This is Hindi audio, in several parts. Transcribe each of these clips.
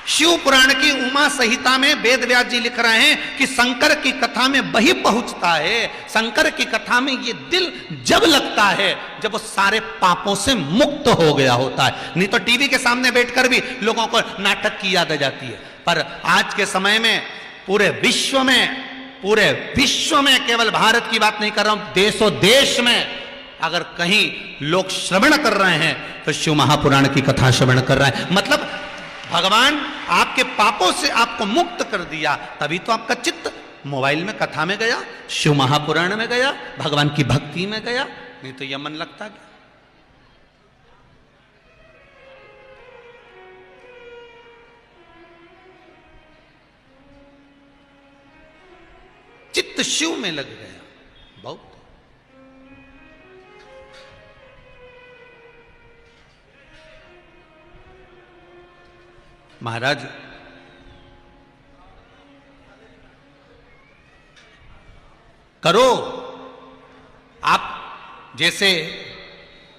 शिव पुराण की उमा संहिता में वेद व्यास जी लिख रहे हैं कि शंकर की कथा में वही पहुंचता है, शंकर की कथा में ये दिल जब लगता है जब वो सारे पापों से मुक्त हो गया होता है। नहीं तो टीवी के सामने बैठकर भी लोगों को नाटक की याद आ जाती है। पर आज के समय में पूरे विश्व में केवल भारत की बात नहीं कर रहा हूं, देशों देश में अगर कहीं लोग श्रवण कर रहे हैं तो शिव महापुराण की कथा श्रवण कर रहे हैं। मतलब भगवान आपके पापों से आपको मुक्त कर दिया, तभी तो आपका चित्त मोबाइल में कथा में गया, शिव महापुराण में गया, भगवान की भक्ति में गया। नहीं तो यह मन लगता क्या? चित्त शिव में लग गया। बहुत महाराज करो आप जैसे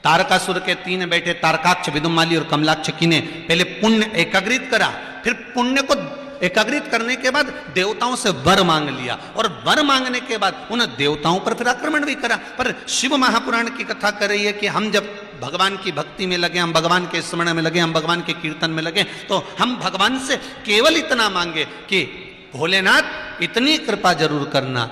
तारकासुर के 3 बेटे तारकाक्ष, विदुमाली और कमलाक्ष ने पहले पुण्य एकाग्रित करा, फिर पुण्य को एकाग्रित करने के बाद देवताओं से वर मांग लिया और वर मांगने के बाद उन देवताओं पर फिर आक्रमण भी करा। पर शिव महापुराण की कथा कर रही है कि हम जब भगवान की भक्ति में लगे, हम भगवान के स्मरण में लगे, हम भगवान के कीर्तन में लगे, तो हम भगवान से केवल इतना मांगे कि भोलेनाथ इतनी कृपा जरूर करना,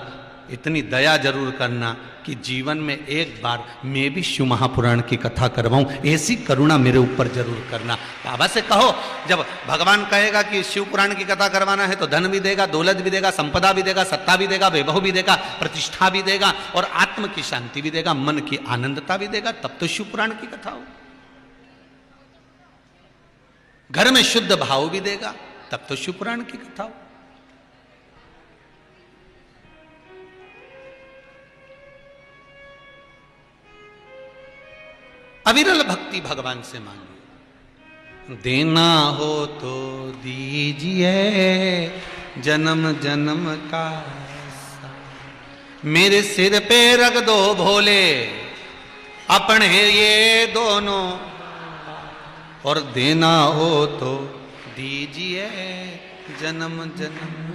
इतनी दया जरूर करना कि जीवन में एक बार मैं भी शिव महापुराण की कथा करवाऊं, ऐसी करुणा मेरे ऊपर जरूर करना। बाबा से कहो, जब भगवान कहेगा कि शिव पुराण की कथा करवाना है तो धन भी देगा, दौलत भी देगा, संपदा भी देगा, सत्ता भी देगा, वैभव भी देगा, प्रतिष्ठा भी देगा और आत्म की शांति भी देगा, मन की आनंदता भी देगा, तब तो शिव पुराण की कथा हो। घर में शुद्ध भाव भी देगा, तब तो शिव पुराण की कथा हो। अविरल भक्ति भगवान से मांगिए। देना हो तो दीजिए जन्म जन्म का, मेरे सिर पे रख दो भोले अपने ये दोनों, और देना हो तो दीजिए जन्म जन्म।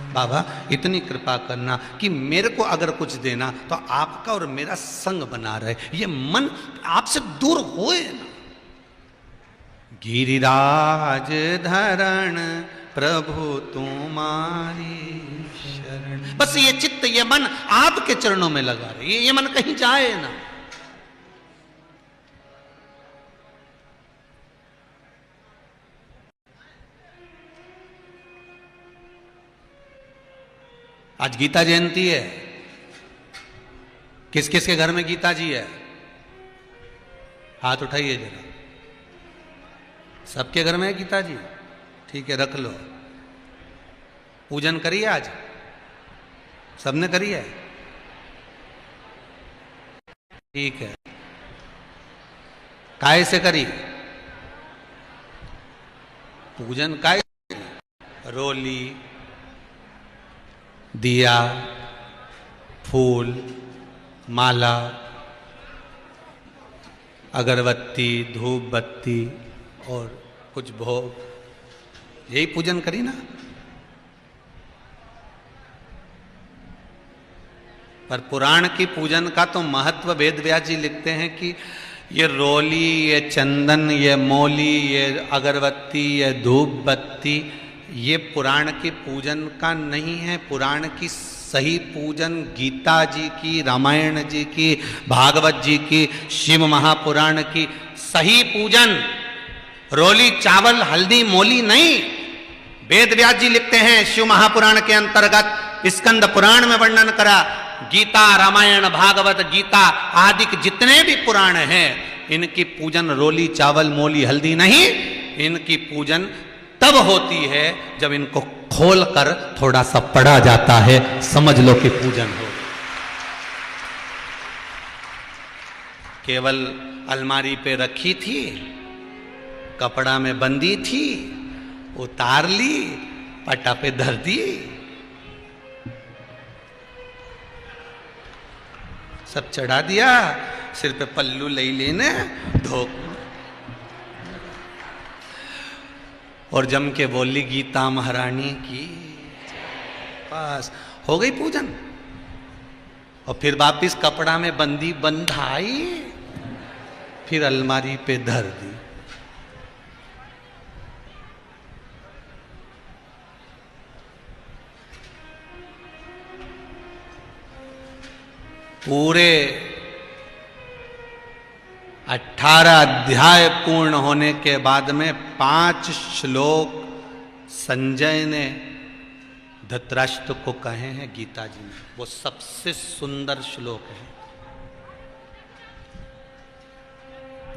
बाबा इतनी कृपा करना कि मेरे को अगर कुछ देना तो आपका और मेरा संग बना रहे, ये मन आपसे दूर होए ना। गिरिराज धरण प्रभु तुम्हारी शरण, बस ये चित्त ये मन आपके चरणों में लगा रहे, ये मन कहीं जाए ना। आज गीता जयंती है, किस किस के घर में गीता जी है? हाथ उठाइए जरा। सबके घर में है गीता जी? ठीक है, रख लो। पूजन करिए आज, सबने करी है? ठीक है। काय से करी पूजन? काय रोली, दिया, फूल, माला, अगरबत्ती, धूप बत्ती और कुछ भोग, यही पूजन करी ना। पर पुराण की पूजन का तो महत्व वेद व्यास जी लिखते हैं कि ये रोली, ये चंदन, ये मौली, ये अगरबत्ती, ये धूप बत्ती, ये पुराण की पूजन का नहीं है। पुराण की सही पूजन गीता जी की, रामायण जी की, भागवत जी की, शिव महापुराण की सही पूजन रोली, चावल, हल्दी, मोली नहीं। वेद व्यास जी लिखते हैं शिव महापुराण के अंतर्गत स्कंद पुराण में वर्णन करा, गीता, रामायण, भागवत, गीता आदि जितने भी पुराण हैं इनकी पूजन रोली, चावल, मोली, हल्दी नहीं, इनकी पूजन तब होती है जब इनको खोलकर थोड़ा सा पढ़ा जाता है, समझ लो कि पूजन हो। केवल अलमारी पे रखी थी, कपड़ा में बंदी थी, उतार ली, पटा पे धर दी, सब चढ़ा दिया, सिर पे पल्लू ले लेने धोक, और जम के बोली गीता महारानी की। बस हो गई पूजन। और फिर वापिस कपड़ा में बंदी बंधाई, फिर अलमारी पे धर दी। पूरे 18 अध्याय पूर्ण होने के बाद में 5 श्लोक संजय ने धृतराष्ट्र को कहे हैं गीता जी ने। वो सबसे सुंदर श्लोक है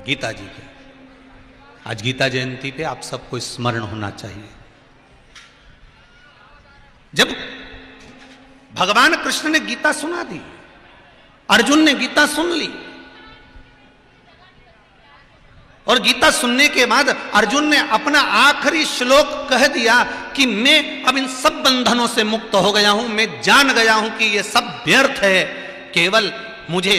गीता जी के। आज गीता जयंती पे आप सबको स्मरण होना चाहिए। जब भगवान कृष्ण ने गीता सुना दी, अर्जुन ने गीता सुन ली, और गीता सुनने के बाद अर्जुन ने अपना आखिरी श्लोक कह दिया कि मैं अब इन सब बंधनों से मुक्त हो गया हूं, मैं जान गया हूं कि ये सब व्यर्थ है, केवल मुझे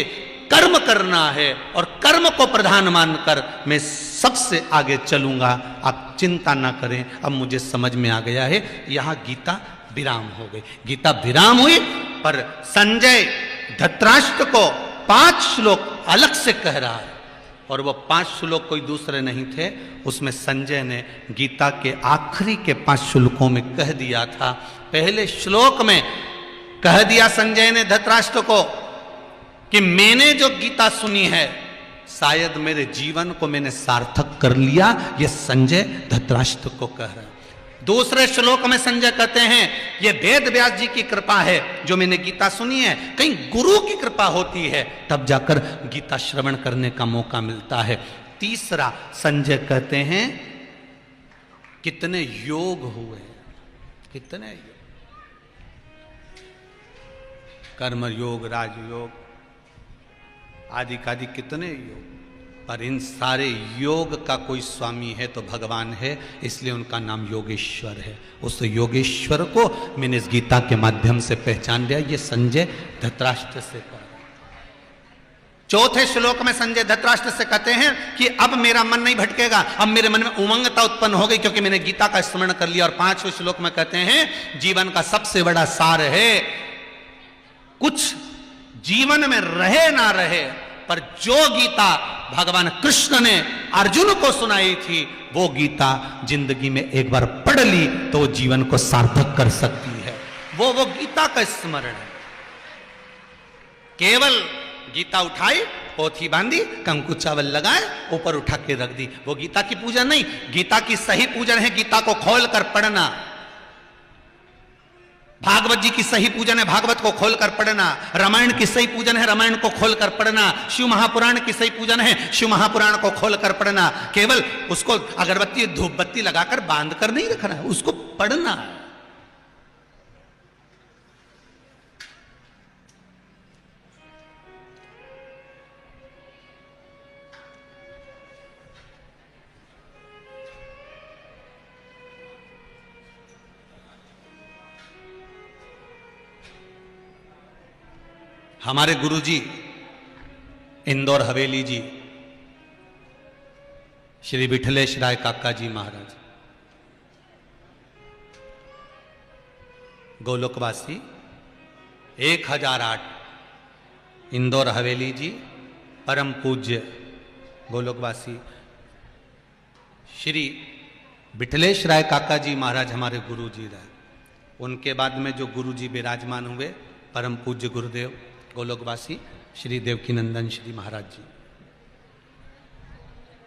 कर्म करना है और कर्म को प्रधान मानकर मैं सबसे आगे चलूंगा। आप चिंता ना करें, अब मुझे समझ में आ गया है। यहां गीता विराम हो गई। गीता विराम हुई, पर संजय धृतराष्ट्र को 5 श्लोक अलग से कह रहा है, और वो 5 श्लोक कोई दूसरे नहीं थे। उसमें संजय ने गीता के आखिरी के 5 श्लोकों में कह दिया था। पहले श्लोक में कह दिया संजय ने धृतराष्ट्र को कि मैंने जो गीता सुनी है, शायद मेरे जीवन को मैंने सार्थक कर लिया। ये संजय धृतराष्ट्र को कह रहा है। दूसरे श्लोक में संजय कहते हैं ये वेद व्यास जी की कृपा है जो मैंने गीता सुनी है। कहीं गुरु की कृपा होती है तब जाकर गीता श्रवण करने का मौका मिलता है। तीसरा संजय कहते हैं कितने योग हुए, कितने योग, कर्म योग, राजयोग आदि कादि कितने योग, पर इन सारे योग का कोई स्वामी है तो भगवान है, इसलिए उनका नाम योगेश्वर है। उस योगेश्वर को मैंने इस गीता के माध्यम से पहचान लिया। ये संजय धृतराष्ट्र से कहा। चौथे श्लोक में संजय धृतराष्ट्र से कहते हैं कि अब मेरा मन नहीं भटकेगा, अब मेरे मन में उमंगता उत्पन्न हो गई क्योंकि मैंने गीता का स्मरण कर लिया। और 5वें श्लोक में कहते हैं जीवन का सबसे बड़ा सार है, कुछ जीवन में रहे ना रहे, पर जो गीता भगवान कृष्ण ने अर्जुन को सुनाई थी वो गीता जिंदगी में एक बार पढ़ ली तो वो जीवन को सार्थक कर सकती है। वो गीता का स्मरण है। केवल गीता उठाई, पोथी बांधी, कंकु चावल लगाए, ऊपर उठा के रख दी, वो गीता की पूजन नहीं। गीता की सही पूजन है गीता को खोल कर पढ़ना। भागवत जी की सही पूजन है भागवत को खोलकर पढ़ना। रामायण की सही पूजन है रामायण को खोलकर पढ़ना। शिव महापुराण की सही पूजन है शिव महापुराण को खोलकर पढ़ना। केवल उसको अगरबत्ती धूप बत्ती लगाकर बांध कर नहीं रखना है, उसको पढ़ना है। हमारे गुरुजी इंदौर हवेली जी श्री विठलेश राय काका जी महाराज, गोलोकवासी 1008 इंदौर हवेली जी, परम पूज्य गोलोकवासी श्री विठलेश राय काका जी महाराज हमारे गुरु जी रहे। उनके बाद में जो गुरु जी विराजमान हुए परम पूज्य गुरुदेव गोलोकवासी श्री देवकीनंदन श्री महाराज जी,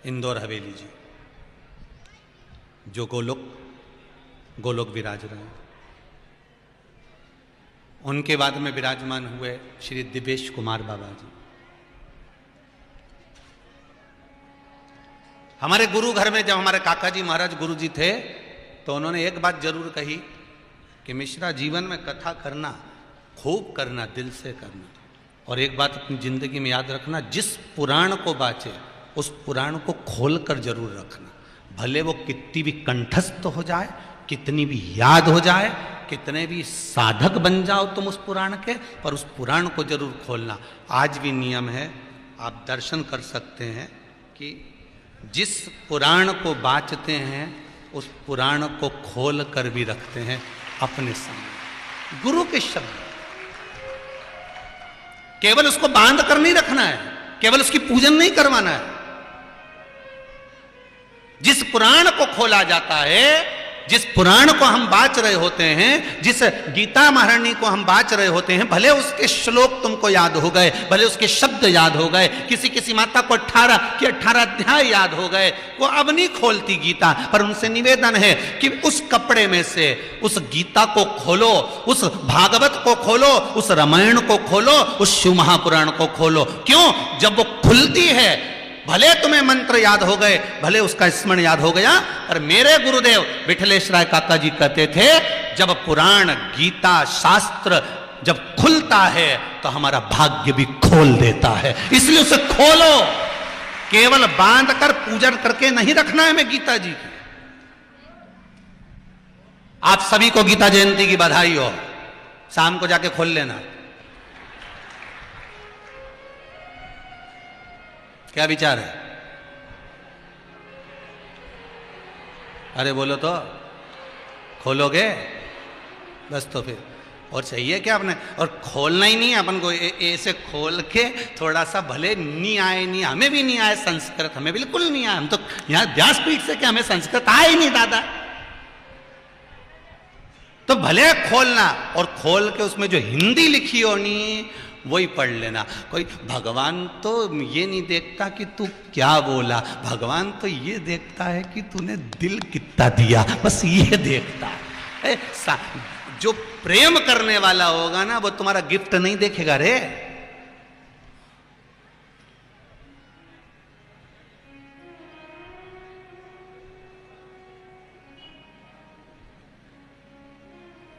इंदौर हवेली जी, जो गोलोक विराज रहे हैं। उनके बाद में विराजमान हुए श्री दिवेश कुमार बाबा जी। हमारे गुरु घर में जब हमारे काका जी महाराज गुरु जी थे तो उन्होंने एक बात जरूर कही कि मिश्रा जीवन में कथा करना खूब करना, दिल से करना, और एक बात अपनी जिंदगी में याद रखना, जिस पुराण को बाचे उस पुराण को खोलकर जरूर रखना। भले वो कितनी भी कंठस्थ हो जाए, कितनी भी याद हो जाए, कितने भी साधक बन जाओ तुम उस पुराण के, पर उस पुराण को जरूर खोलना। आज भी नियम है, आप दर्शन कर सकते हैं कि जिस पुराण को बाचते हैं उस पुराण को खोल कर भी रखते हैं अपने सामने। गुरु के शब्द, केवल उसको बांध कर नहीं रखना है, केवल उसकी पूजन नहीं करवाना है। जिस पुराण को खोला जाता है, जिस पुराण को हम बाच रहे होते हैं, जिस गीता महारानी को हम बाच रहे होते हैं, भले उसके श्लोक तुमको याद हो गए, भले उसके शब्द याद हो गए, किसी माता को 18 के 18 अध्याय याद हो गए, वो अब नहीं खोलती गीता, पर उनसे निवेदन है कि उस कपड़े में से उस गीता को खोलो, उस भागवत को खोलो, उस रामायण को खोलो, उस शिव महापुराण को खोलो। क्यों? जब वो खुलती है, भले तुम्हें मंत्र याद हो गए, भले उसका स्मरण याद हो गया, पर मेरे गुरुदेव विठलेश राय काका जी कहते थे, जब पुराण, गीता, शास्त्र जब खुलता है तो हमारा भाग्य भी खोल देता है। इसलिए उसे खोलो, केवल बांध कर पूजन करके नहीं रखना है। मैं गीता जी की, आप सभी को गीता जयंती की बधाई हो, शाम को जाके खोल लेना। क्या विचार है? अरे बोलो तो, खोलोगे बस? तो फिर और चाहिए क्या आपने? और खोलना ही नहीं है अपन को, ऐसे खोल के थोड़ा सा, भले नहीं आए, नहीं हमें भी नहीं आए संस्कृत, हमें बिल्कुल नहीं आया, हम तो यहाँ व्यासपीठ से क्या हमें संस्कृत आए ही नहीं दादा। तो भले खोलना, और खोल के उसमें जो हिंदी लिखी होनी वही पढ़ लेना। कोई भगवान तो ये नहीं देखता कि तू क्या बोला, भगवान तो ये देखता है कि तूने दिल कितना दिया, बस ये देखता है। जो प्रेम करने वाला होगा ना, वो तुम्हारा गिफ्ट नहीं देखेगा रे।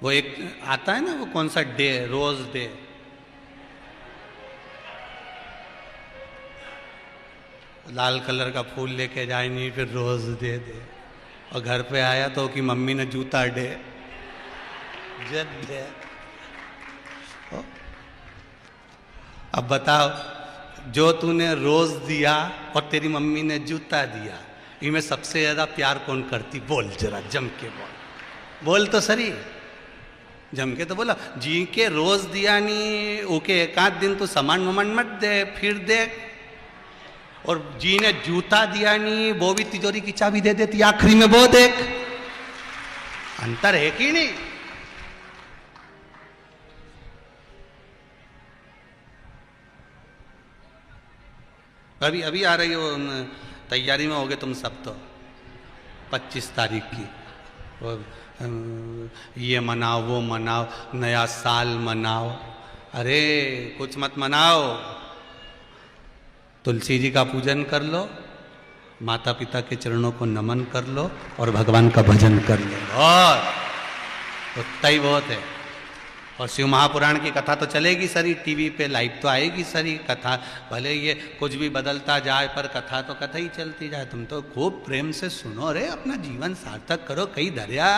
वो एक आता है ना, वो कौन सा डे, रोज डे, लाल कलर का फूल लेके जाए, नहीं फिर रोज दे दे, और घर पे आया तो कि मम्मी ने जूता दे, जब दे। अब बताओ, जो तूने रोज दिया और तेरी मम्मी ने जूता दिया, इनमें सबसे ज्यादा प्यार कौन करती? बोल जरा, जम के बोल, बोल तो सही, जम के तो बोला। जी के रोज दिया नहीं, ओके एक आध दिन तो सामान वमान मत दे, फिर दे। और जी ने जूता दिया नहीं, वो भी तिजोरी की चाबी दे देती आखिरी में, वो देख, अंतर है कि नहीं? अभी अभी आ रही हो, तैयारी में होगे तुम सब तो, 25 तारीख की, ये मनाओ, वो मनाओ, नया साल मनाओ। अरे कुछ मत मनाओ, तुलसी जी का पूजन कर लो, माता पिता के चरणों को नमन कर लो, और भगवान का भजन कर लो, और उतना ही बहुत है। और शिव महापुराण की कथा तो चलेगी सरी, टीवी पे लाइव तो आएगी सरी कथा, भले ये कुछ भी बदलता जाए, पर कथा तो कथा ही चलती जाए। तुम तो खूब प्रेम से सुनो रे, अपना जीवन सार्थक करो, कई दरिया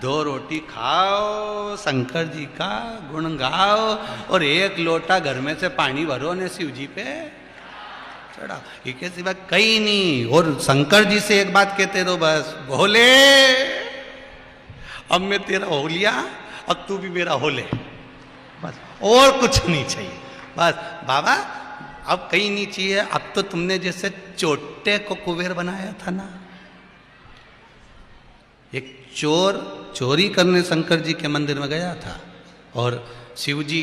2 रोटी खाओ, शंकर जी का गुण गाओ, और 1 लोटा घर में से पानी भरो ने शिव जी पे चढ़ा, इसके सिवा कहीं नहीं। और शंकर जी से एक बात कहते रहो, बस भोले अब मैं तेरा हो लिया, अब तू भी मेरा हो ले, बस और कुछ नहीं चाहिए। बस बाबा अब कहीं नहीं चाहिए। अब तो तुमने जैसे चोटे को कुबेर बनाया था ना, एक चोर चोरी करने शंकर जी के मंदिर में गया था, और शिव जी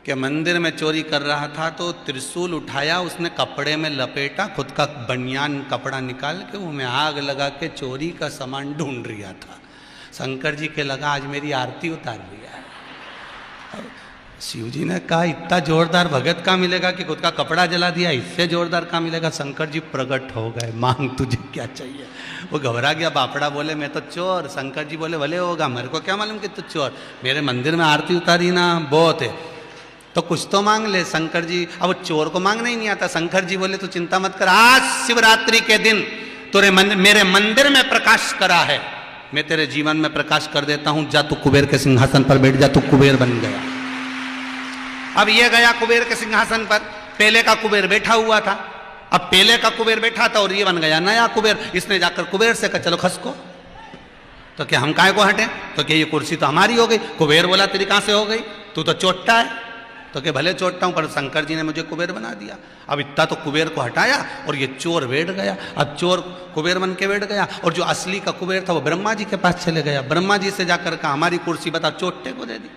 के मंदिर में चोरी कर रहा था, तो त्रिशूल उठाया, उसने कपड़े में लपेटा, खुद का बनियान कपड़ा निकाल के वो में आग लगा के चोरी का सामान ढूंढ रहा था। शंकर जी के लगा आज मेरी आरती उतार लिया है। शिव जी ने कहा इतना जोरदार भगत का मिलेगा कि खुद का कपड़ा जला दिया, इससे जोरदार का मिलेगा। शंकर जी प्रकट हो गए, मांग तुझे क्या चाहिए। वो घबरा गया, बापड़ा बोले मैं तो चोर। शंकर जी बोले भले होगा, मेरे को क्या मालूम कि तू चोर, मेरे मंदिर में आरती उतारी ना बहुत है, तो कुछ तो मांग ले। शंकर जी, अब चोर को मांगना ही नहीं आता। शंकर जी बोले तू चिंता मत कर, आज शिवरात्रि के दिन तूने मेरे मंदिर में प्रकाश करा है, मैं तेरे जीवन में प्रकाश कर देता हूं, जा तू कुबेर के सिंहासन पर बैठ जा, तू कुबेर बन गया। अब ये गया कुबेर के सिंहासन पर, पहले का कुबेर बैठा हुआ था, अब पहले का कुबेर बैठा था और ये बन गया नया कुबेर, इसने जाकर कुबेर से कहा चलो खसको, तो क्या हम काहे को हटे, तो क्या ये कुर्सी तो हमारी हो गई। कुबेर बोला तेरी कहां से हो गई, तू तो चोट्टा है, तो क्या भले चोट्टा हूं पर शंकर जी ने मुझे कुबेर बना दिया। अब इतना तो कुबेर को हटाया और ये चोर बैठ गया। अब चोर कुबेर बन के बैठ गया और जो असली का कुबेर था वो ब्रह्मा जी के पास चले गया। ब्रह्मा जी से जाकर कहा हमारी कुर्सी बता, चोट्टे को दे दी।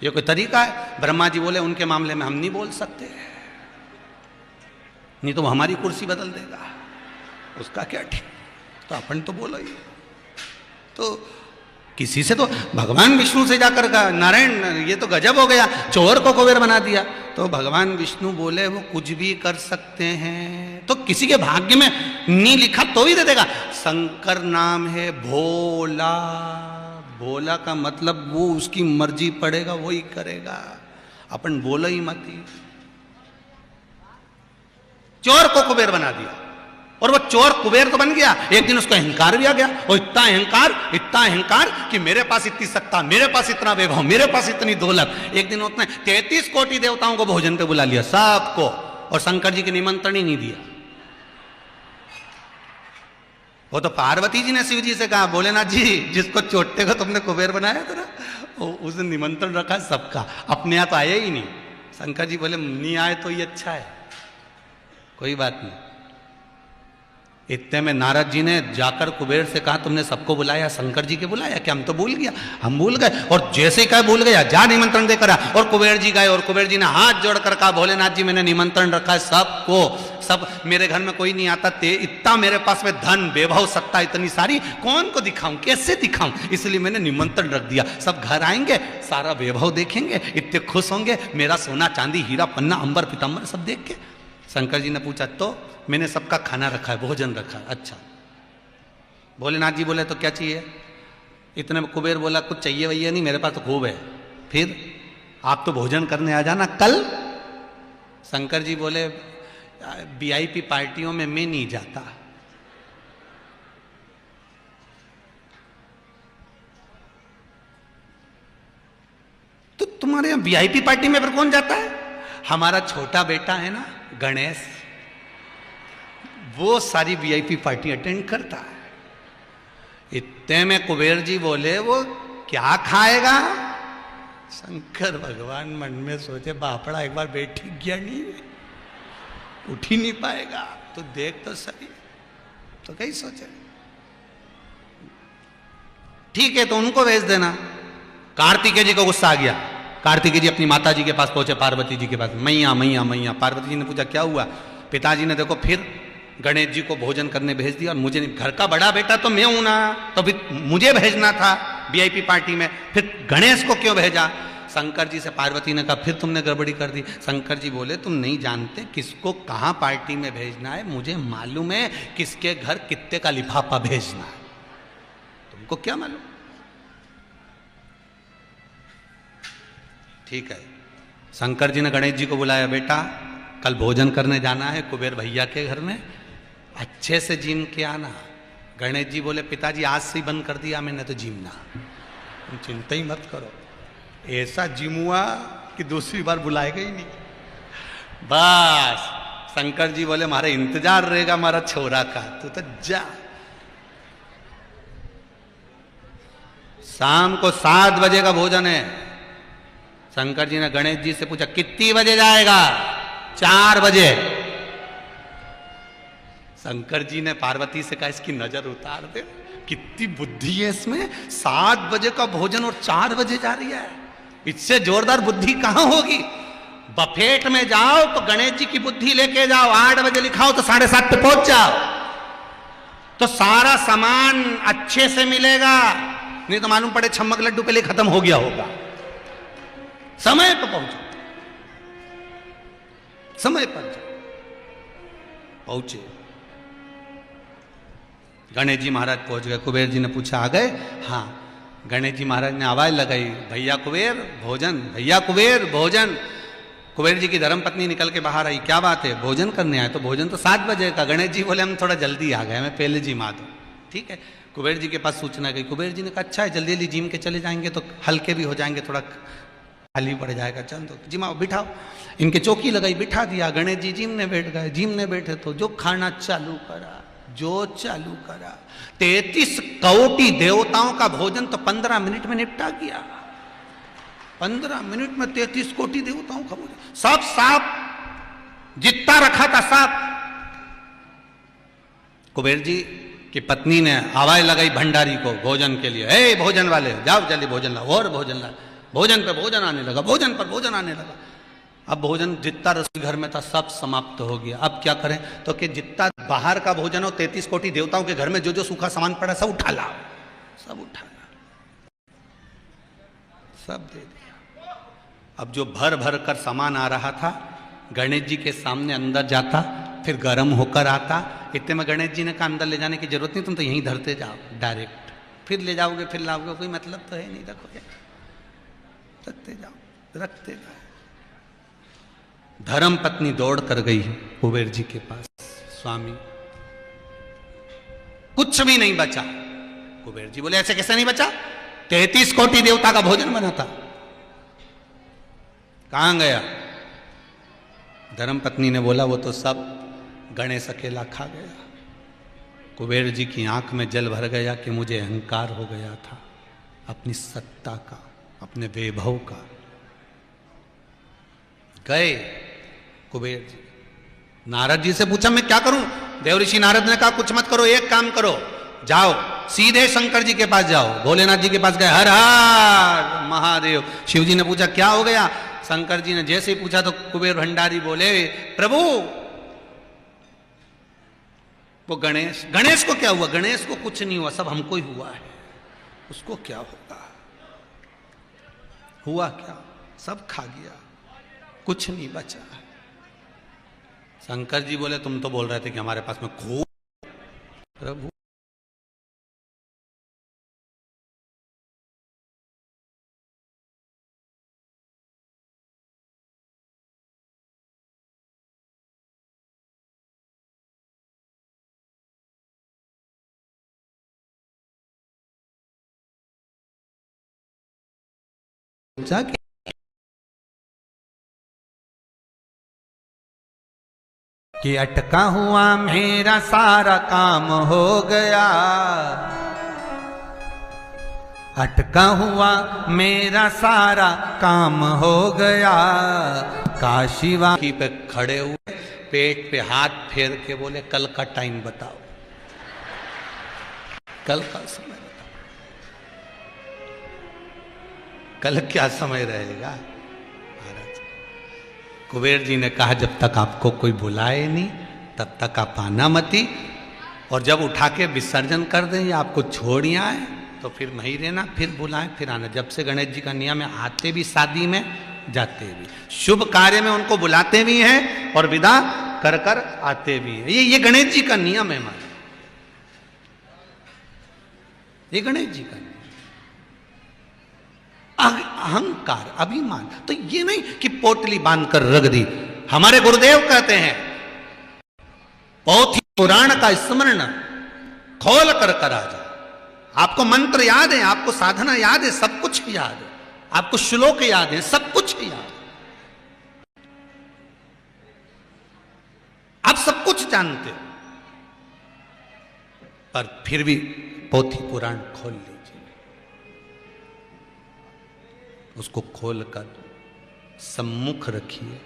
ये कोई तरीका है? ब्रह्मा जी बोले उनके मामले में हम नहीं बोल सकते, नहीं तो वो हमारी कुर्सी बदल देगा, उसका क्या ठीक, तो अपन तो बोलो ही। तो किसी से तो भगवान विष्णु से जाकर कहा नारायण ये तो गजब हो गया, चोर को कुबेर बना दिया। तो भगवान विष्णु बोले वो कुछ भी कर सकते हैं, तो किसी के भाग्य में नहीं लिखा तो ही दे देगा। शंकर नाम है भोला, भोला का मतलब वो उसकी मर्जी पड़ेगा वही करेगा, अपन बोलो ही मत ही। चोर को कुबेर बना दिया और वो चोर कुबेर तो बन गया, एक दिन उसको अहंकार भी आ गया, और इतना अहंकार कि मेरे पास इतनी सत्ता, मेरे पास इतना वैभव, मेरे पास इतनी दौलत। एक दिन उसने 33 कोटि देवताओं को भोजन पे बुला लिया सबको, और शंकर जी के निमंत्रण ही नहीं दिया। वो तो पार्वती जी ने शिव जी से कहा भोलेनाथ जी जिसको चोट्टे को तुमने कुबेर बनाया था ना, उसने निमंत्रण रखा सबका, अपने यहाँ तो आया ही नहीं। शंकर जी बोले नहीं आए तो ये अच्छा है, कोई बात नहीं। इतने में नारद जी ने जाकर कुबेर से कहा तुमने सबको बुलाया, शंकर जी के बुलाया क्या? हम तो भूल गया, हम भूल गए। और जैसे ही कहा भूल गया, जा निमंत्रण देकर आ। और कुबेर जी गए और कुबेर जी ने हाथ जोड़कर कहा भोलेनाथ जी मैंने निमंत्रण रखा है सबको, सब मेरे घर में कोई नहीं आता, ते इतना मेरे पास में धन वैभव सत्ता इतनी सारी, कौन को दिखाऊं, कैसे दिखाऊं, इसलिए मैंने निमंत्रण रख दिया। सब घर आएंगे, सारा वैभव देखेंगे, इतने खुश होंगे, मेरा सोना चांदी हीरा पन्ना अंबर पीतांबर सब देख के। शंकर जी ने पूछा तो मैंने सबका खाना रखा है, भोजन रखा है। अच्छा। भोलेनाथ जी बोले तो क्या चाहिए? इतने में कुबेर बोला कुछ चाहिए वही नहीं, मेरे पास तो खूब है। फिर आप तो भोजन करने आ जाना कल। शंकर जी बोले वीआईपी पार्टियों में मैं नहीं जाता। तो तुम्हारे यहां वीआईपी पार्टी में फिर कौन जाता है? हमारा छोटा बेटा है ना गणेश, वो सारी वीआईपी पार्टी अटेंड करता है। इतने में कुबेर जी बोले वो क्या खाएगा? शंकर भगवान मन में सोचे बापड़ा एक बार बैठी गया नहीं, उठ ही नहीं पाएगा, तो देख तो सही। तो कहीं सोचे ठीक है तो उनको भेज देना। कार्तिकेय जी को गुस्सा आ गया। कार्तिकेय जी अपनी माता जी के पास पहुंचे, पार्वती जी के पास, मैया मैया मैया। पार्वती जी ने पूछा क्या हुआ? पिताजी ने देखो फिर गणेश जी को भोजन करने भेज दिया, और मुझे घर का बड़ा बेटा तो मैं हूं ना, तो फिर मुझे भेजना था वीआईपी पार्टी में, फिर गणेश को क्यों भेजा? शंकर जी से पार्वती ने कहा फिर तुमने गड़बड़ी कर दी। शंकर जी बोले तुम नहीं जानते किसको कहां पार्टी में भेजना है, मुझे मालूम है किसके घर कितने का लिफाफा भेजना है, तुमको क्या मालूम? ठीक है। शंकर जी ने गणेश जी को बुलाया, बेटा कल भोजन करने जाना है कुबेर भैया के घर में, अच्छे से जिम के आना। गणेश जी बोले पिताजी आज से ही बंद कर दिया मैंने तो जिमना, तुम चिंता ही मत करो। ऐसा जिम हुआ कि दूसरी बार बुलाएगा ही नहीं। बस शंकर जी बोले हमारे इंतजार रहेगा हमारा छोरा का, तू तो जा। शाम को 7 बजे का भोजन है। शंकर जी ने गणेश जी से पूछा कितनी बजे जाएगा? 4 बजे। शंकर जी ने पार्वती से कहा इसकी नजर उतार दे, कितनी बुद्धि है इसमें, 7 बजे का भोजन और 4 बजे जा रही है, इससे जोरदार बुद्धि कहां होगी? बफेट में जाओ तो गणेश जी की बुद्धि लेके जाओ, 8 बजे लिखाओ तो 7:30 पे पहुंच जाओ, तो सारा सामान अच्छे से मिलेगा। नहीं तो मालूम पड़े छम्मक लड्डू पहले खत्म हो गया होगा। समय पर पहुंचो, समय पर पहुंचे। गणेश जी महाराज पहुंच गए। कुबेर जी ने पूछा आ गए? हाँ। गणेश जी महाराज ने आवाज लगाई भैया कुबेर भोजन, भैया कुबेर भोजन। कुबेर जी की धर्मपत्नी निकल के बाहर आई, क्या बात है भोजन करने आए? तो भोजन तो 7 बजे का। गणेश जी बोले हम थोड़ा जल्दी आ गए, मैं पहले जिमा दूं। ठीक है। कुबेर जी के पास सूचना गई। कुबेर जी ने कहा अच्छा है जल्दी जल्दी जिम के चले जाएंगे तो हल्के भी हो जाएंगे, थोड़ा खाली पड़ जाएगा। चल तो जिमा बिठाओ, इनके चौकी लगाई, बिठा दिया। गणेश जी जिम ने बैठ गए। जिम ने बैठे तो जो खाना चालू करा, जो चालू करा, 33 करोड़ देवताओं का भोजन तो 15 मिनट में निपटा गया। 15 मिनट में 33 करोड़ देवताओं का भोजन, सब साफ, जितना रखा था साफ। कुबेर जी की पत्नी ने आवाज लगाई भंडारी को भोजन के लिए, ए भोजन वाले जाओ जल्दी भोजन लाओ, और भोजन लाओ। भोजन पे भोजन आने लगा, भोजन पर भोजन आने लगा। अब भोजन जितना रसोई घर में था सब समाप्त हो गया। अब क्या करें, तो कि जितना बाहर का भोजन हो, 33 करोड़ देवताओं के घर में जो जो सूखा सामान पड़ा सब उठा लाओ, सब उठा लाओ, सब दे दिया। अब जो भर भर कर सामान आ रहा था, गणेश जी के सामने अंदर जाता, फिर गर्म होकर आता। इतने में गणेश जी ने कहा अंदर ले जाने की जरूरत नहीं, तुम तो यहीं धरते जाओ डायरेक्ट, फिर ले जाओगे फिर लाओगे, कोई मतलब तो है नहीं, रखोगे रखते जाओ, रखते जाओ। धर्म पत्नी दौड़ कर गई कुबेर जी के पास, स्वामी कुछ भी नहीं बचा। कुबेर जी बोले ऐसे कैसे नहीं बचा, 33 करोड़ देवता का भोजन बना था, कहां गया? धर्मपत्नी ने बोला वो तो सब गणेश अकेला खा गया। कुबेर जी की आंख में जल भर गया कि मुझे अहंकार हो गया था अपनी सत्ता का, अपने वैभव का। गए कुबेर जी, नारद जी से पूछा मैं क्या करूं? देवऋषि नारद ने कहा कुछ मत करो, एक काम करो, जाओ सीधे शंकर जी के पास जाओ। भोलेनाथ जी के पास गए, हर हर महादेव। शिव जी ने पूछा क्या हो गया? शंकर जी ने जैसे ही पूछा तो कुबेर भंडारी बोले प्रभु वो गणेश को क्या हुआ? गणेश को कुछ नहीं हुआ, सब हमको ही हुआ है, उसको क्या होगा? हुआ क्या? सब खा गया, कुछ नहीं बचा। शंकर जी बोले तुम तो बोल रहे थे कि हमारे पास में खूब, प्रभु जाके कि अटका हुआ मेरा सारा काम हो गया, अटका हुआ मेरा सारा काम हो गया। काशीवासी पे खड़े हुए, पेट पे हाथ फेर के बोले कल का टाइम बताओ, कल का समय बताओ, कल क्या समय रहेगा? कुबेर जी ने कहा जब तक आपको कोई बुलाए नहीं तब तक आप आना मती, और जब उठा के विसर्जन कर दें या आपको छोड़ आए तो फिर वहीं रहना, फिर बुलाएं फिर आना। जब से गणेश जी का नियम है, आते भी शादी में, जाते भी, शुभ कार्य में उनको बुलाते भी हैं और विदा कर कर आते भी हैं। ये गणेश जी का नियम है हमारा, ये गणेश जी का नियम। अहंकार, अभिमान तो ये नहीं कि पोटली बांधकर रख दी। हमारे गुरुदेव कहते हैं पोथी पुराण का स्मरण खोल कर करा जाए। आपको मंत्र याद है, आपको साधना याद है, सब कुछ याद है, आपको श्लोक याद है, सब कुछ याद है, आप सब कुछ जानते हो, पर फिर भी पोथी पुराण खोल लीजिए, उसको खोलकर सम्मुख रखिए।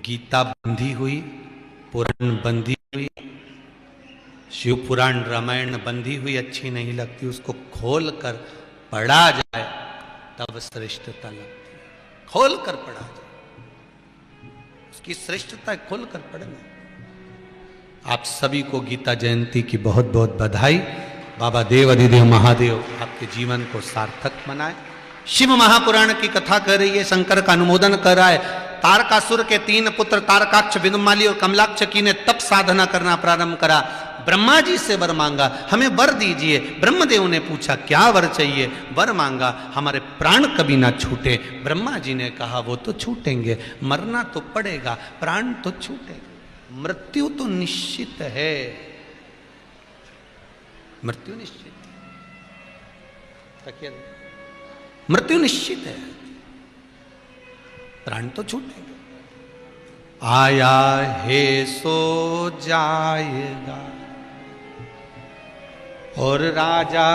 गीता बंधी हुई, पुराण बंधी हुई, शिव पुराण रामायण बंधी हुई अच्छी नहीं लगती, उसको खोलकर पढ़ा जाए तब श्रेष्ठता लगती है। खोलकर पढ़ा जाए, उसकी श्रेष्ठता खोलकर पढ़ना। आप सभी को गीता जयंती की बहुत बहुत बधाई। बाबा देव अधिदेव महादेव आपके जीवन को सार्थक बनाए। शिव महापुराण की कथा कर रही है, शंकर का अनुमोदन कर रहा है। तारकासुर के 3 पुत्र तारकाक्ष, विदुमाली और कमलाक्ष की ने तप साधना करना प्रारंभ करा। ब्रह्मा जी से वर मांगा, हमें वर दीजिए। ब्रह्मदेव ने पूछा क्या वर चाहिए? वर मांगा, हमारे प्राण कभी ना छूटे। ब्रह्मा जी ने कहा वो तो छूटेंगे, मरना तो पड़ेगा, प्राण तो छूटेंगे, मृत्यु तो निश्चित है, मृत्यु निश्चित। मृत्यु निश्चित है, प्राण तो छूटेंगे। आया है सो जाएगा, और राजा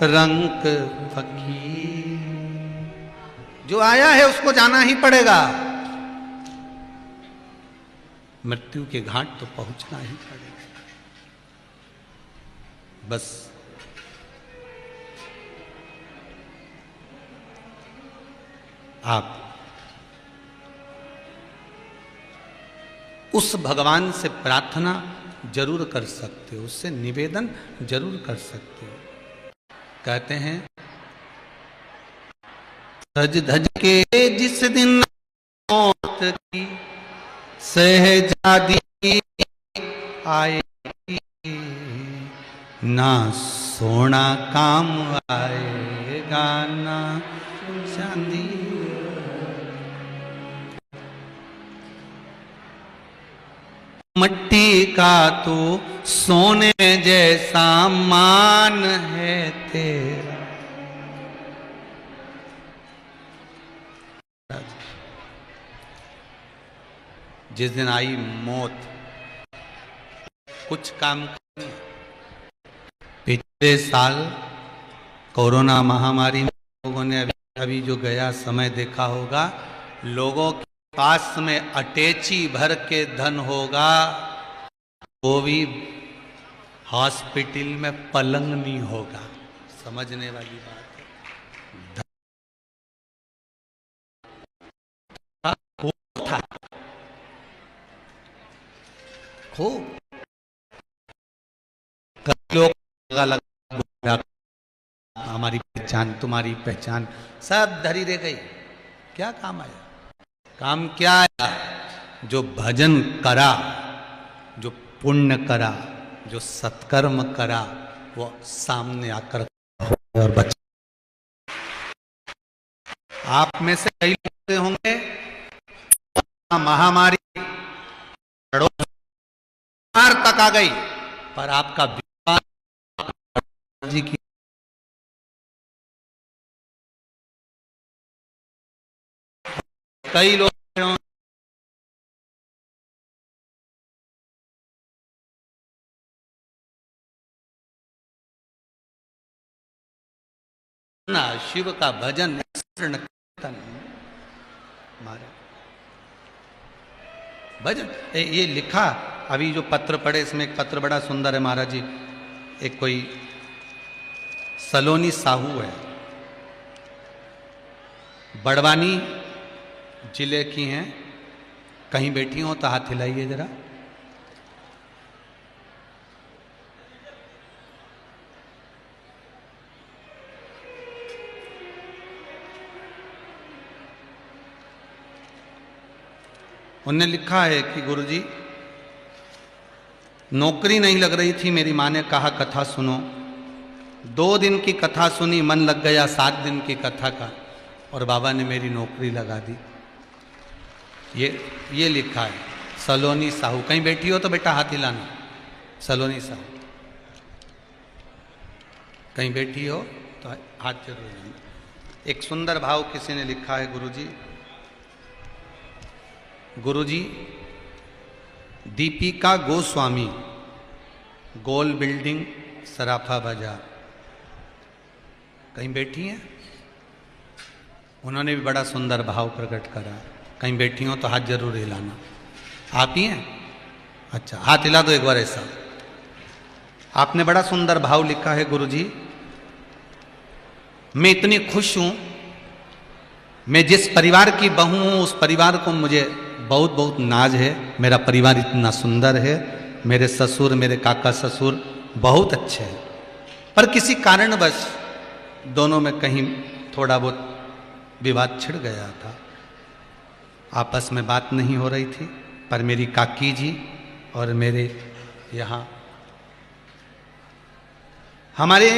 रंक फकीर, जो आया है उसको जाना ही पड़ेगा। मृत्यु के घाट तो पहुंचना ही पड़ेगा। बस आप उस भगवान से प्रार्थना जरूर कर सकते हो, उससे निवेदन जरूर कर सकते हो। कहते हैं सज धज के जिस दिन मौत की सहजादी आएगी, ना सोना काम आएगा ना चांदी। मट्टी का तो सोने जैसा मान है तेरा। जिस दिन आई मौत, कुछ काम नहीं। पिछले साल कोरोना महामारी में लोगों ने अभी जो गया समय देखा होगा, लोगों के पास में अटैची भर के धन होगा, वो भी हॉस्पिटल में पलंग नहीं होगा। समझने वाली बात है। था खूब लोग अलग, हमारी पहचान तुम्हारी पहचान सब धरी रह गई। क्या काम आया? काम क्या आया? जो भजन करा, जो पुण्य करा, जो सत्कर्म करा, वो सामने आकर और बचा। आप में से कई लोग होंगे महामारी तक आ गई, पर आपका विश्वास जी की कई लोग शिव का भजन कीर्तन मारे भजन। ये लिखा अभी जो पत्र पढ़े, इसमें एक पत्र बड़ा सुंदर है महाराज जी। एक कोई सलोनी साहू है, बड़वानी जिले की हैं, कहीं बैठी हो तो हाथ हिलाइए जरा। उन्होंने लिखा है कि गुरुजी, नौकरी नहीं लग रही थी, मेरी माँ ने कहा कथा सुनो। 2 दिन की कथा सुनी, मन लग गया 7 दिन की कथा का, और बाबा ने मेरी नौकरी लगा दी। ये लिखा है सलोनी साहू। कहीं बैठी हो तो बेटा हाथ हिलाना। सलोनी साहू कहीं बैठी हो तो हाथ जरूर हिलाना। एक सुंदर भाव किसी ने लिखा है, गुरुजी दीपिका गोस्वामी, गोल बिल्डिंग, सराफा बाजार, कहीं बैठी हैं? उन्होंने भी बड़ा सुंदर भाव प्रकट करा। कहीं बैठी हो तो हाथ जरूर हिलाना। आप ही हैं? अच्छा, हाथ हिला दो एक बार ऐसा। आपने बड़ा सुंदर भाव लिखा है, गुरुजी मैं इतनी खुश हूं, मैं जिस परिवार की बहू हूं उस परिवार को मुझे बहुत बहुत नाज है। मेरा परिवार इतना सुंदर है, मेरे ससुर, मेरे काका ससुर बहुत अच्छे हैं, पर किसी कारणवश दोनों में कहीं थोड़ा बहुत विवाद छिड़ गया था। आपस में बात नहीं हो रही थी, पर मेरी काकी जी और मेरे यहाँ हमारे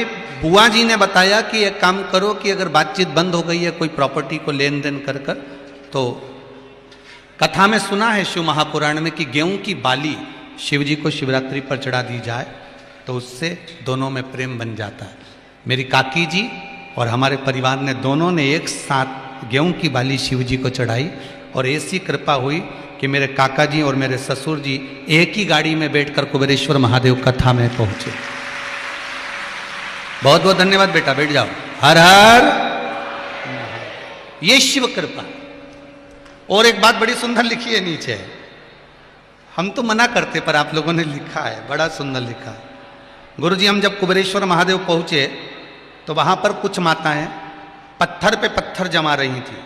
बुआ जी ने बताया कि एक काम करो कि अगर बातचीत बंद हो गई है कोई प्रॉपर्टी को लेन देन कर कर, तो कथा में सुना है शिव महापुराण में कि गेहूं की बाली शिव जी को शिवरात्रि पर चढ़ा दी जाए तो उससे दोनों में प्रेम बन जाता है। मेरी काकी जी और हमारे परिवार ने दोनों ने एक साथ गेहूं की बाली शिव जी को चढ़ाई और ऐसी कृपा हुई कि मेरे काका जी और मेरे ससुर जी एक ही गाड़ी में बैठकर कुबेरेश्वर महादेव कथा में पहुंचे। बहुत बहुत धन्यवाद बेटा, बैठ जाओ। हर हर, ये शिव कृपा। और एक बात बड़ी सुंदर लिखी है नीचे, हम तो मना करते पर आप लोगों ने लिखा है, बड़ा सुंदर लिखा। गुरुजी हम जब कुबेरेश्वर महादेव पहुंचे तो वहां पर कुछ माताएं पत्थर पे पत्थर जमा रही थी,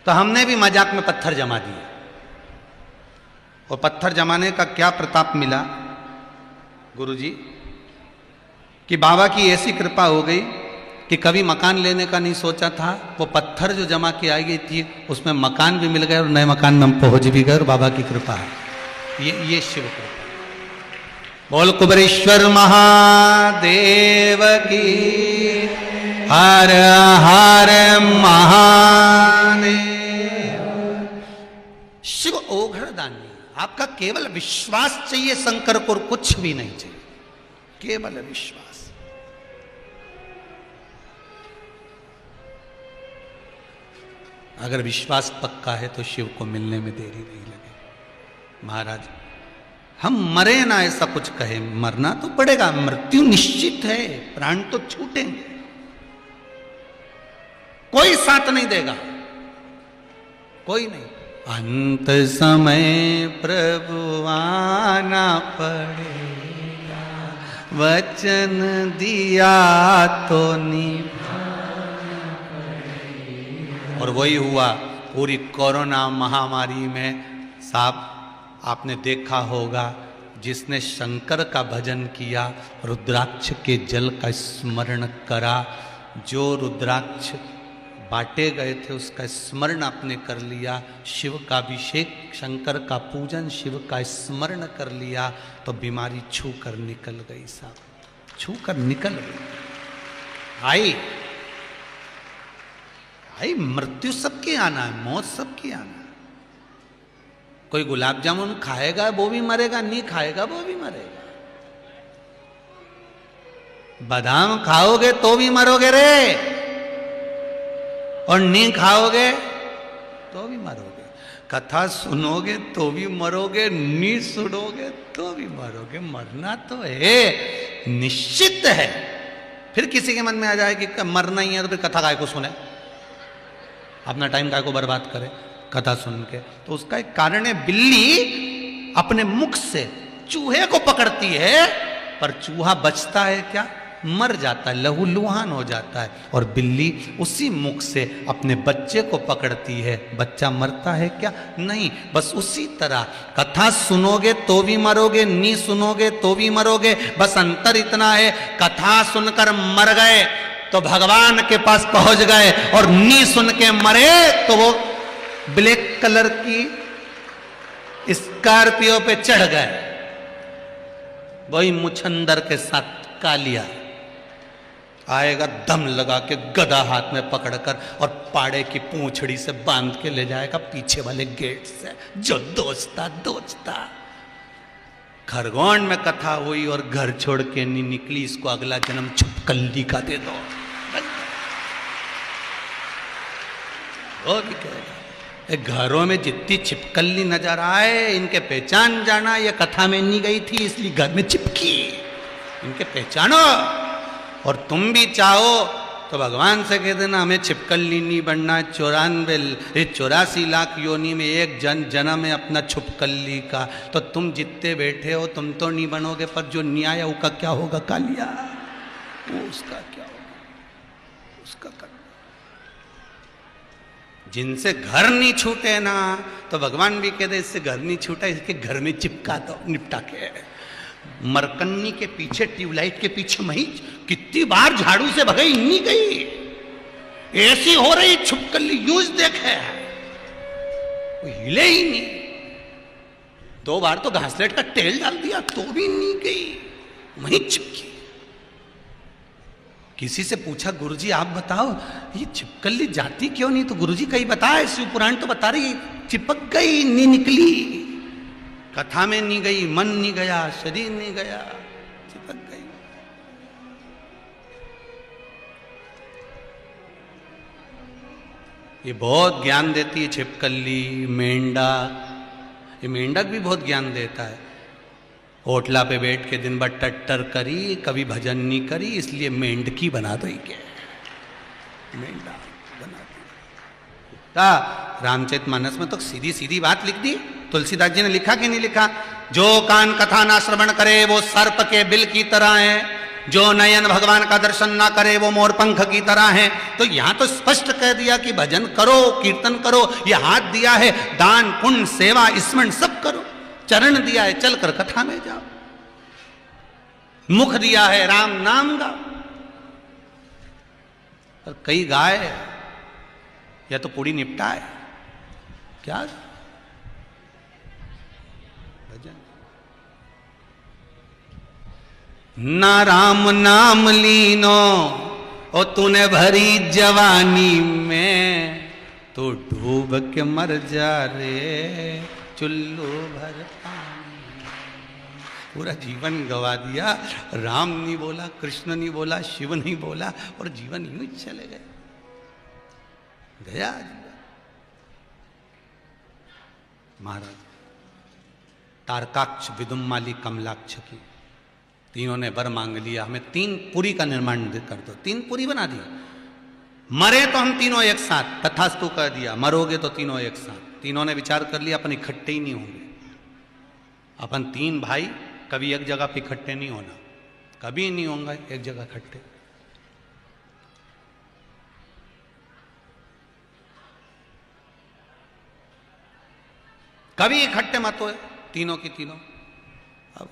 तो हमने भी मजाक में पत्थर जमा दिए। और पत्थर जमाने का क्या प्रताप मिला गुरुजी, कि बाबा की ऐसी कृपा हो गई कि कभी मकान लेने का नहीं सोचा था, वो पत्थर जो जमा की आई गई थी उसमें मकान भी मिल गए और नए मकान में हम पहुंच भी गए, और बाबा की कृपा है। ये शिव कृपा। बोल कुबेरेश्वर महादेव की हर हर महादेव। शिव ओघड़दानी, आपका केवल विश्वास चाहिए शंकर को, और कुछ भी नहीं चाहिए, केवल विश्वास। अगर विश्वास पक्का है तो शिव को मिलने में देरी नहीं लगे। महाराज हम मरे ना ऐसा कुछ कहे, मरना तो पड़ेगा, मृत्यु निश्चित है, प्राण तो छूटेंगे, कोई साथ नहीं देगा, कोई नहीं। अंत समय प्रभु आना पड़ेगा, वचन दिया तो निभाना पड़ेगा। और वही हुआ पूरी कोरोना महामारी में। साहब आपने देखा होगा, जिसने शंकर का भजन किया, रुद्राक्ष के जल का स्मरण करा, जो रुद्राक्ष बांटे गए थे उसका स्मरण आपने कर लिया, शिव का अभिषेक, शंकर का पूजन, शिव का स्मरण कर लिया, तो बीमारी छू कर निकल गई साहब, छू कर निकल गई। आई मृत्यु सबकी आना है, मौत सबकी आना है। कोई गुलाब जामुन खाएगा वो भी मरेगा, नहीं खाएगा वो भी मरेगा। बादाम खाओगे तो भी मरोगे रे, और नहीं खाओगे तो भी मरोगे। कथा सुनोगे तो भी मरोगे, नहीं सुनोगे तो भी मरोगे। मरना तो है, निश्चित है। फिर किसी के मन में आ जाए कि मरना ही है तो फिर कथा काय को सुने, अपना टाइम काय को बर्बाद करे कथा सुन के। तो उसका एक कारण है, बिल्ली अपने मुख से चूहे को पकड़ती है, पर चूहा बचता है क्या, मर जाता है, लहूलुहान हो जाता है। और बिल्ली उसी मुख से अपने बच्चे को पकड़ती है, बच्चा मरता है क्या, नहीं। बस उसी तरह कथा सुनोगे तो भी मरोगे, नहीं सुनोगे तो भी मरोगे। बस अंतर इतना है, कथा सुनकर मर गए तो भगवान के पास पहुंच गए, और नहीं सुन के मरे तो वो ब्लैक कलर की स्कॉर्पियो पे चढ़ गए, वही मुछंदर के साथ कालिया आएगा, दम लगा के गदा हाथ में पकड़कर और पाड़े की पूंछड़ी से बांध के ले जाएगा पीछे वाले गेट से, जो दोस्ता दोस्ता। खरगोन में कथा हुई और घर छोड़ के नहीं निकली, इसको अगला जन्म छुपकली का दे दो, वो भी कहेगा। घरों में जितनी छिपकली नजर आए, इनके पहचान जाना, ये कथा में नहीं गई थी इसलिए घर में चिपकी, इनके पहचानो। और तुम भी चाहो तो भगवान से कह देना हमें छिपकली नहीं बनना, 84 लाख योनि में एक जन्म है अपना छिपकली का। तो तुम जितने बैठे हो तुम तो नहीं बनोगे, पर जो नहीं आया उसका क्या होगा कालिया, वो उसका क्या होगा, उसका कर। जिनसे घर नहीं छूटे ना, तो भगवान भी कहते इससे घर नहीं छूटा, इसके घर में चिपका दो, निपटा के। मरकन्नी के पीछे, ट्यूबलाइट के पीछे मही कितनी बार झाड़ू से भगाई, नहीं गई, ऐसी हो रही छिपकली, यूज देखे, वो हिले ही नहीं। 2 बार तो घासलेट का तेल डाल दिया तो भी नहीं गई, वहीं चिपकी। किसी से पूछा, गुरुजी आप बताओ ये छिपकली जाती क्यों नहीं, तो गुरुजी कहीं बताया, शिव पुराण तो बता रही, चिपक गई, नहीं निकली, कथा में नहीं गई, मन नहीं गया, शरीर नहीं गया, चिपक गई। ये बहुत ज्ञान देती है छिपकली, मेंढक। ये मेंढक भी बहुत ज्ञान देता है। होटला पे बैठ के दिन भर टट्टर करी, कभी भजन नहीं करी, इसलिए मेंढकी बना दो। क्या मेंढक बना दी। रामचरितमानस में तो सीधी सीधी बात लिख दी। तुलसीदास जी ने लिखा कि नहीं लिखा? जो कान कथा ना श्रवण करे वो सर्प के बिल की तरह है, जो नयन भगवान का दर्शन ना करे वो मोर पंख की तरह है। तो यहां तो स्पष्ट कह दिया कि भजन करो, कीर्तन करो। ये हाथ दिया है, दान पुण्य सेवा स्मरण सब करो। चरण दिया है, चलकर कथा में जाओ। मुख दिया है, राम नाम गाओ। और कई गाय या तो पूरी निपटाए क्या भजन। ना राम नाम लीनो ओ तूने भरी जवानी में, तो डूब के मर जा रे चुल्लू भर पानी। पूरा जीवन गवा दिया। राम नहीं बोला, कृष्ण नहीं बोला, शिव नहीं बोला, और जीवन यूं ही चले गए। गया जीवन। महाराज तारकाक्ष, विदुम्माली, कमलाक्ष की तीनों ने वर मांग लिया, हमें 3 पुरी का निर्माण कर दो। 3 पुरी बना दी। मरे तो हम तीनों एक साथ, तथास्तु कह दिया। मरोगे तो तीनों एक साथ। तीनों ने विचार कर लिया अपन इकट्ठे ही नहीं होंगे। अपन 3 भाई कभी एक जगह पे इकट्ठे नहीं होना, कभी नहीं होंगे एक जगह इकट्ठे। कभी इकट्ठे मत हो तीनों की तीनों। अब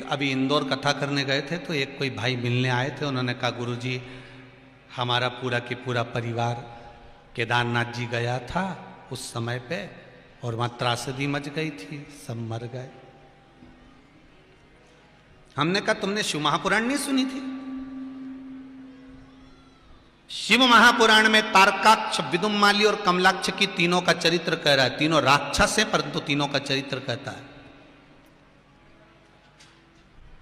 अभी इंदौर कथा करने गए थे तो एक कोई भाई मिलने आए थे। उन्होंने कहा गुरुजी हमारा पूरा की पूरा परिवार केदारनाथ जी गया था उस समय पे, और वहां त्रासदी मच गई थी, सब मर गए। हमने कहा तुमने शिव महापुराण नहीं सुनी थी? शिव महापुराण में तारकाक्ष, विदुम्माली और कमलाक्ष की तीनों का चरित्र कह रहा है। तीनों राक्षस है परंतु तीनों का चरित्र कहता है।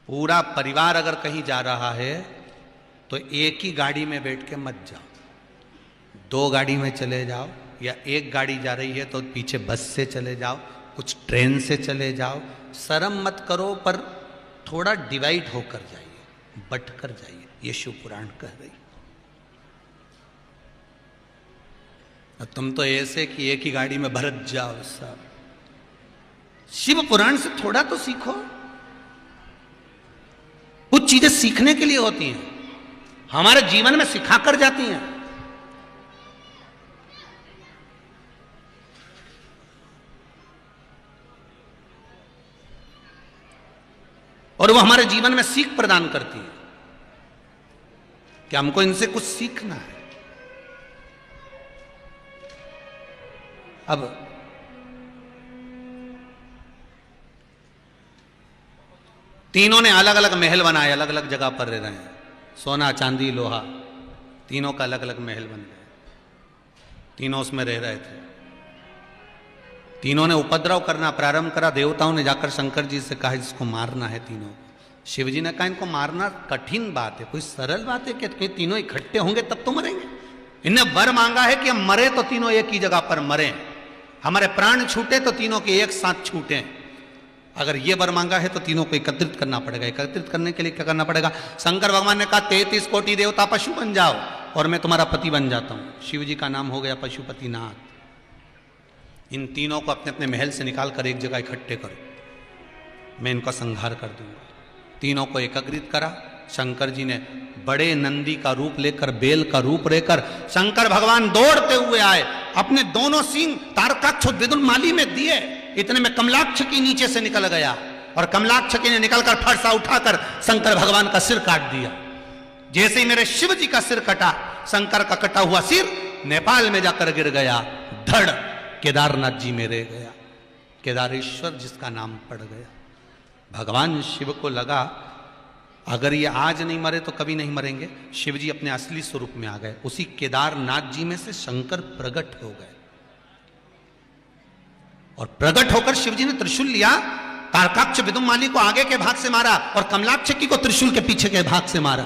पूरा परिवार अगर कहीं जा रहा है तो एक ही गाड़ी में बैठ के मत जाओ, 2 गाड़ी में चले जाओ, या एक गाड़ी जा रही है तो पीछे बस से चले जाओ, कुछ ट्रेन से चले जाओ। शर्म मत करो, पर थोड़ा डिवाइड होकर जाइए, बट कर जाइए। ये शिव पुराण कह रही। तुम तो ऐसे कि एक ही गाड़ी में भरत जाओ सब। शिव पुराण से थोड़ा तो सीखो। कुछ चीजें सीखने के लिए होती हैं, हमारे जीवन में सिखाकर जाती हैं। और वो हमारे जीवन में सीख प्रदान करती है कि हमको इनसे कुछ सीखना है। अब तीनों ने अलग अलग महल बनाए, अलग अलग जगह पर रह रहे हैं। सोना चांदी लोहा तीनों का अलग अलग महल बन गए। तीनों उसमें रह रहे थे। तीनों ने उपद्रव करना प्रारंभ करा। देवताओं ने जाकर शंकर जी से कहा इसको मारना है तीनों। शिव जी ने कहा इनको मारना कठिन बात है, कोई सरल बात है कि तीनों इकट्ठे होंगे तब तो मरेंगे। इन्हें वर मांगा है कि हम मरे तो तीनों एक ही जगह पर मरें, हमारे प्राण छूटे तो तीनों के एक साथ छूटे। अगर ये वर मांगा है तो तीनों को एकत्रित करना पड़ेगा। एकत्रित करने के लिए क्या करना पड़ेगा? शंकर भगवान ने कहा 33 कोटि देवता पशु बन जाओ और मैं तुम्हारा पति बन जाता हूं। शिव जी का नाम हो गया पशुपतिनाथ। इन तीनों को अपने अपने महल से निकाल कर एक जगह इकट्ठे करो, मैं इनका संहार कर दूंगा। तीनों को एकत्रित करा। शंकर जी ने बड़े नंदी का रूप लेकर, बेल का रूप लेकर शंकर भगवान दौड़ते हुए आए। अपने दोनों सींग तारकाक्ष विदुम्माली में दिए। इतने में कमलाक्ष की नीचे से निकल गया और कमलाक्ष की ने निकलकर फरसा उठाकर शंकर भगवान का सिर काट दिया। जैसे ही मेरे शिव जी का सिर कटा, शंकर का कटा हुआ सिर नेपाल में जाकर गिर गया। धड़ केदारनाथ जी में रह गया। केदारेश्वर जिसका नाम पड़ गया। भगवान शिव को लगा अगर ये आज नहीं मरे तो कभी नहीं मरेंगे। शिव जी अपने असली स्वरूप में आ गए। उसी केदारनाथ जी में से शंकर प्रकट हो गए और प्रकट होकर शिव जी ने त्रिशूल लिया। तारकाक्ष विदुम्माली को आगे के भाग से मारा और कमलाक्ष की को त्रिशूल के पीछे के भाग से मारा।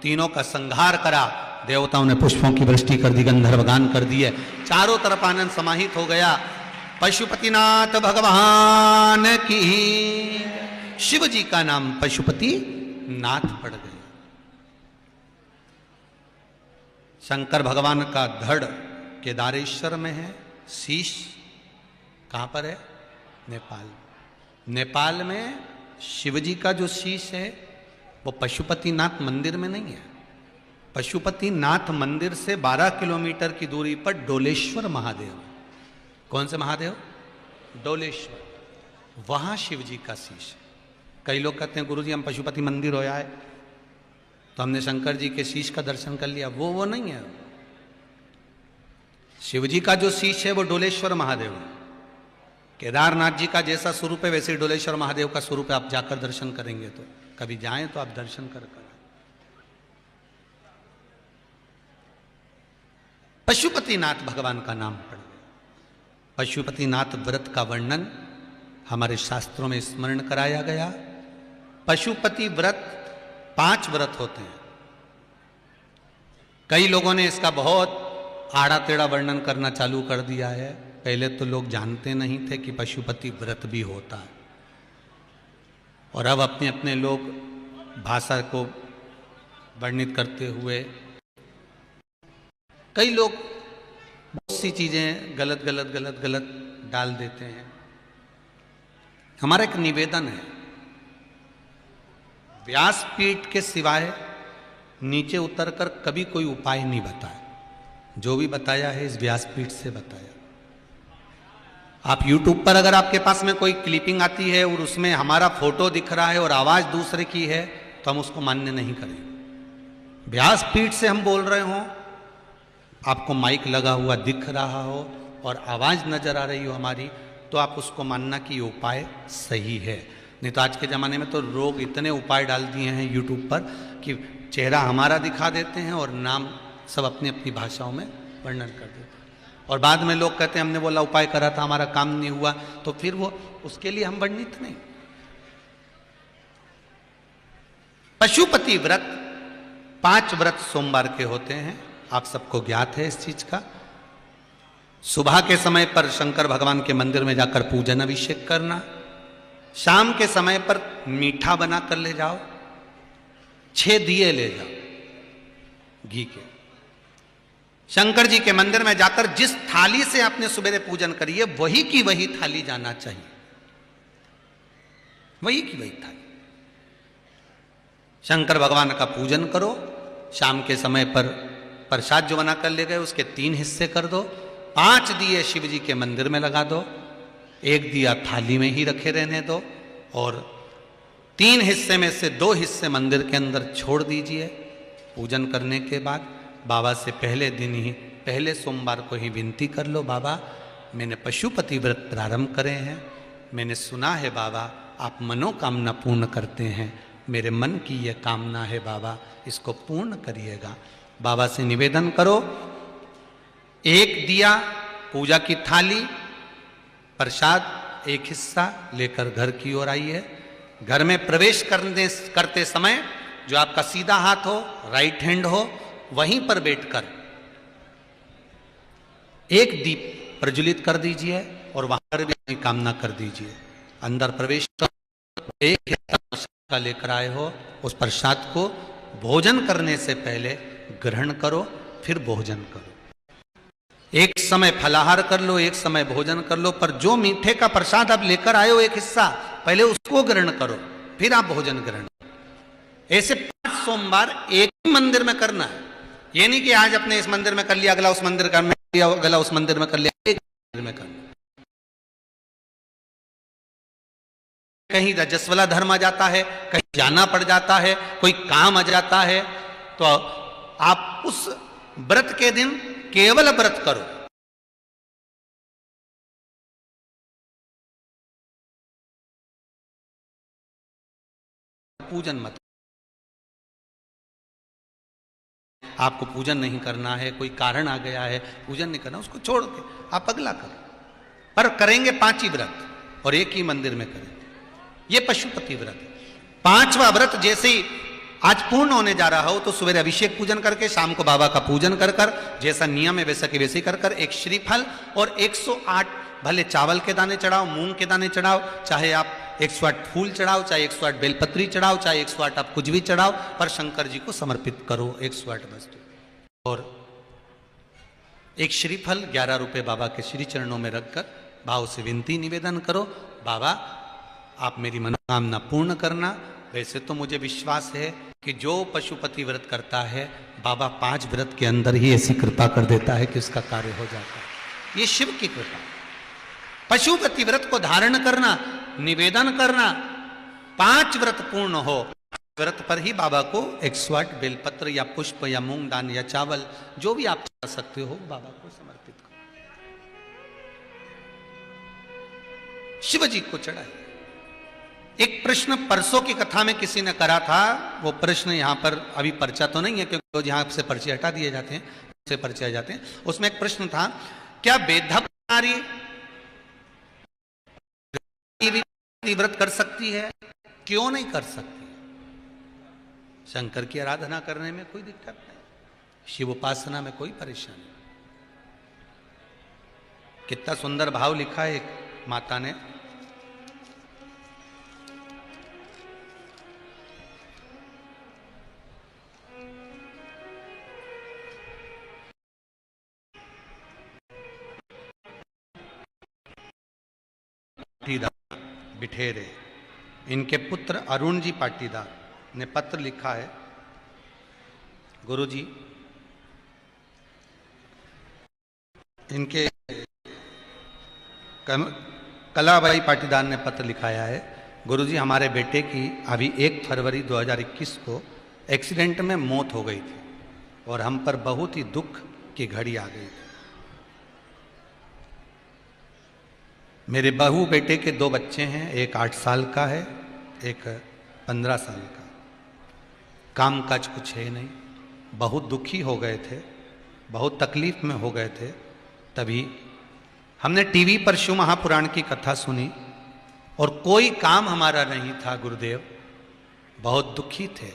तीनों का संहार करा, देवताओं ने पुष्पों की वृष्टि कर दी, गंधर्व गान कर दिए, चारों तरफ आनंद समाहित हो गया। पशुपतिनाथ भगवान की, शिव जी का नाम पशुपति नाथ पड़ गया। शंकर भगवान का धड़ केदारेश्वर में है, शीश कहां पर है? नेपाल। नेपाल में शिव जी का जो शीश है वो पशुपतिनाथ मंदिर में नहीं है। पशुपतिनाथ मंदिर से 12 किलोमीटर की दूरी पर डोलेश्वर महादेव। कौन से महादेव? डोलेश्वर, वहां शिव जी का शीश है। कई लोग कहते हैं गुरुजी हम पशुपति मंदिर होया है तो हमने शंकर जी के शीश का दर्शन कर लिया। वो नहीं है। शिव जी का जो शीश है वो डोलेश्वर महादेव है। केदारनाथ जी का जैसा स्वरूप है वैसे डोलेश्वर महादेव का स्वरूप है। आप जाकर दर्शन करेंगे तो, कभी जाएं तो आप दर्शन कर। पशुपतिनाथ भगवान का नाम पड़ गया। पशुपतिनाथ व्रत का वर्णन हमारे शास्त्रों में स्मरण कराया गया। पशुपति व्रत 5 व्रत होते हैं। कई लोगों ने इसका बहुत आड़ा टेढ़ा वर्णन करना चालू कर दिया है। पहले तो लोग जानते नहीं थे कि पशुपति व्रत भी होता है, और अब अपने अपने लोग भाषा को वर्णित करते हुए कई लोग बहुत सी चीजें गलत गलत गलत गलत डाल देते हैं। हमारा एक निवेदन है, व्यासपीठ के सिवाय नीचे उतरकर कभी कोई उपाय नहीं बताया। जो भी बताया है इस व्यासपीठ से बताया। आप YouTube पर अगर आपके पास में कोई क्लिपिंग आती है और उसमें हमारा फोटो दिख रहा है और आवाज दूसरे की है तो हम उसको मान्य नहीं करेंगे। व्यासपीठ से हम बोल रहे हों, आपको माइक लगा हुआ दिख रहा हो और आवाज नजर आ रही हो हमारी, तो आप उसको मानना कि ये उपाय सही है। नहीं तो आज के ज़माने में तो लोग इतने उपाय डाल दिए हैं YouTube पर कि चेहरा हमारा दिखा देते हैं और नाम सब अपनी अपनी भाषाओं में वर्णन कर देते हैं, और बाद में लोग कहते हैं हमने बोला उपाय करा था हमारा काम नहीं हुआ, तो फिर वो उसके लिए हम वर्णित नहीं। पशुपति व्रत 5 व्रत सोमवार के होते हैं, आप सबको ज्ञात है इस चीज का। सुबह के समय पर शंकर भगवान के मंदिर में जाकर पूजन अभिषेक करना, शाम के समय पर मीठा बना कर ले जाओ, 6 दिए ले जाओ घी के। शंकर जी के मंदिर में जाकर जिस थाली से आपने सुबह पूजन करी है वही की वही थाली जाना चाहिए, वही की वही थाली। शंकर भगवान का पूजन करो, शाम के समय पर प्रसाद जो बना कर ले गए उसके 3 हिस्से कर दो, 5 दिए शिव जी के मंदिर में लगा दो, 1 दिया थाली में ही रखे रहने दो, और 3 हिस्से में से 2 हिस्से मंदिर के अंदर छोड़ दीजिए। पूजन करने के बाद बाबा से पहले दिन ही, पहले सोमवार को ही विनती कर लो, बाबा मैंने पशुपति व्रत प्रारंभ करे हैं, मैंने सुना है बाबा आप मनोकामना पूर्ण करते हैं, मेरे मन की यह कामना है बाबा, इसको पूर्ण करिएगा। बाबा से निवेदन करो। 1 दिया, पूजा की थाली, प्रसाद 1 हिस्सा लेकर घर की ओर आइए। घर में प्रवेश करते समय जो आपका सीधा हाथ हो, राइट हैंड हो, वहीं पर बैठकर 1 दीप प्रज्वलित कर दीजिए और वहां पर भी अपनी कामना कर दीजिए। अंदर प्रवेश कर 1 हिस्सा का लेकर आए हो, उस प्रसाद को भोजन करने से पहले ग्रहण करो, फिर भोजन करो। एक समय फलाहार कर लो, एक समय भोजन कर लो, पर जो मीठे का प्रसाद आप लेकर आए हो 1 हिस्सा, पहले उसको ग्रहण करो, फिर आप भोजन ग्रहण करो। ऐसे 5 सोमवार एक ही मंदिर में करना है। ये नहीं कि आज अपने इस मंदिर में कर लिया, अगला उस मंदिर में कर लिया, अगला उस मंदिर में कर लिया, एक मंदिर में करना। कहीं रजस्वला धर्म आ जाता है, कहीं जाना पड़ जाता है, कोई काम आ जाता है, तो आप उस व्रत के दिन केवल व्रत करो। पूजन मत, आपको पूजन नहीं करना है, कोई कारण आ गया है, पूजन नहीं करना, उसको छोड़ के आप अगला करो। पर करेंगे 5 ही व्रत और एक ही मंदिर में करेंगे। ये पशुपति व्रत है। 5वां व्रत जैसे ही आज पूर्ण होने जा रहा हो तो सवेरे अभिषेक पूजन करके शाम को बाबा का पूजन कर कर, जैसा नियम है वैसा के वैसे कर कर, एक श्रीफल और 108 भले चावल के दाने चढ़ाओ, मूंग के दाने चढ़ाओ, चाहे आप 108 फूल चढ़ाओ, चाहे 108 बेलपत्री चढ़ाओ, चाहे 108 आप कुछ भी चढ़ाओ, पर शंकर जी को समर्पित करो 108 वस्तु। और एक श्रीफल 11 रुपए बाबा के श्री चरणों में रखकर भाव से विनती निवेदन करो, बाबा आप मेरी मनोकामना पूर्ण करना। वैसे तो मुझे विश्वास है कि जो पशुपति व्रत करता है बाबा 5 व्रत के अंदर ही ऐसी कृपा कर देता है कि उसका कार्य हो जाता है। ये शिव की कृपा। पशुपति व्रत को धारण करना, निवेदन करना, 5 व्रत पूर्ण हो, व्रत पर ही बाबा को 108 बेलपत्र या पुष्प या मूंग दान या चावल जो भी आप कर सकते हो बाबा को समर्पित करो, शिव जी को चढ़ाइए। एक प्रश्न परसों की कथा में किसी ने करा था, वो प्रश्न यहां पर अभी पर्चा तो नहीं है क्योंकि यहां से पर्चे हटा दिए जाते हैं, से पर्चे आ जाते हैं। उसमें एक प्रश्न था, क्या बेधक नारी व्रत कर सकती है? क्यों नहीं कर सकती? शंकर की आराधना करने में कोई दिक्कत नहीं, शिव उपासना में कोई परेशानी। कितना सुंदर भाव लिखा है एक माता ने, पाटीदार बिठेरे, इनके पुत्र अरुण जी पाटीदार ने पत्र लिखा है, गुरुजी इनके कलाबाई पाटीदार ने पत्र लिखाया है, गुरुजी हमारे बेटे की अभी 1 फरवरी 2021 को एक्सीडेंट में मौत हो गई थी और हम पर बहुत ही दुख की घड़ी आ गई थी। मेरे बहू बेटे के 2 बच्चे हैं, एक 8 साल का है, एक 15 साल का। काम काज कुछ है नहीं, बहुत दुखी हो गए थे, बहुत तकलीफ में हो गए थे। तभी हमने टीवी पर शिव महापुराण की कथा सुनी और कोई काम हमारा नहीं था गुरुदेव, बहुत दुखी थे।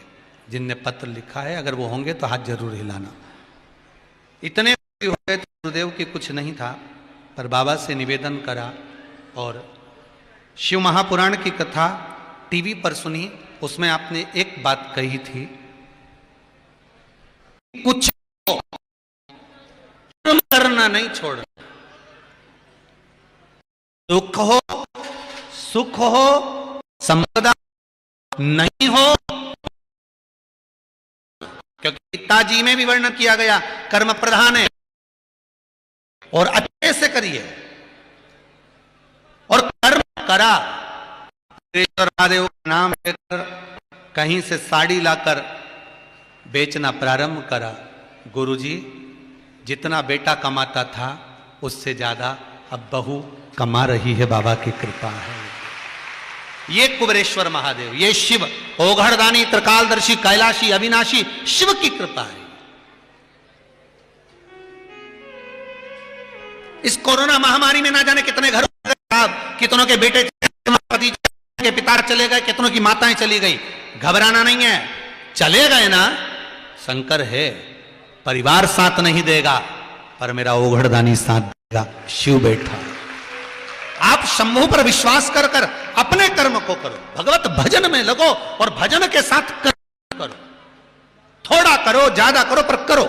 जिनने पत्र लिखा है अगर वो होंगे तो हाथ जरूर हिलाना। इतने हो गए थे गुरुदेव कि कुछ नहीं था, पर बाबा से निवेदन करा और शिव महापुराण की कथा टीवी पर सुनी। उसमें आपने एक बात कही थी, कुछ कर्म करना नहीं छोड़ना, दुख हो सुख हो संपदा नहीं हो, क्योंकि पिताजी में भी वर्णन किया गया कर्म प्रधान है और अच्छे से करिए। और कर्म करा, महादेव का नाम लेकर कहीं से साड़ी लाकर बेचना प्रारंभ करा। गुरुजी जितना बेटा कमाता था उससे ज्यादा अब बहू कमा रही है, बाबा की कृपा है। ये कुबेरेश्वर महादेव, ये शिव ओघड़दानी त्रिकालदर्शी कैलाशी अविनाशी शिव की कृपा है। इस कोरोना महामारी में ना जाने कितने घरों कितनों के बेटे पति के पिता चले गए, कितनों की माताएं चली गई। घबराना नहीं है, चले गए ना, शंकर है, परिवार साथ नहीं देगा पर मेरा ओघड़दानी साथ देगा, शिव बैठा। आप शंभु पर विश्वास कर कर अपने कर्म को करो, भगवत भजन में लगो और भजन के साथ कर्म करो। थोड़ा करो ज्यादा करो पर करो।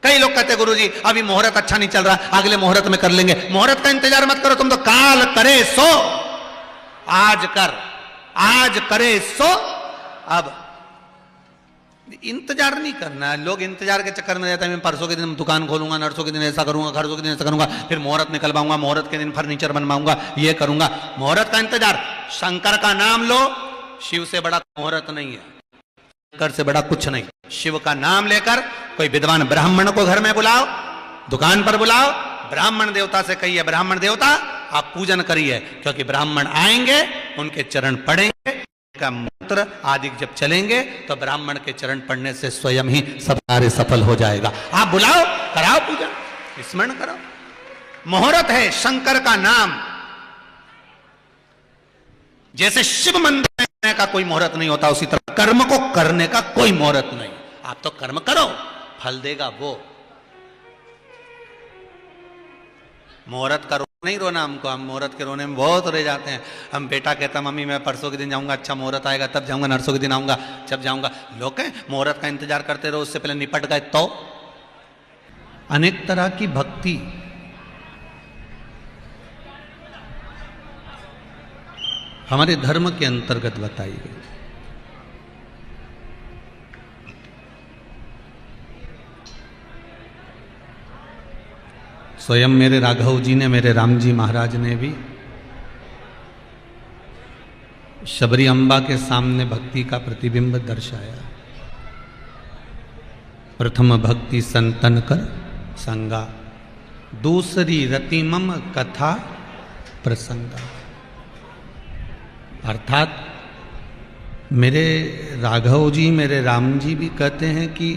कई लोग कहते गुरुजी अभी मुहूर्त अच्छा नहीं चल रहा, अगले मुहूर्त में कर लेंगे। मुहूर्त का इंतजार मत करो, तुम तो काल करे सो आज कर, आज करे सो अब। इंतजार नहीं करना है, लोग इंतजार के चक्कर में रहते हैं, मैं परसों के दिन दुकान खोलूंगा, नरसों के दिन ऐसा करूंगा, खरसों के दिन ऐसा करूंगा, फिर मुहूर्त निकल पाऊंगा, मुहूर्त के दिन फर्नीचर बनवाऊंगा, ये करूंगा। मुहूर्त का इंतजार, शंकर का नाम लो, शिव से बड़ा मुहूर्त नहीं है, शंकर से बड़ा कुछ नहीं। शिव का नाम लेकर कोई विद्वान ब्राह्मण को घर में बुलाओ, दुकान पर बुलाओ, ब्राह्मण देवता से कहिए ब्राह्मण देवता आप पूजन करिए, क्योंकि ब्राह्मण आएंगे, उनके चरण पड़ेंगे, का मंत्र आदि जब चलेंगे तो ब्राह्मण के चरण पड़ने से स्वयं ही सब कार्य सफल हो जाएगा। आप बुलाओ, कराओ पूजन, स्मरण करो। मुहूर्त है शंकर का नाम, जैसे शिव मंदिर में का कोई मुहूर्त नहीं होता, उसी तरह कर्म को करने का कोई मुहूर्त नहीं। आप तो कर्म करो, फल देगा वो। मुहूर्त का नहीं रोना हमको, हम मुहूर्त के रोने में बहुत रह जाते हैं। हम बेटा कहता मम्मी मैं परसों के दिन जाऊंगा, अच्छा मुहूर्त आएगा तब जाऊंगा, नरसों के दिन आऊंगा जब जाऊंगा। लोग हैं मुहूर्त का इंतजार करते रहो, उससे पहले निपट गए तो। अनेक तरह की भक्ति हमारे धर्म के अंतर्गत बताई गई। स्वयं मेरे राघव जी ने, मेरे राम जी महाराज ने भी शबरी अम्बा के सामने भक्ति का प्रतिबिंब दर्शाया। प्रथम भक्ति संतन कर संगा, दूसरी रतिमम कथा प्रसंगा। अर्थात मेरे राघव जी, मेरे राम जी भी कहते हैं कि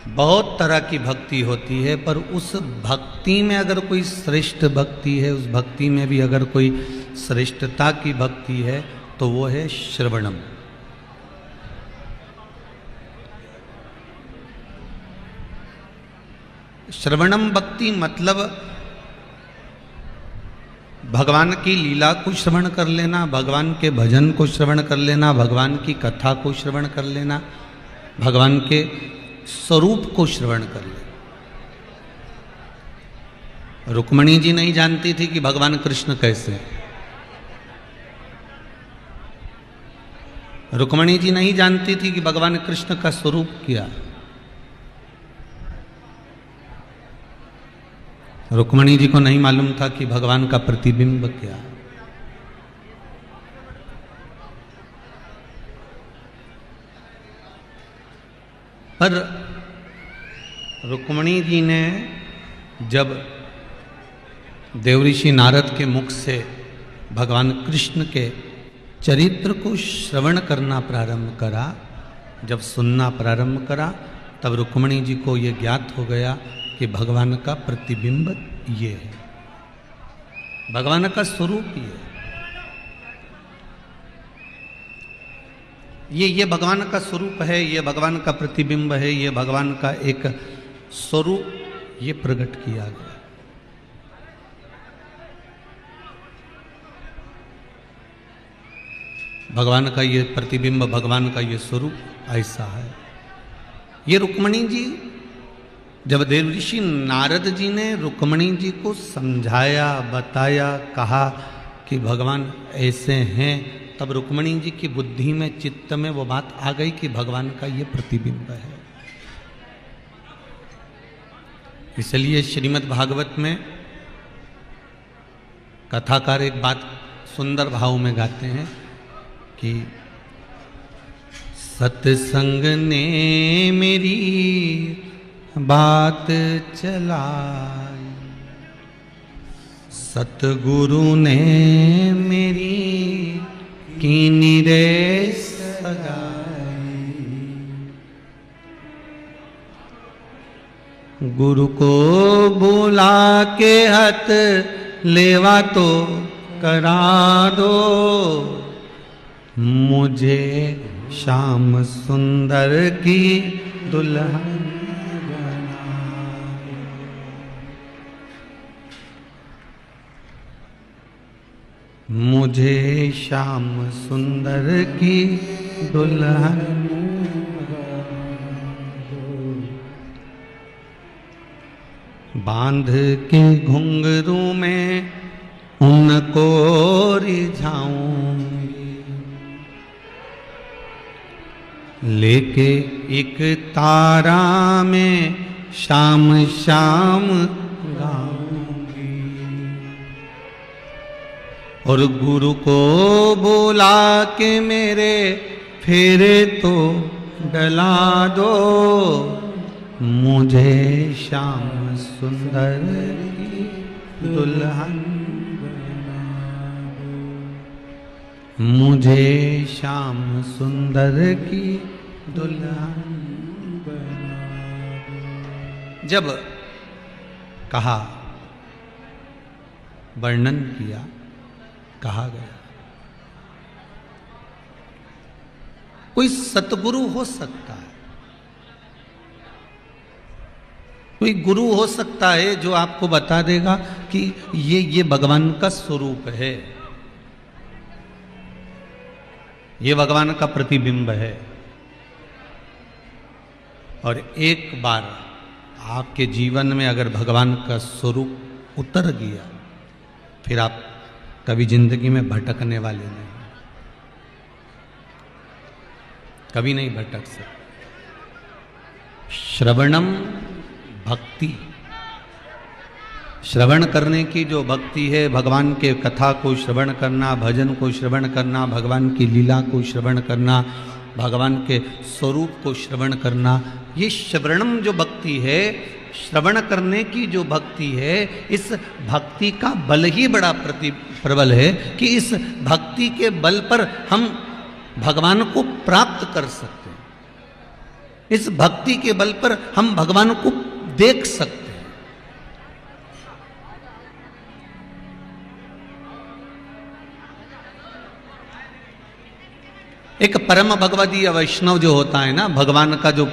बहुत तरह की भक्ति होती है, पर उस भक्ति में अगर कोई श्रेष्ठ भक्ति है, उस भक्ति में भी अगर कोई श्रेष्ठता की भक्ति है तो वो है श्रवणम। श्रवणम भक्ति मतलब भगवान की लीला को श्रवण कर लेना, भगवान के भजन को श्रवण कर लेना, भगवान की कथा को श्रवण कर लेना, भगवान के स्वरूप को श्रवण कर ले। रुक्मणी जी नहीं जानती थी कि भगवान कृष्ण कैसे। रुक्मणी जी नहीं जानती थी कि भगवान कृष्ण का स्वरूप क्या। रुक्मणी जी को नहीं मालूम था कि भगवान का प्रतिबिंब क्या। पर रुक्मणी जी ने जब देवऋषि नारद के मुख से भगवान कृष्ण के चरित्र को श्रवण करना प्रारंभ करा, जब सुनना प्रारंभ करा, तब रुक्मणी जी को ये ज्ञात हो गया कि भगवान का प्रतिबिंब ये है, भगवान का स्वरूप ये है। ये भगवान का स्वरूप है, ये भगवान का प्रतिबिंब है, ये भगवान का एक स्वरूप ये प्रकट किया गया। भगवान का ये प्रतिबिंब, भगवान का ये स्वरूप ऐसा है। ये रुक्मणी जी, जब देवऋषि नारद जी ने रुक्मणी जी को समझाया, बताया, कहा कि भगवान ऐसे हैं, तब रुक्मणी जी की बुद्धि में, चित्त में वो बात आ गई कि भगवान का ये प्रतिबिंब है। इसलिए श्रीमद् भागवत में कथाकार एक बात सुंदर भाव में गाते हैं कि सत्संग ने मेरी बात चलाई, सतगुरु ने मेरी कीनी रे सगाई, गुरु को बुला के हथ लेवा तो करा दो, मुझे श्याम सुंदर की दुल्हन मुझे श्याम सुंदर की दुल्हन बांध के घुंघरू में उनको रिझाऊंगी, लेके एक तारा में शाम शाम गाऊंगी, और गुरु को बुला के मेरे फेरे तो डला दो, मुझे श्याम सुंदर की दुल्हन बना दो, मुझे श्याम सुंदर की दुल्हन बना दो। जब कहा, वर्णन किया, कहा गया कोई सतगुरु हो सकता है, कोई गुरु हो सकता है जो आपको बता देगा कि ये भगवान का स्वरूप है, ये भगवान का प्रतिबिंब है। और एक बार आपके जीवन में अगर भगवान का स्वरूप उतर गया, फिर आप कभी जिंदगी में भटकने वाले नहीं, कभी नहीं भटक सकते। श्रवणम भक्ति, श्रवण करने की जो भक्ति है, भगवान के कथा को श्रवण करना, भजन को श्रवण करना, भगवान की लीला को श्रवण करना, भगवान के स्वरूप को श्रवण करना, ये श्रवणम जो भक्ति है, श्रवण करने की जो भक्ति है, इस भक्ति का बल ही बड़ा प्रबल है कि इस भक्ति के बल पर हम भगवान को प्राप्त कर सकते हैं, इस भक्ति के बल पर हम भगवान को देख सकते हैं। एक परम भगवदीय वैष्णव जो होता है ना, भगवान का जो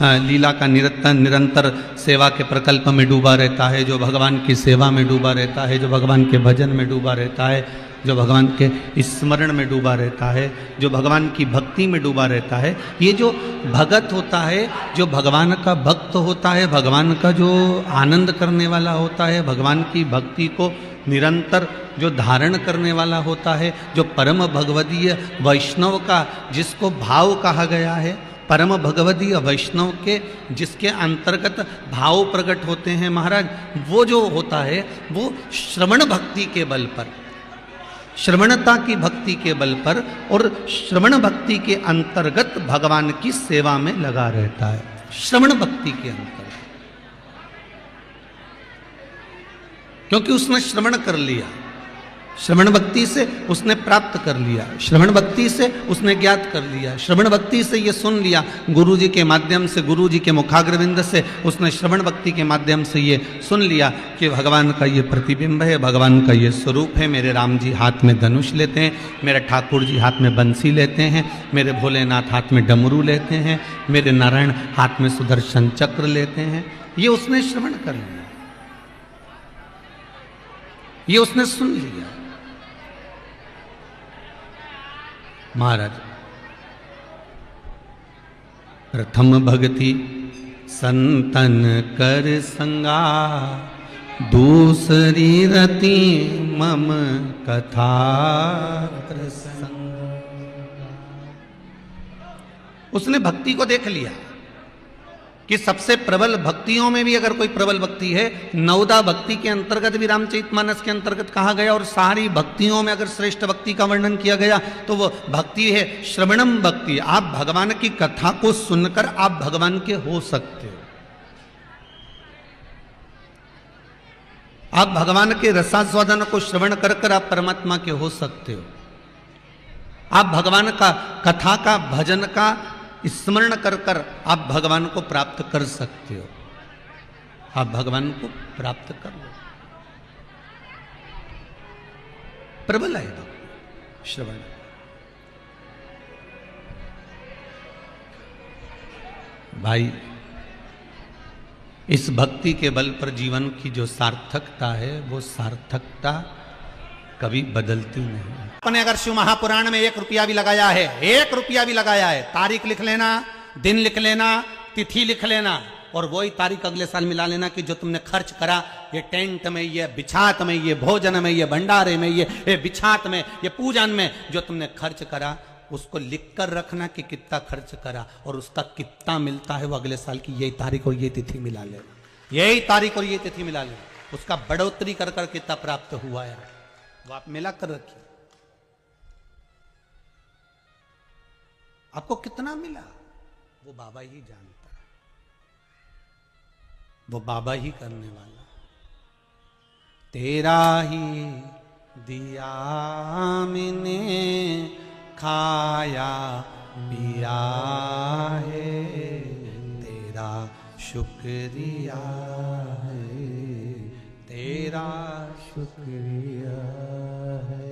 लीला का निरंतर सेवा के प्रकल्प में डूबा रहता है, जो भगवान की सेवा में डूबा रहता है, जो भगवान के भजन में डूबा रहता है, जो भगवान के स्मरण में डूबा रहता है, जो भगवान की भक्ति में डूबा रहता है, ये जो भगत होता है, जो भगवान का भक्त होता है, भगवान का जो आनंद करने वाला होता है, भगवान की भक्ति को निरंतर जो धारण करने वाला होता है, जो परम भगवदीय वैष्णव का जिसको भाव कहा गया है, परम भगवदीय वैष्णव के जिसके अंतर्गत भाव प्रकट होते हैं महाराज, वो जो होता है वो श्रवण भक्ति के बल पर, श्रवणता की भक्ति के बल पर और श्रवण भक्ति के अंतर्गत भगवान की सेवा में लगा रहता है। श्रवण भक्ति के अंतर्गत, क्योंकि उसने श्रवण कर लिया, श्रवण भक्ति से उसने प्राप्त कर लिया, श्रवण भक्ति से उसने ज्ञात कर लिया, श्रवण भक्ति से ये सुन लिया, गुरु जी के माध्यम से, गुरु जी के मुखाग्रविंद से उसने श्रवण भक्ति के माध्यम से ये सुन लिया कि भगवान का ये प्रतिबिंब है, भगवान का ये स्वरूप है। मेरे राम जी हाथ में धनुष लेते हैं, मेरे ठाकुर जी हाथ में बंसी लेते हैं, मेरे भोलेनाथ हाथ में डमरू लेते हैं, मेरे नारायण हाथ में सुदर्शन चक्र लेते हैं। ये उसने श्रवण कर लिया, ये उसने सुन लिया। महाराज, प्रथम भक्ति संतन कर संगा, दूसरी रति मम कथा प्रसंग। उसने भक्ति को देख लिया कि सबसे प्रबल भक्तियों में भी अगर कोई प्रबल भक्ति है, नवदा भक्ति के अंतर्गत भी रामचरितमानस के अंतर्गत कहा गया, और सारी भक्तियों में अगर श्रेष्ठ भक्ति का वर्णन किया गया तो वो भक्ति है श्रवणम भक्ति। आप भगवान की कथा को सुनकर आप भगवान के हो सकते हो, आप भगवान के रसास्वादन को श्रवण कर कर आप परमात्मा के हो सकते हो, आप भगवान का कथा का भजन का स्मरण कर कर आप भगवान को प्राप्त कर सकते हो, आप भगवान को प्राप्त कर लो। प्रबल है श्रवण। भाई, इस भक्ति के बल पर जीवन की जो सार्थकता है, वो सार्थकता कभी बदलती नहीं। अपने अगर शिव महापुराण में 1 रुपया भी लगाया है, 1 रुपया भी लगाया है, तारीख लिख लेना, दिन लिख लेना, तिथि लिख लेना, और वही तारीख अगले साल मिला लेना कि जो तुमने खर्च करा, ये टेंट में, ये बिछात में, ये भोजन में, ये भंडारे में, ये बिछात में, ये पूजन में जो तुमने खर्च करा, उसको लिख कर रखना कि कितना खर्च करा और उसका कितना मिलता है, वो अगले साल की यही तारीख और ये तिथि मिला लेना, यही तारीख और ये तिथि मिला लेना, उसका बढ़ोतरी कर कर कितना प्राप्त हुआ है वो आप मिला कर रखिए। आपको कितना मिला वो बाबा ही जानता है, वो बाबा ही करने वाला। तेरा ही दिया मैंने खाया पिया है, तेरा शुक्रिया है, तेरा शुक्रिया है।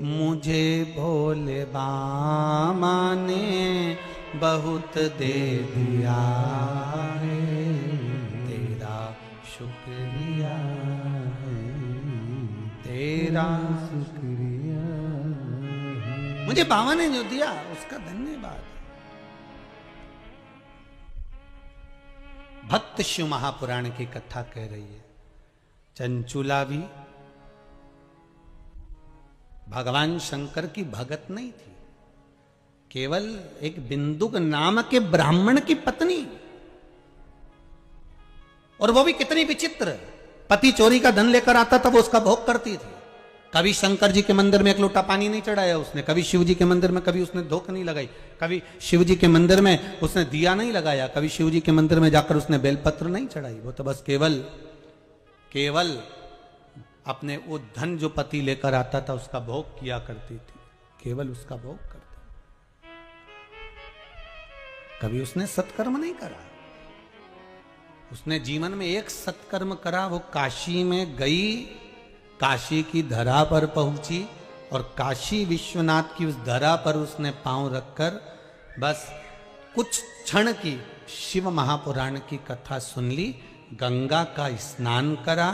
मुझे भोले बाबा ने बहुत दे दिया है, तेरा शुक्रिया है, तेरा शुक्रिया है। मुझे बाबा ने जो दिया उसका धन्यवाद। भक्त शिव महापुराण की कथा कह रही है, चंचुला भी भगवान शंकर की भगत नहीं थी, केवल एक बिंदुक नाम के ब्राह्मण की पत्नी, और वो भी कितनी विचित्र। पति चोरी का धन लेकर आता था, वो उसका भोग करती थी। कभी शंकर जी के मंदिर में एक लोटा पानी नहीं चढ़ाया उसने, कभी शिव जी के मंदिर में कभी उसने धोख नहीं लगाई, कभी शिव जी के मंदिर में उसने दिया नहीं लगाया, कभी शिव जी के मंदिर में जाकर उसने बेलपत्र नहीं चढ़ाई। वो तो बस केवल अपने वो धन जो पति लेकर आता था उसका भोग किया करती थी, केवल उसका भोग करती। कभी उसने सत्कर्म नहीं करा। उसने जीवन में एक सत्कर्म करा, वो काशी में गई, काशी की धरा पर पहुंची और काशी विश्वनाथ की उस धरा पर उसने पांव रखकर बस कुछ क्षण की शिव महापुराण की कथा सुन ली, गंगा का स्नान करा,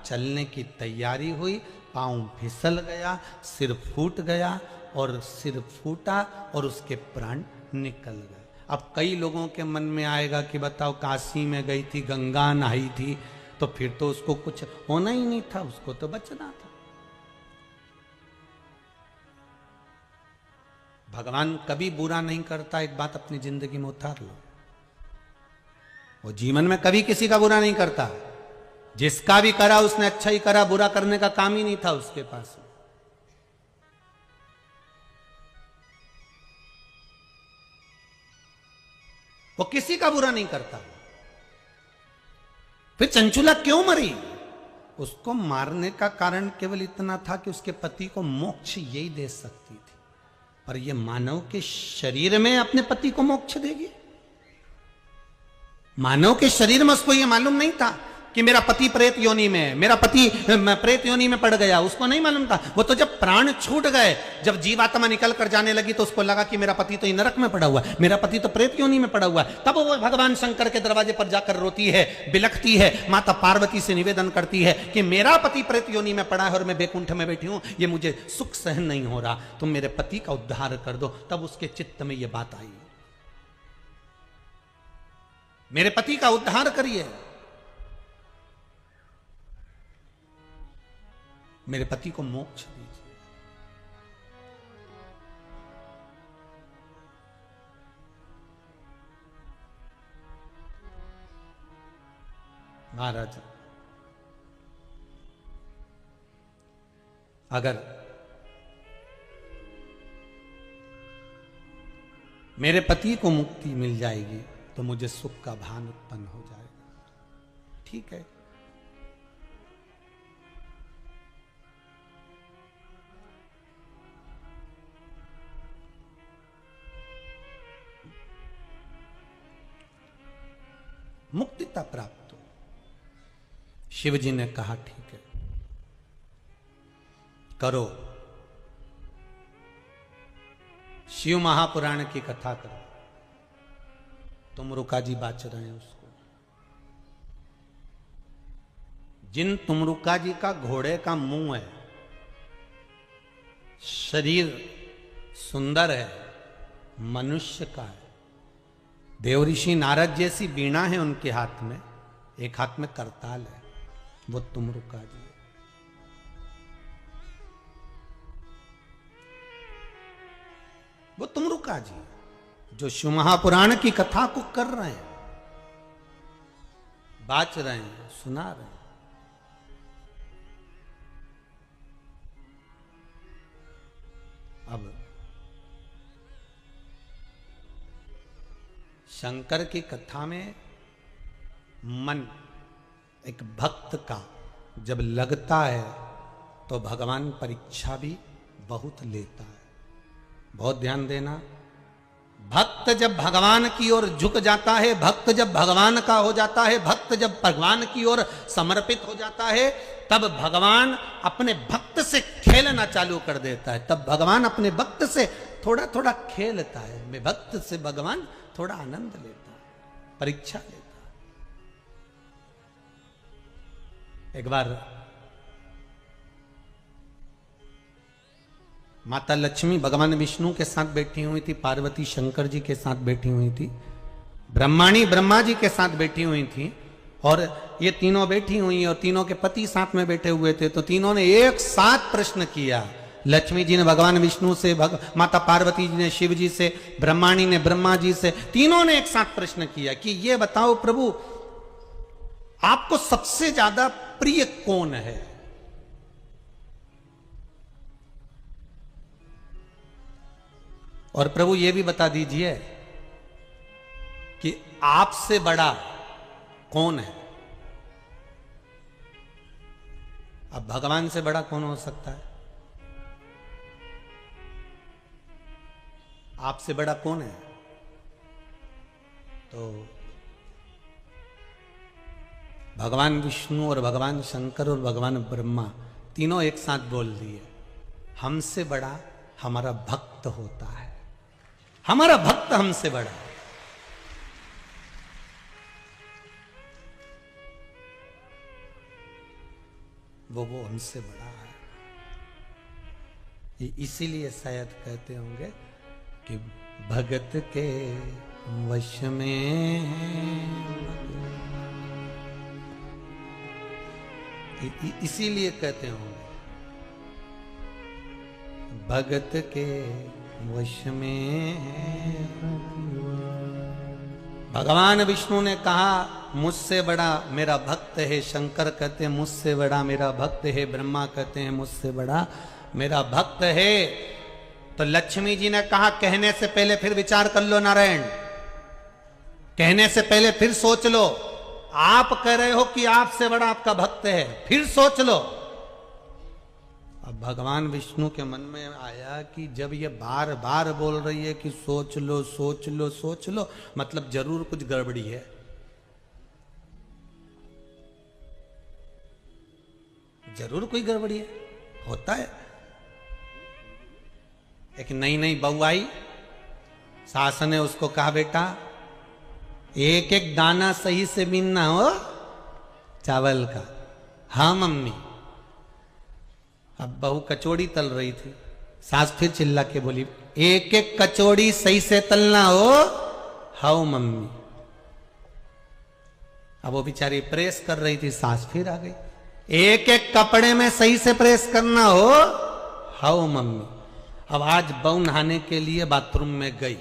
चलने की तैयारी हुई, पांव फिसल गया, सिर फूट गया, और सिर फूटा और उसके प्राण निकल गए। अब कई लोगों के मन में आएगा कि बताओ, काशी में गई थी, गंगा नहाई थी, तो फिर तो उसको कुछ होना ही नहीं था, उसको तो बचना था। भगवान कभी बुरा नहीं करता, एक बात अपनी जिंदगी में उतार लो। वो जीवन में कभी किसी का बुरा नहीं करता। जिसका भी करा उसने अच्छा ही करा, बुरा करने का काम ही नहीं था उसके पास। वो किसी का बुरा नहीं करता। फिर चंचुला क्यों मरी? उसको मारने का कारण केवल इतना था कि उसके पति को मोक्ष यही दे सकती थी, पर यह मानव के शरीर में अपने पति को मोक्ष देगी? मानव के शरीर में उसको यह मालूम नहीं था कि मेरा पति प्रेत योनि में है, मेरा पति प्रेत योनि में पड़ गया, उसको नहीं मालूम था। वो तो जब प्राण छूट गए, जब जीवात्मा निकल कर जाने लगी, तो उसको लगा कि मेरा पति तो नरक में पड़ा हुआ है, मेरा पति तो प्रेत योनि में पड़ा हुआ है। तब वो भगवान शंकर के दरवाजे पर जाकर रोती है, बिलखती है, माता पार्वती से निवेदन करती है कि मेरा पति प्रेत योनि में पड़ा है और मैं बैकुंठ में बैठी हूं, ये मुझे सुख सहन नहीं हो रहा, तुम मेरे पति का उद्धार कर दो। तब उसके चित्त में यह बात आई, मेरे पति का उद्धार करिए, मेरे पति को मोक्ष दीजिए। महाराज, अगर मेरे पति को मुक्ति मिल जाएगी तो मुझे सुख का भान उत्पन्न हो जाएगा। ठीक है, मुक्तिता प्राप्त हो। शिव जी ने कहा ठीक है, करो, शिव महापुराण की कथा करो। तुमरुका जी बाच रहे हैं उसको। जिन तुमरुका जी का घोड़े का मुंह है, शरीर सुंदर है, मनुष्य का है, देवऋषि नारद जैसी वीणा है उनके हाथ में, एक हाथ में करताल है, वो तुमरुका जी। वो तुमरुका जी जो शिव महापुराण की कथा को कर रहे हैं, बाच रहे हैं, सुना रहे हैं। अब शंकर की कथा में मन एक भक्त का जब लगता है तो भगवान परीक्षा भी बहुत लेता है। बहुत ध्यान देना, भक्त जब भगवान की ओर झुक जाता है, भक्त जब भगवान का हो जाता है, भक्त जब भगवान की ओर समर्पित हो जाता है, तब भगवान अपने भक्त से खेलना चालू कर देता है। तब भगवान अपने भक्त से थोड़ा थोड़ा खेलता है। मैं भक्त से भगवान थोड़ा आनंद लेता है, परीक्षा लेता है। एक बार माता लक्ष्मी भगवान विष्णु के साथ बैठी हुई थी, पार्वती शंकर जी के साथ बैठी हुई थी, ब्रह्माणी ब्रह्मा जी के साथ बैठी हुई थी, और ये तीनों बैठी हुई और तीनों के पति साथ में बैठे हुए थे। तो तीनों ने एक साथ प्रश्न किया। लक्ष्मी जी ने भगवान विष्णु से, माता पार्वती जी ने शिव जी से, ब्रह्माणी ने ब्रह्मा जी से, तीनों ने एक साथ प्रश्न किया कि ये बताओ प्रभु, आपको सबसे ज्यादा प्रिय कौन है? और प्रभु ये भी बता दीजिए कि आपसे बड़ा कौन है? अब भगवान से बड़ा कौन हो सकता है? आपसे बड़ा कौन है? तो भगवान विष्णु और भगवान शंकर और भगवान ब्रह्मा तीनों एक साथ बोल दिए, हमसे बड़ा हमारा भक्त होता है। हमारा भक्त हमसे बड़ा। वो हमसे बड़ा है। इसीलिए शायद कहते होंगे कि भगत के वश में है। इसीलिए कहते होंगे भगत के वश में है। भगवान विष्णु ने कहा मुझसे बड़ा मेरा भक्त है, शंकर कहते हैं मुझसे बड़ा मेरा भक्त है, ब्रह्मा कहते हैं मुझसे बड़ा मेरा भक्त है। तो लक्ष्मी जी ने कहा कहने से पहले फिर विचार कर लो नारायण, कहने से पहले फिर सोच लो। आप कह रहे हो कि आपसे बड़ा आपका भक्त है, फिर सोच लो। अब भगवान विष्णु के मन में आया कि जब ये बार बार बोल रही है कि सोच लो सोच लो सोच लो, मतलब जरूर कुछ गड़बड़ी है। जरूर कोई गड़बड़ी है, होता है। एक नई नई बहू आई, सास ने उसको कहा बेटा एक एक दाना सही से बीनना हो चावल का। हाँ मम्मी। अब बहू कचौड़ी तल रही थी, सास फिर चिल्ला के बोली एक एक कचौड़ी सही से तलना हो। How mummy. अब वो बेचारी प्रेस कर रही थी, सास फिर आ गई एक एक कपड़े में सही से प्रेस करना हो। How mummy. अब आज बहू नहाने के लिए बाथरूम में गई,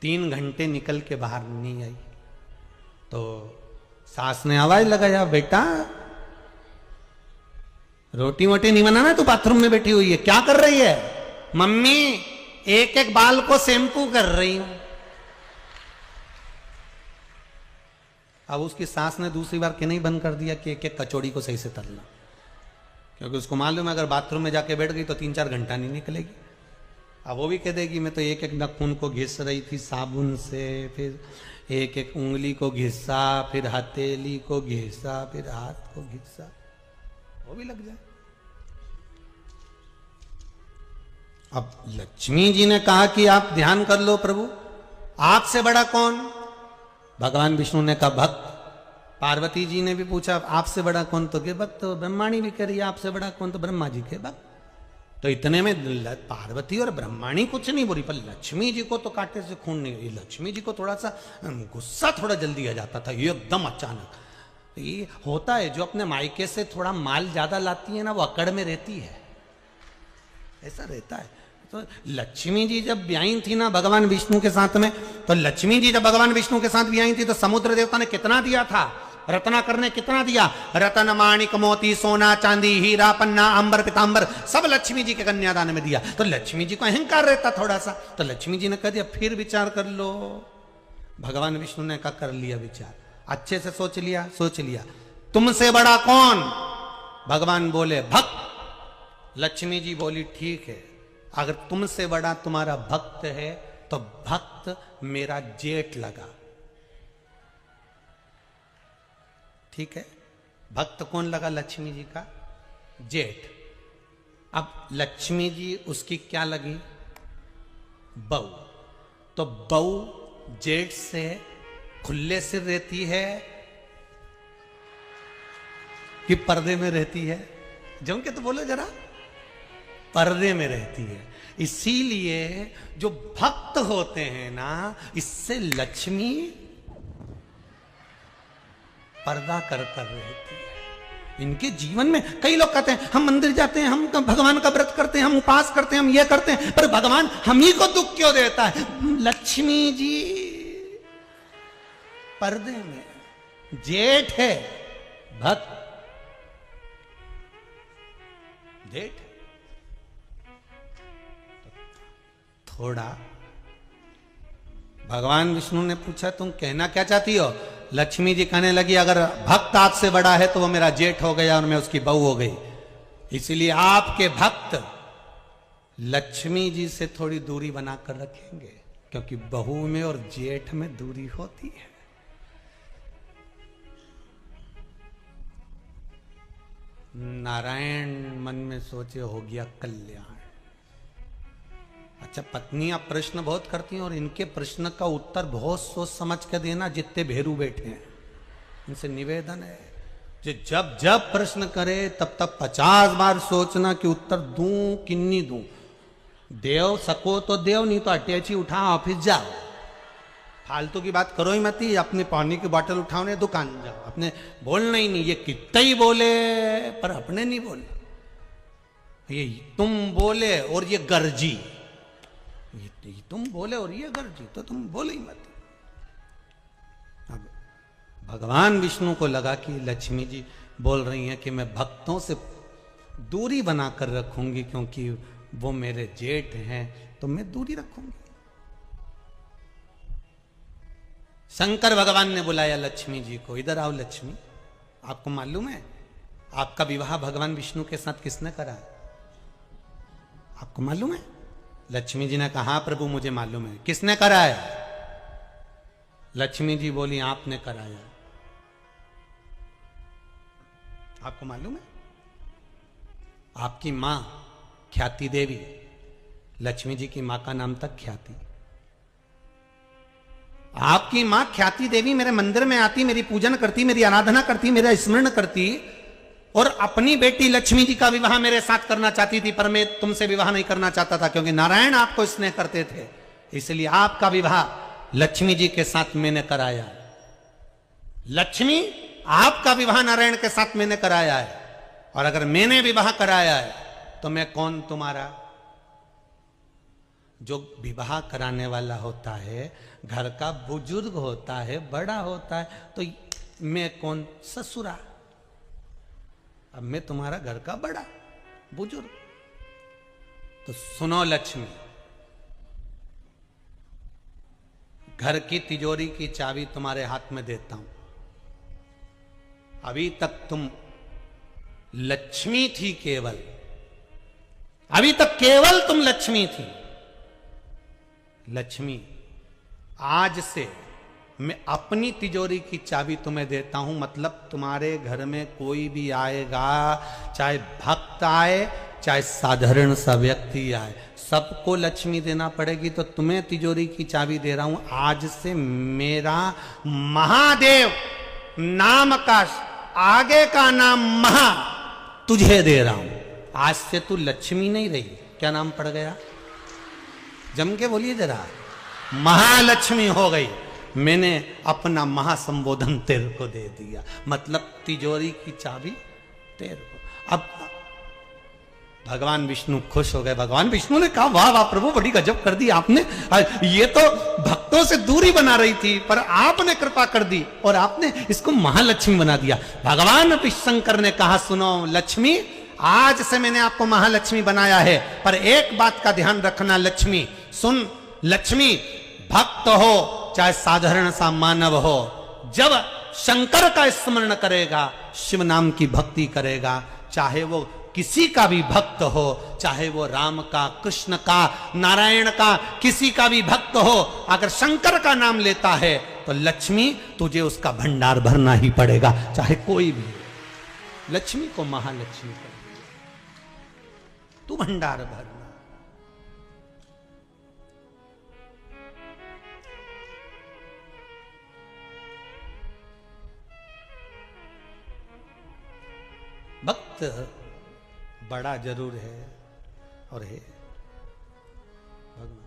3 घंटे निकल के बाहर नहीं आई। तो सास ने आवाज लगाया बेटा रोटी वोटी नहीं बनाना, तू बाथरूम में बैठी हुई है, क्या कर रही है? मम्मी एक एक बाल को शैम्पू कर रही हूं। अब उसकी सास ने दूसरी बार नहीं बंद कर दिया कि एक एक कचौड़ी को सही से तलना, क्योंकि उसको मालूम है अगर बाथरूम में जाके बैठ गई तो 3-4 घंटा नहीं निकलेगी। अब वो भी कह देगी मैं तो एक एक नाखून को घिस रही थी साबुन से, फिर एक एक उंगली को घिसा, फिर हथेली को घिसा, फिर हाथ को घिसा, वो भी लग जाए। अब लक्ष्मी जी ने कहा कि आप ध्यान कर लो प्रभु, आपसे बड़ा कौन? भगवान विष्णु ने कहा भक्त। पार्वती जी ने भी पूछा आपसे बड़ा कौन? तो के भक्त। तो ब्रह्माणी भी कह रही है आपसे बड़ा कौन? तो ब्रह्मा जी के भक्त। तो इतने में पार्वती और ब्रह्माणी कुछ नहीं बोली, पर लक्ष्मी जी को तो कांटे से खून नहीं। लक्ष्मी जी को थोड़ा सा गुस्सा थोड़ा जल्दी आ जाता था, एकदम अचानक। ये होता है, जो अपने मायके से थोड़ा माल ज्यादा लाती है ना, वो अकड़ में रहती है, ऐसा रहता है। तो लक्ष्मी जी जब ब्याई थी ना भगवान विष्णु के साथ में, तो लक्ष्मी जी जब भगवान विष्णु के साथ ब्याई थी तो समुद्र देवता ने कितना दिया था? रत्नाकर ने कितना दिया? रतन माणिक मोती सोना चांदी हीरा पन्ना अंबर पीतांबर सब लक्ष्मी जी के कन्यादान में दिया। तो लक्ष्मी जी को अहंकार रहता थोड़ा सा, तो लक्ष्मी जी ने कह दिया फिर विचार कर लो। भगवान विष्णु ने कहा कर लिया विचार, अच्छे से सोच लिया, सोच लिया। तुमसे बड़ा कौन? भगवान बोले भक्त। लक्ष्मी जी बोली ठीक है, अगर तुमसे बड़ा तुम्हारा भक्त है तो भक्त मेरा जेठ लगा, ठीक है। भक्त कौन लगा? लक्ष्मी जी का जेठ। अब लक्ष्मी जी उसकी क्या लगी? बहू। तो बहू जेठ से खुले सिर रहती है कि पर्दे में रहती है? जम के तो बोलो जरा। पर्दे में रहती है। इसीलिए जो भक्त होते हैं ना, इससे लक्ष्मी पर्दा कर रहती है इनके जीवन में। कई लोग कहते हैं हम मंदिर जाते हैं, हम भगवान का व्रत करते हैं, हम उपास करते हैं, हम ये करते हैं, पर भगवान हम ही को दुख क्यों देता है? लक्ष्मी जी पर्दे में, जेठ है भक्त, जेठ है। थोड़ा भगवान विष्णु ने पूछा तुम कहना क्या चाहती हो? लक्ष्मी जी कहने लगी अगर भक्त आपसे बड़ा है तो वो मेरा जेठ हो गया और मैं उसकी बहू हो गई। इसीलिए आपके भक्त लक्ष्मी जी से थोड़ी दूरी बनाकर रखेंगे, क्योंकि बहू में और जेठ में दूरी होती है। नारायण मन में सोचे हो गया कल्याण। अच्छा, पत्नियां प्रश्न बहुत करती हैं और इनके प्रश्न का उत्तर बहुत सोच समझ कर देना। जितने भेरू बैठे हैं इनसे निवेदन है कि जब जब प्रश्न करे तब तब 50 बार सोचना कि उत्तर दूं कि नहीं दूं। देव सको तो देव, नहीं तो अटैची उठा ऑफिस जाओ। फालतू की बात करो ही मत। अपने पानी की बोतल उठाओ ने दुकान जाओ। अपने बोलना ही नहीं। ये कितना ही बोले पर अपने नहीं बोले। ये तुम बोले और ये गर्जी, ये तुम बोले और ये गर्जी, तो तुम बोले ही मत। अब भगवान विष्णु को लगा कि लक्ष्मी जी बोल रही हैं कि मैं भक्तों से दूरी बनाकर रखूंगी, क्योंकि वो मेरे जेठ हैं, तो मैं दूरी रखूंगी। शंकर भगवान ने बुलाया लक्ष्मी जी को, इधर आओ लक्ष्मी। आपको मालूम है आपका विवाह भगवान विष्णु के साथ किसने करा? आपको मालूम है? लक्ष्मी जी ने कहा प्रभु मुझे मालूम है। किसने कराया? लक्ष्मी जी बोली आपने कराया। आपको मालूम है? आपकी मां ख्याति देवी, लक्ष्मी जी की मां का नाम था ख्याति। आपकी मां ख्याति देवी मेरे मंदिर में आती, मेरी पूजन करती, मेरी आराधना करती, मेरा स्मरण करती, और अपनी बेटी लक्ष्मी जी का विवाह मेरे साथ करना चाहती थी, पर मैं तुमसे विवाह नहीं करना चाहता था, क्योंकि नारायण आपको स्नेह करते थे। इसलिए आपका विवाह लक्ष्मी जी के साथ मैंने कराया। लक्ष्मी, आपका विवाह नारायण के साथ मैंने कराया है, और अगर मैंने विवाह कराया है तो मैं कौन तुम्हारा? जो विवाह कराने वाला होता है घर का बुजुर्ग होता है, बड़ा होता है, तो मैं कौन? ससुरा। अब मैं तुम्हारा घर का बड़ा बुजुर्ग। तो सुनो लक्ष्मी, घर की तिजोरी की चाबी तुम्हारे हाथ में देता हूं। अभी तक तुम लक्ष्मी थी केवल, अभी तक केवल तुम लक्ष्मी थी। लक्ष्मी, आज से मैं अपनी तिजोरी की चाबी तुम्हें देता हूं। मतलब तुम्हारे घर में कोई भी आएगा, चाहे भक्त आए चाहे साधारण सा व्यक्ति आए, सबको लक्ष्मी देना पड़ेगी। तो तुम्हें तिजोरी की चाबी दे रहा हूं। आज से मेरा महादेव नाम का आगे का नाम महा तुझे दे रहा हूं। आज से तू लक्ष्मी नहीं रही, क्या नाम पड़ गया? जम के बोलिए जरा। महालक्ष्मी हो गई। मैंने अपना महासंबोधन तेरे को दे दिया, मतलब तिजोरी की चाबी तेरे को। अब भगवान विष्णु खुश हो गए। भगवान विष्णु ने कहा वाह वाह प्रभु, बड़ी गजब कर दी आपने। ये तो भक्तों से दूरी बना रही थी, पर आपने कृपा कर दी और आपने इसको महालक्ष्मी बना दिया। भगवान शंकर ने कहा सुनो लक्ष्मी, आज से मैंने आपको महालक्ष्मी बनाया है, पर एक बात का ध्यान रखना लक्ष्मी। सुन लक्ष्मी, भक्त हो चाहे साधारण सा मानव हो, जब शंकर का स्मरण करेगा, शिव नाम की भक्ति करेगा, चाहे वो किसी का भी भक्त हो, चाहे वो राम का, कृष्ण का, नारायण का, किसी का भी भक्त हो, अगर शंकर का नाम लेता है तो लक्ष्मी तुझे उसका भंडार भरना ही पड़ेगा, चाहे कोई भी। लक्ष्मी को महालक्ष्मी कर दिया। तू भंडार भरना। भक्त बड़ा जरूर है और है भगवान।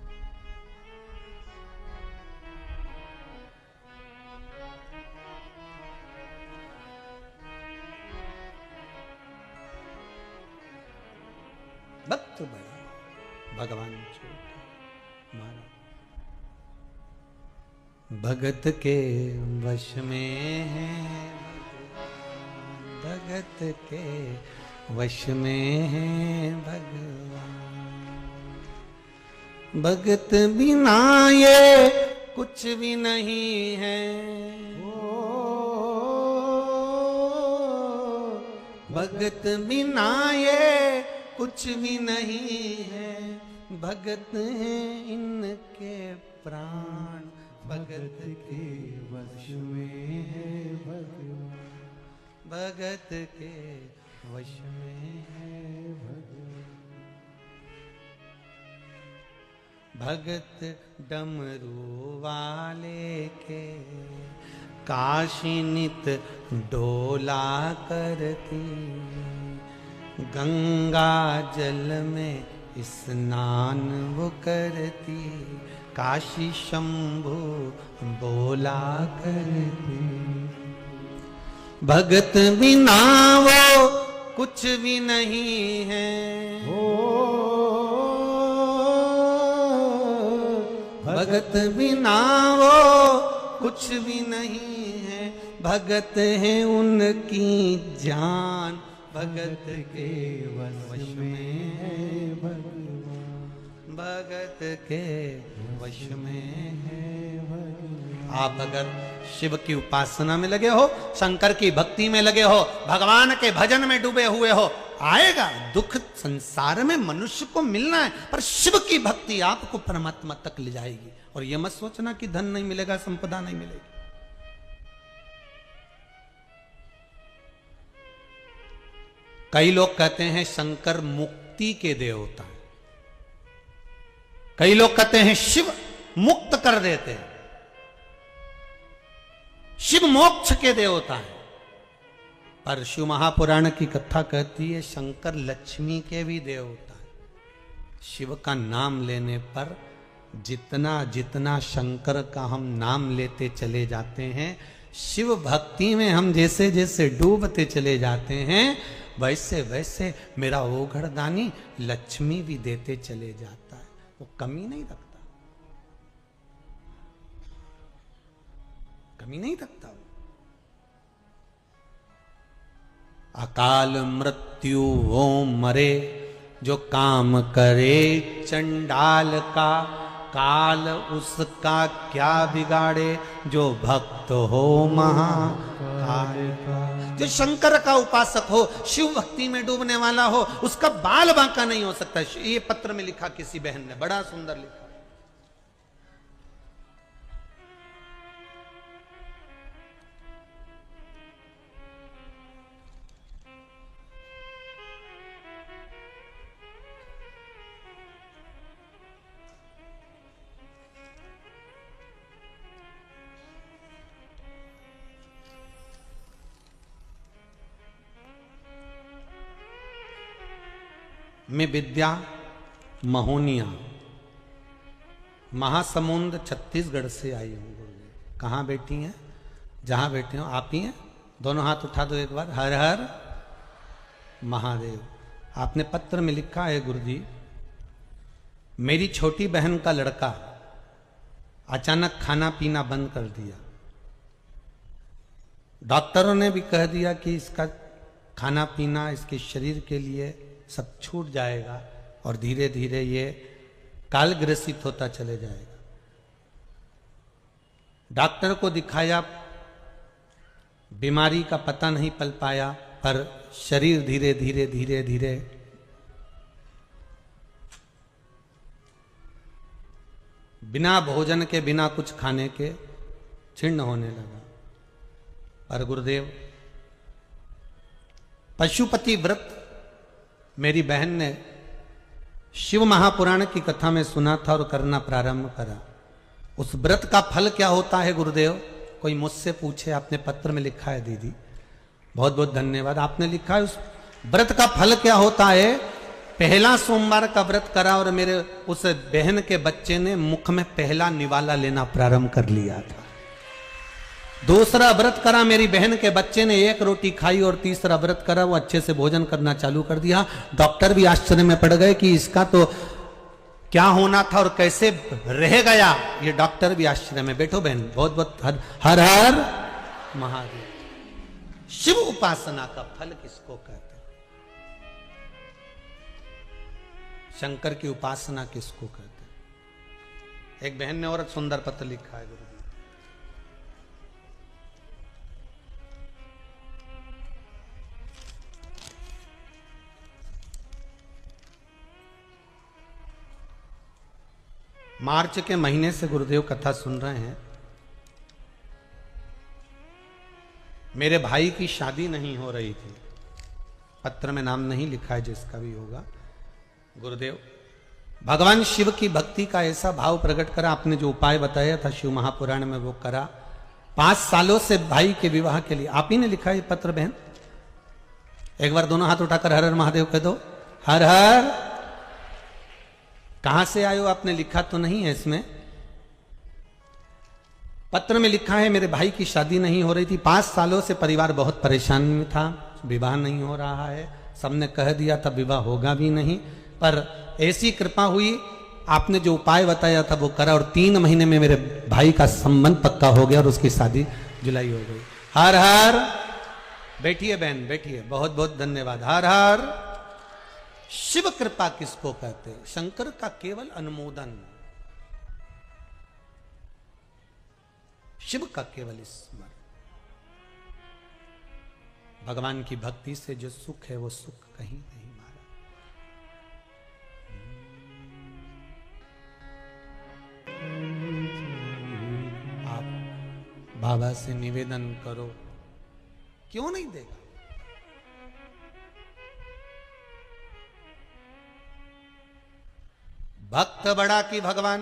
भक्त बड़ा भगवान छोटा माना। भगत के वश में है भगत के वश में है भगवान। भगत बिना ये कुछ भी नहीं है। भगत बिना ये कुछ भी नहीं है। भगत हैं इनके प्राण भगत के वश में है भगवान। भगत के वश में है भगवान। भगत डमरू वाले के काशी नित डोला करती। गंगा जल में स्नान वो करती। काशी शंभु बोला करती। भगत बिना वो कुछ भी नहीं है। भगत बिना वो कुछ भी नहीं है। भगत है उनकी जान भगत के वश में है भगवान। भगत के वश में है भगवान। आप अगर शिव की उपासना में लगे हो, शंकर की भक्ति में लगे हो, भगवान के भजन में डूबे हुए हो, आएगा दुख। संसार में मनुष्य को मिलना है, पर शिव की भक्ति आपको परमात्मा तक ले जाएगी। और यह मत सोचना कि धन नहीं मिलेगा, संपदा नहीं मिलेगी। कई लोग कहते हैं शंकर मुक्ति के देवता है। कई लोग कहते हैं शिव मुक्त कर देते हैं, शिव मोक्ष के देवता है। पर शिव महापुराण की कथा कहती है शंकर लक्ष्मी के भी देवता है। शिव का नाम लेने पर जितना जितना शंकर का हम नाम लेते चले जाते हैं, शिव भक्ति में हम जैसे जैसे डूबते चले जाते हैं, वैसे वैसे मेरा ओघड़दानी लक्ष्मी भी देते चले जाता है। वो कमी नहीं रखता, कमी नहीं रखता। अकाल मृत्यु वो मरे जो काम करे चंडाल का। काल उसका क्या बिगाड़े जो भक्त हो महाकाल का। जो शंकर का उपासक हो, शिव भक्ति में डूबने वाला हो, उसका बाल बांका नहीं हो सकता। ये पत्र में लिखा किसी बहन ने, बड़ा सुंदर लिखा। मैं विद्या महोनिया महासमुंद छत्तीसगढ़ से आई हूँ। गुरुदेव कहाँ बैठी हैं? जहाँ बैठे हो आप ही हैं। दोनों हाथ उठा दो एक बार। हर हर महादेव। आपने पत्र में लिखा है गुरुजी, मेरी छोटी बहन का लड़का अचानक खाना पीना बंद कर दिया। डॉक्टरों ने भी कह दिया कि इसका खाना पीना इसके शरीर के लिए सब छूट जाएगा और धीरे धीरे ये कालग्रसित होता चले जाएगा। डॉक्टर को दिखाया, बीमारी का पता नहीं पल पाया, पर शरीर धीरे धीरे धीरे धीरे बिना भोजन के, बिना कुछ खाने के छिन्न होने लगा। पर गुरुदेव पशुपति व्रत मेरी बहन ने शिव महापुराण की कथा में सुना था और करना प्रारंभ करा। उस व्रत का फल क्या होता है गुरुदेव? कोई मुझसे पूछे, आपने पत्र में लिखा है दीदी, बहुत बहुत धन्यवाद, आपने लिखा है उस व्रत का फल क्या होता है। पहला सोमवार का व्रत करा और मेरे उस बहन के बच्चे ने मुख में पहला निवाला लेना प्रारंभ कर लिया था। दूसरा व्रत करा, मेरी बहन के बच्चे ने एक रोटी खाई और तीसरा व्रत करा, वो अच्छे से भोजन करना चालू कर दिया। डॉक्टर भी आश्चर्य में पड़ गए कि इसका तो क्या होना था और कैसे रह गया। ये डॉक्टर भी आश्चर्य में। बैठो बहन, बहुत बहुत हर हर महादेव। शिव उपासना का फल किसको कहते हैं? शंकर की उपासना किसको कहते हैं? एक बहन ने और सुंदर पत्र लिखा है गुरु। मार्च के महीने से गुरुदेव कथा सुन रहे हैं। मेरे भाई की शादी नहीं हो रही थी। पत्र में नाम नहीं लिखा है, जिसका भी होगा। गुरुदेव भगवान शिव की भक्ति का ऐसा भाव प्रकट करा, आपने जो उपाय बताया था शिव महापुराण में वो करा। 5 सालों से भाई के विवाह के लिए आप ही ने लिखा है पत्र बहन। एक बार दोनों हाथ उठाकर हर हर महादेव कह दो। हर हर। कहां से आए हो? आपने लिखा तो नहीं है इसमें। पत्र में लिखा है मेरे भाई की शादी नहीं हो रही थी। 5 सालों से परिवार बहुत परेशान में था, विवाह नहीं हो रहा है। सबने कह दिया था विवाह होगा भी नहीं, पर ऐसी कृपा हुई, आपने जो उपाय बताया था वो करा और 3 महीने में मेरे भाई का संबंध पक्का हो गया और उसकी शादी जुलाई हो गई। हर हर। बैठिए बहन, बैठिए, बहुत बहुत धन्यवाद। हर हर। शिव कृपा किसको कहते हैं? शंकर का केवल अनुमोदन, शिव का केवल स्मरण। भगवान की भक्ति से जो सुख है वो सुख कहीं नहीं मारा। आप बाबा से निवेदन करो, क्यों नहीं देगा? भक्त बड़ा कि भगवान?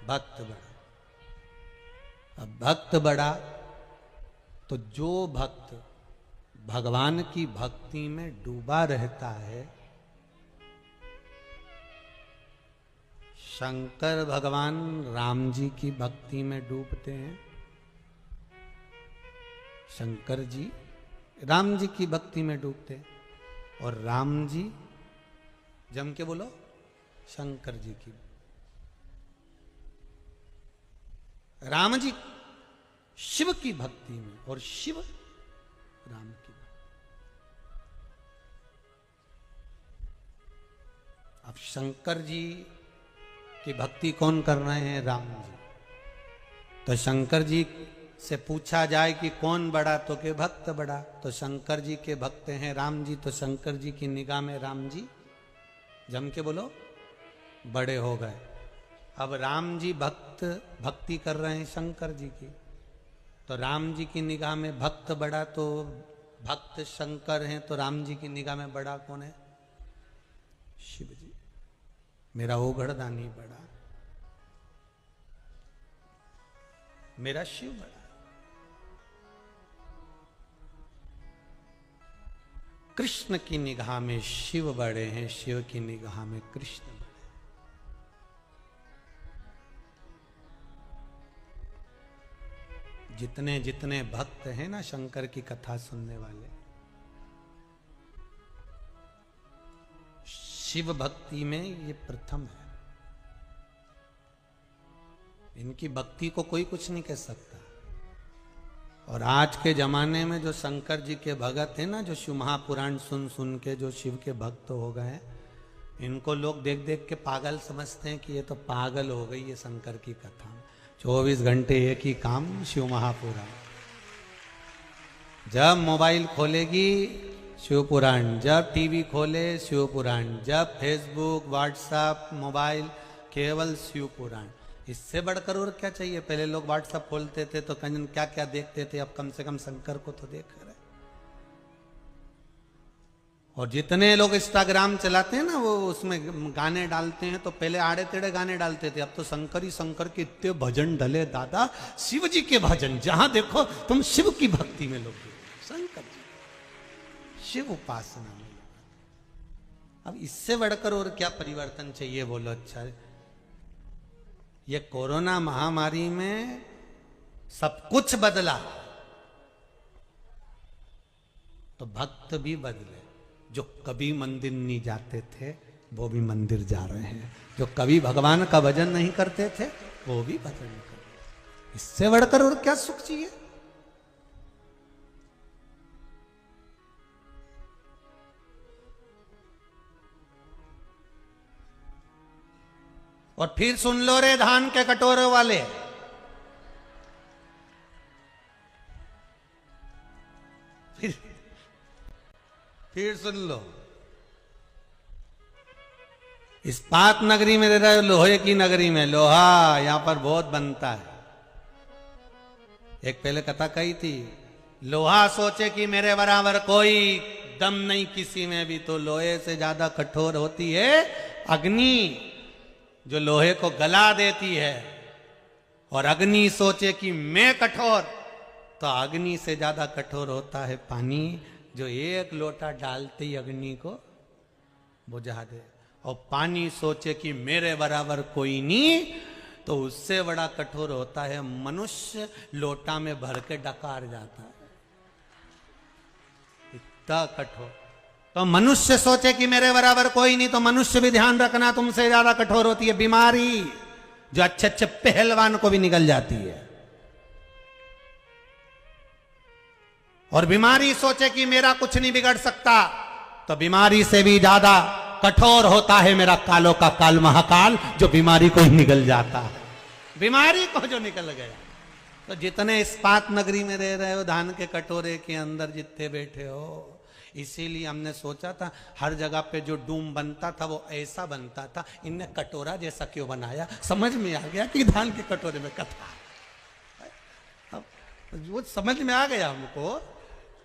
भक्त बड़ा। अब भक्त बड़ा तो जो भक्त भगवान की भक्ति में डूबा रहता है, शंकर भगवान राम जी की भक्ति में डूबते हैं। शंकर जी राम जी की भक्ति में डूबते हैं और राम जी जम के बोलो शंकर जी की। राम जी शिव की भक्ति में और शिव राम की भक्ति। अब शंकर जी की भक्ति कौन कर रहे हैं? राम जी। तो शंकर जी से पूछा जाए कि कौन बड़ा, तो के भक्त बड़ा। तो शंकर जी के भक्त हैं राम जी, तो शंकर जी की निगाह में राम जी जम के बोलो बड़े हो गए। अब राम जी भक्ति कर रहे हैं शंकर जी की, तो राम जी की निगाह में भक्त बड़ा, तो भक्त शंकर हैं, तो राम जी की निगाह में बड़ा कौन है? शिव जी। मेरा ओघड़दानी बड़ा, मेरा शिव बड़ा। कृष्ण की निगाह में शिव बड़े हैं, शिव की निगाह में कृष्ण बड़े। जितने जितने भक्त हैं ना शंकर की कथा सुनने वाले, शिव भक्ति में ये प्रथम है। इनकी भक्ति को कोई कुछ नहीं कह सकता। और आज के जमाने में जो शंकर जी के भगत हैं ना, जो शिव महापुराण सुन सुन के जो शिव के भक्त हो गए, इनको लोग देख देख के पागल समझते हैं कि ये तो पागल हो गई है शंकर की कथा। 24 घंटे एक ही काम, शिव महापुराण। जब मोबाइल खोलेगी शिव पुराण, जब टीवी खोले शिव पुराण, जब फेसबुक व्हाट्सएप मोबाइल केवल शिव पुराण। इससे बढ़कर और क्या चाहिए? पहले लोग व्हाट्सएप खोलते थे तो कंजन क्या क्या देखते थे, अब कम से कम शंकर को तो देख रहे। और जितने लोग इंस्टाग्राम चलाते हैं ना, वो उसमें गाने डालते हैं, तो पहले आड़े टेढ़े गाने डालते थे, अब तो शंकर ही शंकर के इतने भजन डले दादा, शिव जी के भजन, जहां देखो तुम शिव की भक्ति में लोग, शंकर जी, शिव उपासना में। अब इससे बढ़कर और क्या परिवर्तन चाहिए बोलो? अच्छा, ये कोरोना महामारी में सब कुछ बदला, तो भक्त भी बदले। जो कभी मंदिर नहीं जाते थे वो भी मंदिर जा रहे हैं, जो कभी भगवान का भजन नहीं करते थे वो भी भजन कर रहे हैं। इससे बढ़कर और क्या सुख चाहिए? और फिर सुन लो रे धान के कटोरे वाले, फिर सुन लो, इस्पात नगरी में रह रहे हो, लोहे की नगरी में, लोहा यहां पर बहुत बनता है। एक पहले कथा कही थी, लोहा सोचे कि मेरे बराबर कोई दम नहीं किसी में भी, तो लोहे से ज्यादा कठोर होती है अग्नि, जो लोहे को गला देती है। और अग्नि सोचे कि मैं कठोर, तो अग्नि से ज्यादा कठोर होता है पानी, जो एक लोटा डालते ही अग्नि को बुझा दे। और पानी सोचे कि मेरे बराबर कोई नहीं, तो उससे बड़ा कठोर होता है मनुष्य, लोटा में भर के डकार जाता है, इतना कठोर। तो मनुष्य सोचे कि मेरे बराबर कोई नहीं, तो मनुष्य भी ध्यान रखना तुमसे ज्यादा कठोर होती है बीमारी, जो अच्छे अच्छे पहलवान को भी निकल जाती है। और बीमारी सोचे कि मेरा कुछ नहीं बिगड़ सकता, तो बीमारी से भी ज्यादा कठोर होता है मेरा कालों का काल महाकाल, जो बीमारी को ही निकल जाता है, बीमारी को जो निकल गया। तो जितने इस्पात नगरी में रह रहे हो, धान के कटोरे के अंदर जितने बैठे हो, इसीलिए हमने सोचा था हर जगह पे जो डूम बनता था वो ऐसा बनता था, इनने कटोरा जैसा क्यों बनाया? समझ में आ गया कि धान के कटोरे में कथा, अब वो समझ में आ गया हमको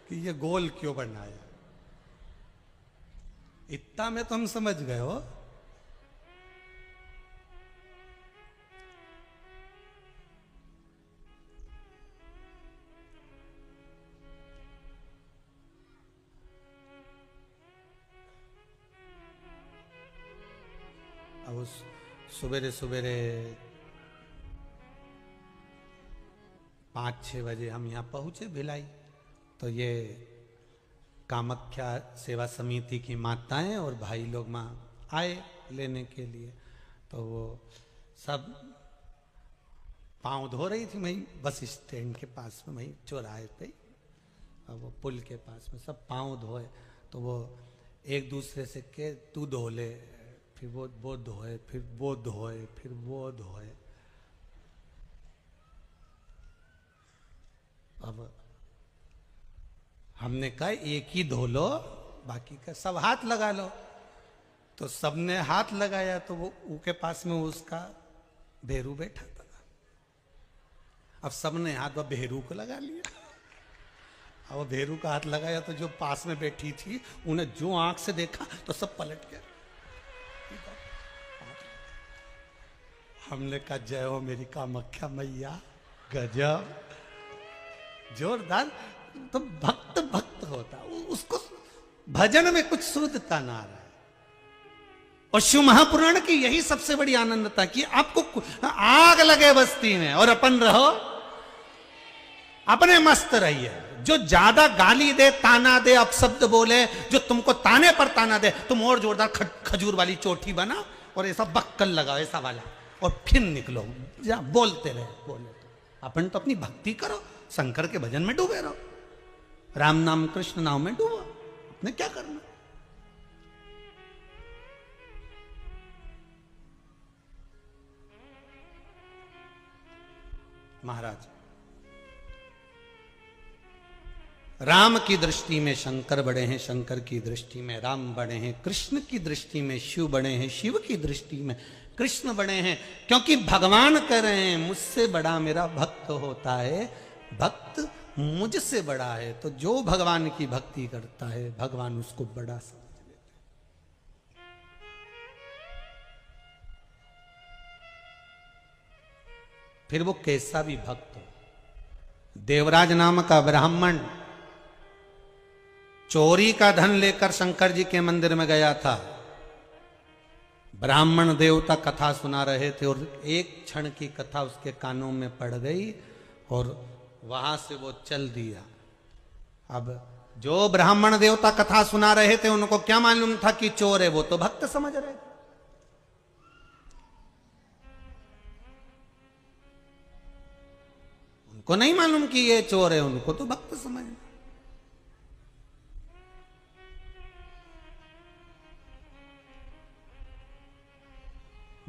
कि ये गोल क्यों बनाया। इतना में तो हम समझ गए हो। अब सवेरे सवेरे 5-6 बजे हम यहाँ पहुंचे भिलाई, तो ये कामाख्या सेवा समिति की माताएं और भाई लोग वहाँ आए लेने के लिए। तो वो सब पाँव धो रही थी वहीं बस स्टैंड के पास में, वहीं चौराहे पे, और वो पुल के पास में सब पाँव धोए। तो वो एक दूसरे से के तू धो ले, फिर वो धोए, फिर वो धोए, फिर वो धोए। अब हमने कहा एक ही धो लो, बाकी का सब हाथ लगा लो। तो सबने हाथ लगाया, तो वो उसके पास में उसका भेरू बैठा था। अब सबने हाथ वो भेरू को लगा लिया। अब वो भेरू का हाथ लगाया, तो जो पास में बैठी थी उन्हें जो आंख से देखा तो सब पलट गया। हमने कहा जय हो मेरी कामाख्या मैया, गजब, जोरदार। तो भक्त भक्त होता, उसको भजन में कुछ शुद्धता ना रहा है। और शिव महापुराण की यही सबसे बड़ी आनंदता कि आपको आग लगे बस्ती में और अपन रहो, अपने मस्त रहिए। जो ज्यादा गाली दे, ताना दे, अपशब्द बोले, जो तुमको ताने पर ताना दे, तुम और जोरदार खजूर वाली चोटी बना और ऐसा बक्कल लगाओ ऐसा वाला, और फिर निकलो, जा बोलते रहे, बोले तो। अपन तो अपनी भक्ति करो, शंकर के भजन में डूबे रहो, राम नाम कृष्ण नाम में डूबो, अपने क्या करना। महाराज, राम की दृष्टि में शंकर बड़े हैं, शंकर की दृष्टि में राम बड़े हैं, कृष्ण की दृष्टि में शिव बड़े हैं, शिव की दृष्टि में कृष्ण बड़े हैं। क्योंकि भगवान कह रहे हैं मुझसे बड़ा मेरा भक्त होता है, भक्त मुझसे बड़ा है। तो जो भगवान की भक्ति करता है भगवान उसको बड़ा समझता है। फिर वो कैसा भी भक्त हो। देवराज नाम का ब्राह्मण चोरी का धन लेकर शंकर जी के मंदिर में गया था। ब्राह्मण देवता कथा सुना रहे थे और एक क्षण की कथा उसके कानों में पड़ गई और वहां से वो चल दिया। अब जो ब्राह्मण देवता कथा सुना रहे थे उनको क्या मालूम था कि चोर है, वो तो भक्त समझ रहे थे। उनको नहीं मालूम कि ये चोर है, उनको तो भक्त समझ रहे।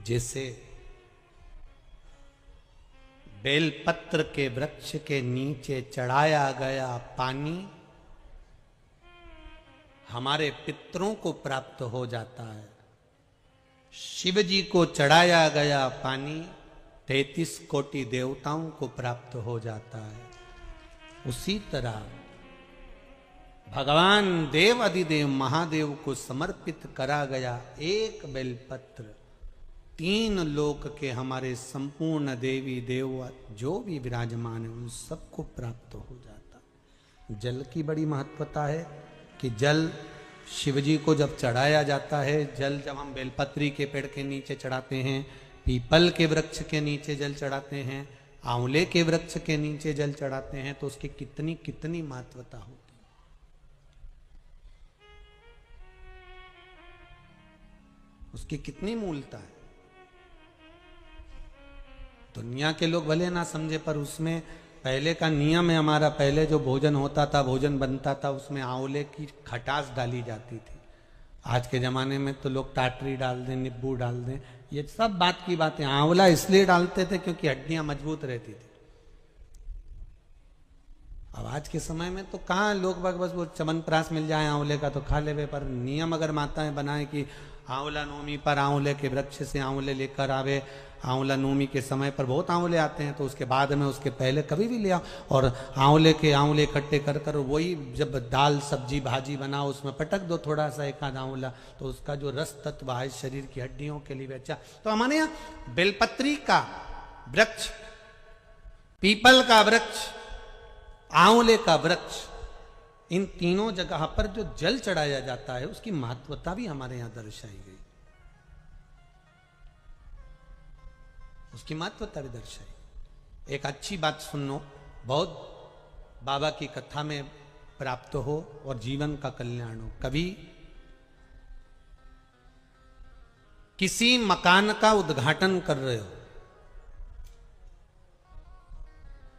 जैसे बेलपत्र के वृक्ष के नीचे चढ़ाया गया पानी हमारे पितरों को प्राप्त हो जाता है, शिव जी को चढ़ाया गया पानी 33 कोटि देवताओं को प्राप्त हो जाता है। उसी तरह भगवान देव अधिदेव महादेव को समर्पित करा गया एक बेलपत्र 3 लोक के हमारे संपूर्ण देवी देव जो भी विराजमान है उन सबको प्राप्त हो जाता। जल की बड़ी महत्वता है कि जल शिव जी को जब चढ़ाया जाता है, जल जब हम बेलपत्री के पेड़ के नीचे चढ़ाते हैं, पीपल के वृक्ष के नीचे जल चढ़ाते हैं, आंवले के वृक्ष के नीचे जल चढ़ाते हैं, तो उसकी कितनी कितनी महत्वता होती है। उसकी कितनी मूलता है। दुनिया के लोग भले ना समझे पर उसमें पहले का नियम है हमारा। पहले जो भोजन होता था, भोजन बनता था, उसमें आंवले की खटास डाली जाती थी। आज के ज़माने में तो लोग टाटरी डाल दें, नींबू डाल दें, ये सब बात की बातें। आंवला इसलिए डालते थे क्योंकि हड्डियां मजबूत रहती थी। अब आज के समय में तो कहाँ लोग बस वो च्यवनप्राश मिल जाए आंवले का तो खा ले। पर नियम अगर माताएं बनाए कि आंवला नवमी पर आंवले के वृक्ष से आंवले लेकर आवे, आंवला नवमी के समय पर बहुत आंवले आते हैं, तो उसके बाद में उसके पहले कभी भी ले आओ और आंवले इकट्ठे कर कर वही जब दाल सब्जी भाजी बनाओ उसमें पटक दो थोड़ा सा एक आध आंवला, तो उसका जो रस तत्व है शरीर की हड्डियों के लिए अच्छा। तो हमारे यहाँ बेलपत्री का वृक्ष, पीपल का वृक्ष, आंवले का वृक्ष, इन तीनों जगह पर जो जल चढ़ाया जाता है उसकी महत्वता भी हमारे यहां दर्शाई गई। उसकी महत्वता भी दर्शाई। एक अच्छी बात सुन लो, बहुत बाबा की कथा में प्राप्त हो और जीवन का कल्याण हो। कभी किसी मकान का उद्घाटन कर रहे हो,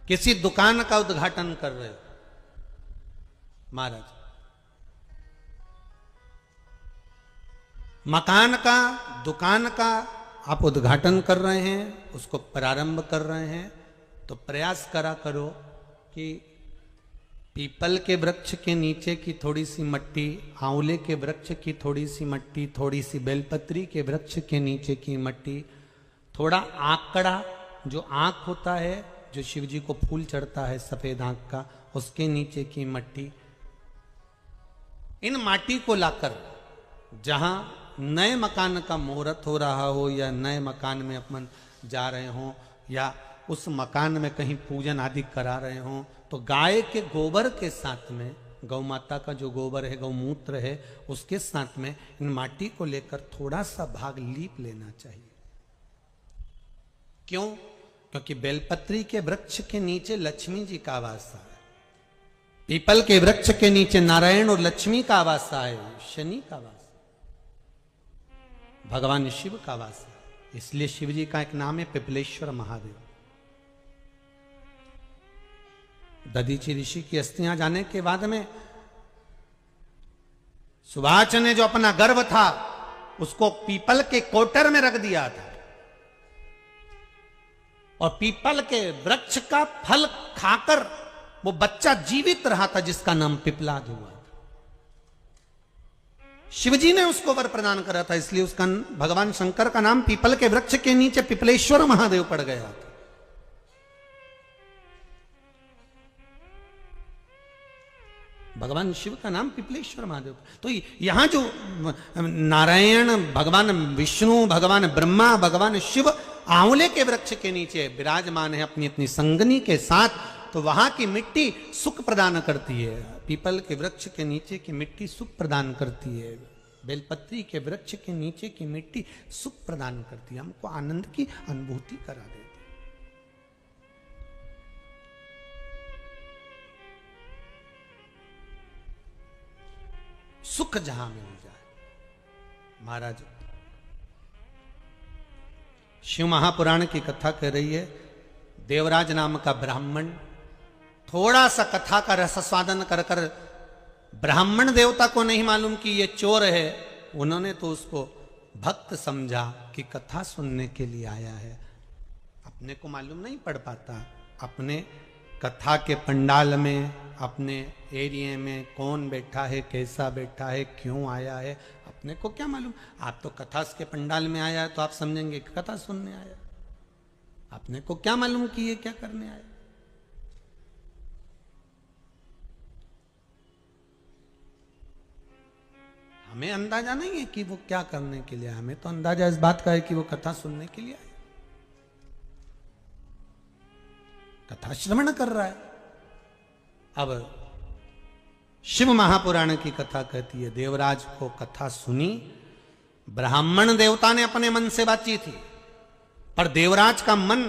किसी दुकान का उद्घाटन कर रहे हो, महाराज मकान का, दुकान का आप उद्घाटन कर रहे हैं, उसको प्रारंभ कर रहे हैं, तो प्रयास करा करो कि पीपल के वृक्ष के नीचे की थोड़ी सी मट्टी, आंवले के वृक्ष की थोड़ी सी मट्टी, थोड़ी सी बेलपत्री के वृक्ष के नीचे की मट्टी, थोड़ा आंकड़ा, जो आंख होता है, जो शिव जी को फूल चढ़ता है सफेद आंख का, उसके नीचे की मट्टी, इन माटी को लाकर जहां नए मकान का मुहूर्त हो रहा हो या नए मकान में अपन जा रहे हो या उस मकान में कहीं पूजन आदि करा रहे हो, तो गाय के गोबर के साथ में, गौ माता का जो गोबर है, गौमूत्र है, उसके साथ में इन माटी को लेकर थोड़ा सा भाग लीप लेना चाहिए। क्यों? क्योंकि बेलपत्री के वृक्ष के नीचे लक्ष्मी जी का आवास है, पीपल के वृक्ष के नीचे नारायण और लक्ष्मी का आवास है, शनि का आवास, भगवान शिव का वास है। इसलिए शिव जी का एक नाम है पिपलेश्वर महादेव। दधीची ऋषि की अस्थियां जाने के बाद में सुभाष ने जो अपना गर्भ था उसको पीपल के कोटर में रख दिया था और पीपल के वृक्ष का फल खाकर वो बच्चा जीवित रहा था जिसका नाम पिपलाद हुआ। शिवजी ने उसको वर प्रदान करा था, इसलिए उसका भगवान शंकर का नाम पीपल के वृक्ष के नीचे पिपलेश्वर महादेव पड़ गया था। भगवान शिव का नाम पिपलेश्वर महादेव। तो यहां जो नारायण, भगवान विष्णु, भगवान ब्रह्मा, भगवान शिव आंवले के वृक्ष के नीचे विराजमान है अपनी अपनी संगनी के साथ, तो वहां की मिट्टी सुख प्रदान करती है। पीपल के वृक्ष के नीचे की मिट्टी सुख प्रदान करती है, बेलपत्री के वृक्ष के नीचे की मिट्टी सुख प्रदान करती है, हमको आनंद की अनुभूति करा देती है। सुख जहां मिल जाए। महाराज शिव महापुराण की कथा कह रही है, देवराज नाम का ब्राह्मण थोड़ा सा कथा का रसास्वादन कर कर, ब्राह्मण देवता को नहीं मालूम कि ये चोर है, उन्होंने तो उसको भक्त समझा कि कथा सुनने के लिए आया है। अपने को मालूम नहीं पड़ पाता, अपने कथा के पंडाल में, अपने एरिया में कौन बैठा है, कैसा बैठा है, क्यों आया है, अपने को क्या मालूम। आप तो कथा के पंडाल में आया है तो आप समझेंगे कि कथा सुनने आया, अपने को क्या मालूम कि ये क्या करने आया। हमें अंदाजा नहीं है कि वो क्या करने के लिए आया, हमें तो अंदाजा इस बात का है कि वो कथा सुनने के लिए आया, कथा श्रवण कर रहा है। अब शिव महापुराण की कथा कहती है, देवराज को कथा सुनी, ब्राह्मण देवता ने अपने मन से बातचीत थी, पर देवराज का मन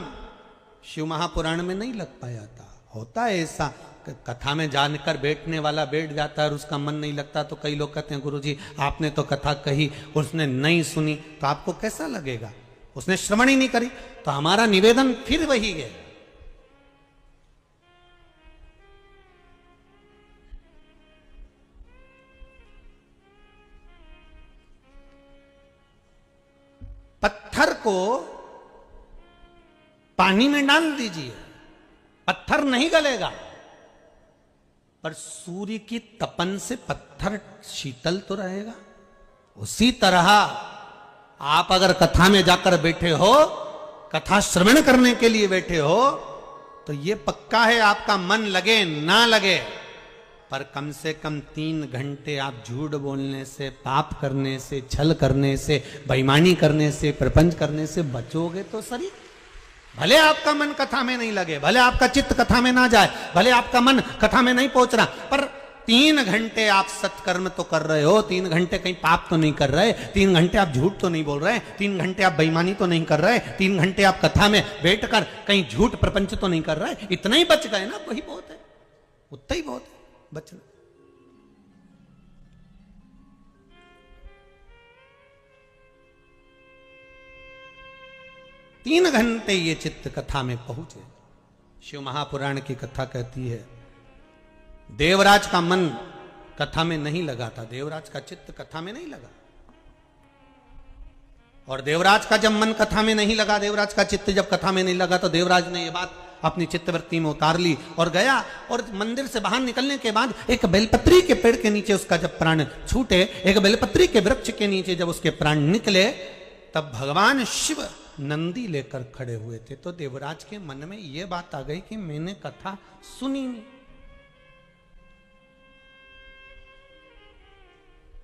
शिव महापुराण में नहीं लग पाया था। होता है ऐसा, कथा में जानकर बैठने वाला बैठ जाता है और उसका मन नहीं लगता। तो कई लोग कहते हैं गुरुजी आपने तो कथा कही, उसने नहीं सुनी, तो आपको कैसा लगेगा, उसने श्रवण ही नहीं करी। तो हमारा निवेदन फिर वही है, पत्थर को पानी में डाल दीजिए, पत्थर नहीं गलेगा, पर सूर्य की तपन से पत्थर शीतल तो रहेगा। उसी तरह आप अगर कथा में जाकर बैठे हो, कथा श्रवण करने के लिए बैठे हो, तो यह पक्का है आपका मन लगे ना लगे, पर कम से कम 3 घंटे आप झूठ बोलने से, पाप करने से, छल करने से, बेईमानी करने से, प्रपंच करने से बचोगे तो सही। भले आपका मन कथा में नहीं लगे, भले आपका चित्त कथा में ना जाए, भले आपका मन कथा में नहीं पहुंच रहा, पर 3 घंटे आप सत्कर्म तो कर रहे हो, 3 घंटे कहीं पाप तो नहीं कर रहे, 3 घंटे आप झूठ तो नहीं बोल रहे, 3 घंटे आप बेईमानी तो नहीं कर रहे, 3 घंटे आप कथा में बैठकर कहीं झूठ प्रपंच तो नहीं कर रहे, इतना ही बच गए ना, वही बहुत है, उतना ही बहुत है बचना। 3 घंटे ये चित्त कथा में पहुंचे। शिव महापुराण की कथा कहती है, देवराज का मन कथा में नहीं लगा था, देवराज का चित्त कथा में नहीं लगा। और देवराज का जब मन कथा में नहीं लगा, देवराज का चित्त जब कथा में नहीं लगा, तो देवराज ने यह बात अपनी चित्तवृत्ति में उतार ली और गया। और मंदिर से बाहर निकलने के बाद एक बेलपत्री के पेड़ के नीचे उसका जब प्राण छूटे, एक बेलपत्री के वृक्ष के नीचे जब उसके प्राण निकले, तब भगवान शिव नंदी लेकर खड़े हुए थे। तो देवराज के मन में यह बात आ गई कि मैंने कथा सुनी नहीं,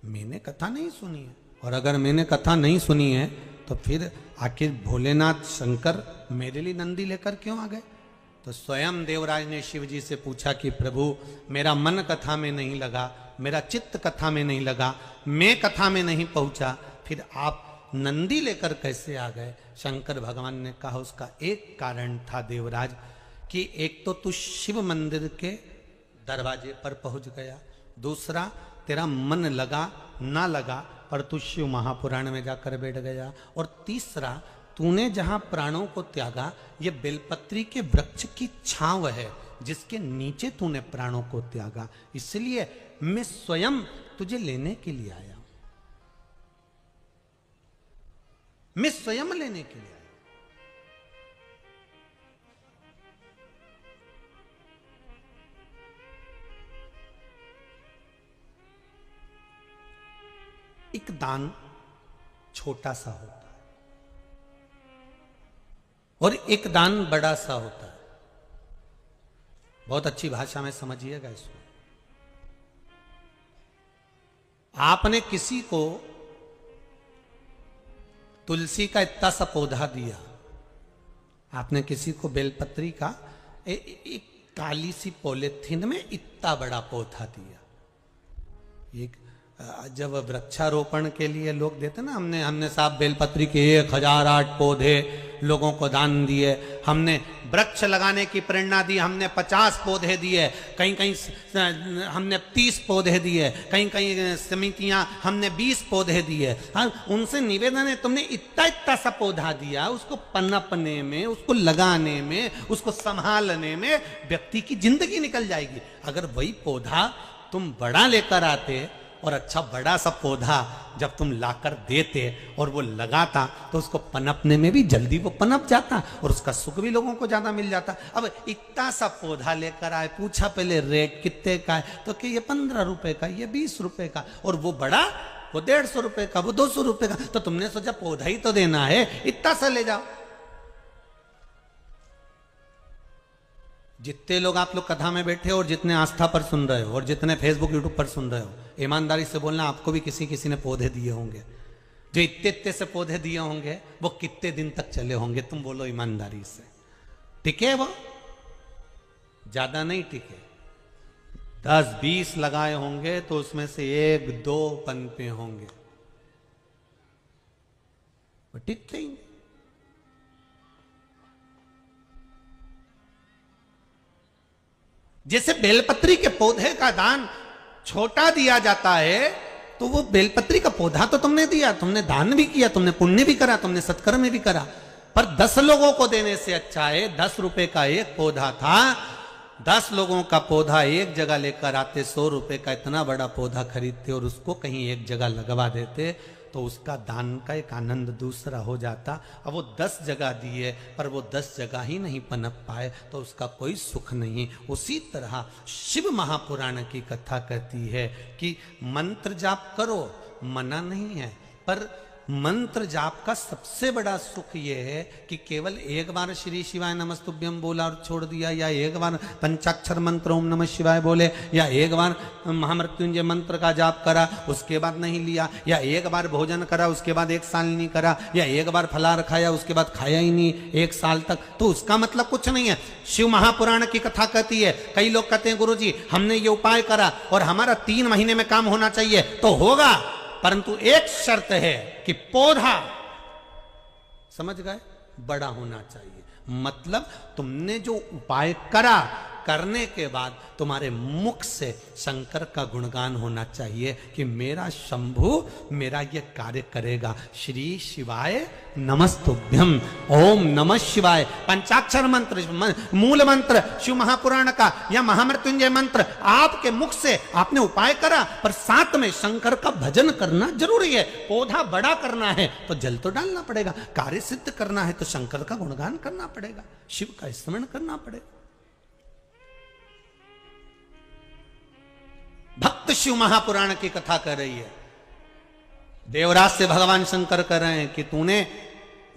मैंने कथा नहीं सुनी है। और अगर मैंने कथा नहीं सुनी है तो फिर आखिर भोलेनाथ शंकर मेरे लिए नंदी लेकर क्यों आ गए। तो स्वयं देवराज ने शिव जी से पूछा कि प्रभु मेरा मन कथा में नहीं लगा, मेरा चित्त कथा में नहीं लगा, मैं कथा में नहीं पहुंचा, फिर आप नंदी लेकर कैसे आ गए। शंकर भगवान ने कहा उसका एक कारण था देवराज, कि एक तो तू शिव मंदिर के दरवाजे पर पहुंच गया, दूसरा तेरा मन लगा ना लगा पर तू शिव महापुराण में जाकर बैठ गया, और तीसरा तूने जहां प्राणों को त्यागा, ये बेलपत्री के वृक्ष की छांव है जिसके नीचे तूने प्राणों को त्यागा, इसलिए मैं स्वयं तुझे लेने के लिए आया हूं, मैं स्वयं लेने के लिए आया। एक दान छोटा सा होता है और एक दान बड़ा सा होता है। बहुत अच्छी भाषा में समझिएगा इसको। आपने किसी को तुलसी का इतना सा पौधा दिया, आपने किसी को बेलपत्री का एक काली सी पॉलिथीन में इतना बड़ा पौधा दिया। एक जब वृक्षारोपण के लिए लोग देते ना, हमने साहब बेलपत्री के 1008 पौधे लोगों को दान दिए, हमने वृक्ष लगाने की प्रेरणा दी, हमने 50 पौधे दिए, कहीं कहीं हमने 30 पौधे दिए, कहीं कहीं समितियां हमने 20 पौधे दिए। हाँ, उनसे निवेदन है तुमने इतना इतना सा पौधा दिया, उसको पनपने में, उसको लगाने में, उसको संभालने में व्यक्ति की जिंदगी निकल जाएगी। अगर वही पौधा तुम बड़ा लेकर आते और अच्छा बड़ा सा पौधा जब तुम लाकर देते और वो लगाता तो उसको पनपने में भी जल्दी वो पनप जाता और उसका सुख भी लोगों को ज्यादा मिल जाता। अब इतना सा पौधा लेकर आए, पूछा पहले रेट कितने का है, तो कि ये 15 रुपए का, ये 20 रुपए का, और वो बड़ा वो 150 रुपए का, वो 200 रुपए का। तो तुमने सोचा पौधा ही तो देना है, इतना सा ले जाओ। जितने लोग आप लोग कथा में बैठे हो और जितने आस्था पर सुन रहे हो और जितने फेसबुक यूट्यूब पर सुन रहे हो, ईमानदारी से बोलना, आपको भी किसी किसी ने पौधे दिए होंगे। जो इतने इतने से पौधे दिए होंगे वो कितने दिन तक चले होंगे, तुम बोलो ईमानदारी से। टिके वो? ज्यादा नहीं टिके। 10-20 लगाए होंगे तो उसमें से 1-2 पनपे होंगे, वो टिकते ही। जैसे बेलपत्री के पौधे का दान छोटा दिया जाता है, तो वो बेलपत्री का पौधा तो तुमने दिया, तुमने दान भी किया, तुमने पुण्य भी करा, तुमने सत्कर्म भी करा, पर 10 लोगों को देने से अच्छा है। 10 रुपए का एक पौधा था, 10 लोगों का पौधा एक जगह लेकर आते, 100 रुपए का इतना बड़ा पौधा खरीदते और उसको कहीं एक जगह लगवा देते, तो उसका दान का एक आनंद दूसरा हो जाता। अब वो 10 जगह दिए पर वो 10 जगह ही नहीं पनप पाए तो उसका कोई सुख नहीं। उसी तरह शिव महापुराण की कथा कहती है कि मंत्र जाप करो, मना नहीं है, पर मंत्र जाप का सबसे बड़ा सुख ये है कि केवल एक बार श्री शिवाय नमस्तुभ्यम बोला और छोड़ दिया, या एक बार पंचाक्षर मंत्र ओम नमः शिवाय बोले, या एक बार महामृत्युंजय मंत्र का जाप करा उसके बाद नहीं लिया, या एक बार भोजन करा उसके बाद 1 साल नहीं करा, या एक बार फलाहार खाया उसके बाद खाया ही नहीं 1 साल तक, तो उसका मतलब कुछ नहीं है। शिव महापुराण की कथा कहती है, कई लोग कहते हैं गुरुजी हमने ये उपाय करा और हमारा 3 महीने में काम होना चाहिए, तो होगा, परंतु एक शर्त है कि पौधा, समझ गए, बड़ा होना चाहिए। मतलब तुमने जो उपाय करा, करने के बाद तुम्हारे मुख से शंकर का गुणगान होना चाहिए कि मेरा शंभु मेरा ये कार्य करेगा। श्री शिवाय नमस्तुभ्यम, ओम नमः शिवाय, पंचाक्षर मंत्र, मूल मंत्र शिव महापुराण का या महामृत्युंजय मंत्र आपके मुख से आपने उपाय करा, पर साथ में शंकर का भजन करना जरूरी है। पौधा बड़ा करना है तो जल तो डालना पड़ेगा, कार्य सिद्ध करना है तो शंकर का गुणगान करना पड़ेगा, शिव का स्मरण करना पड़ेगा। भक्त शिव महापुराण की कथा कर रही है। देवराज से भगवान शंकर कह रहे हैं कि तूने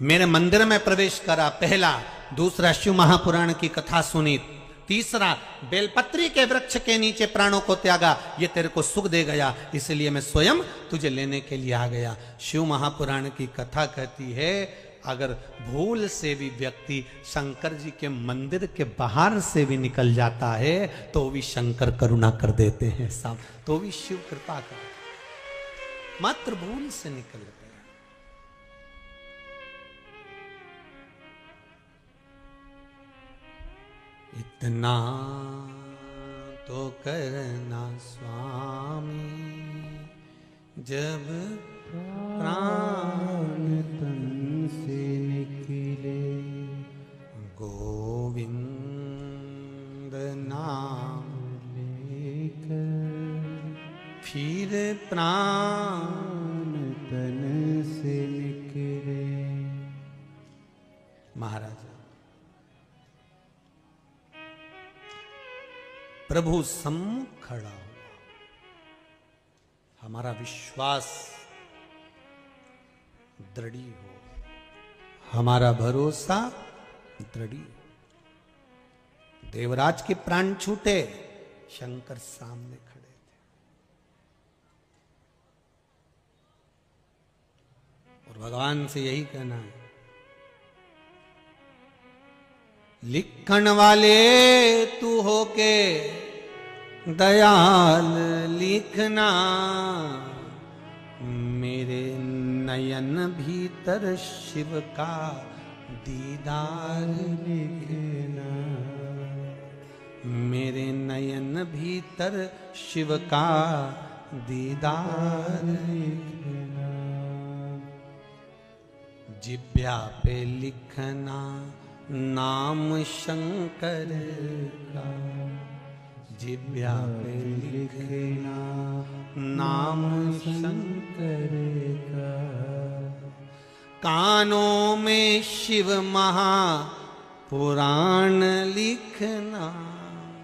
मेरे मंदिर में प्रवेश करा, पहला। दूसरा, शिव महापुराण की कथा सुनी। तीसरा, बेलपत्री के वृक्ष के नीचे प्राणों को त्यागा, ये तेरे को सुख दे गया, इसलिए मैं स्वयं तुझे लेने के लिए आ गया। शिव महापुराण की कथा कहती है अगर भूल से भी व्यक्ति शंकर जी के मंदिर के बाहर से भी निकल जाता है तो भी शंकर करुणा कर देते हैं साहब, तो भी शिव कृपा कर, मात्र भूल से निकल गया। इतना तो करना स्वामी जब प्राण तन से निकले, गोविंद नाम लेकर फिर प्राण तन से निकले। महाराज, प्रभु सम्मुख खड़ा हुआ, हमारा विश्वास दृढ़ी हो, हमारा भरोसा दृढ़ी हो। देवराज के प्राण छूटे, शंकर सामने खड़े थे और भगवान से यही कहना है, लिखण वाले तू होके दयाल लिखना, मेरे नयन भीतर शिव का दीदार लिखना, मेरे नयन भीतर शिव का दीदार लिखना। जिब्या पे लिखना नाम शंकर का, जिब्या पे लिखना नाम शंकर का, कानों में शिव महा पुराण लिखना,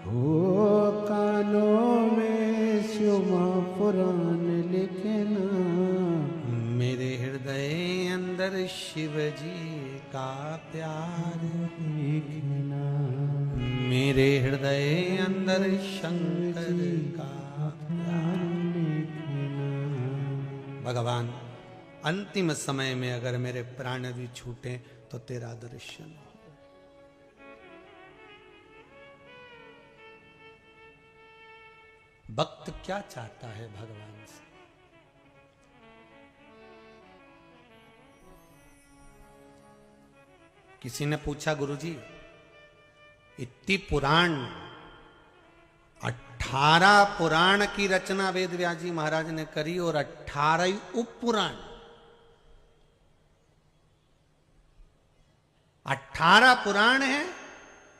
ओ कानों में शिव महा पुराण लिखना, मेरे हृदय अंदर शिव जी का प्यार लिखना, मेरे हृदय अंदर शंकर का प्यार लिखना। भगवान अंतिम समय में अगर मेरे प्राण भी छूटे तो तेरा दर्शन हो। भक्त क्या चाहता है भगवान से? किसी ने पूछा गुरुजी इतनी पुराण 18 पुराण की रचना वेद व्यास जी महाराज ने करी और 18 उप पुराण, 18 पुराण है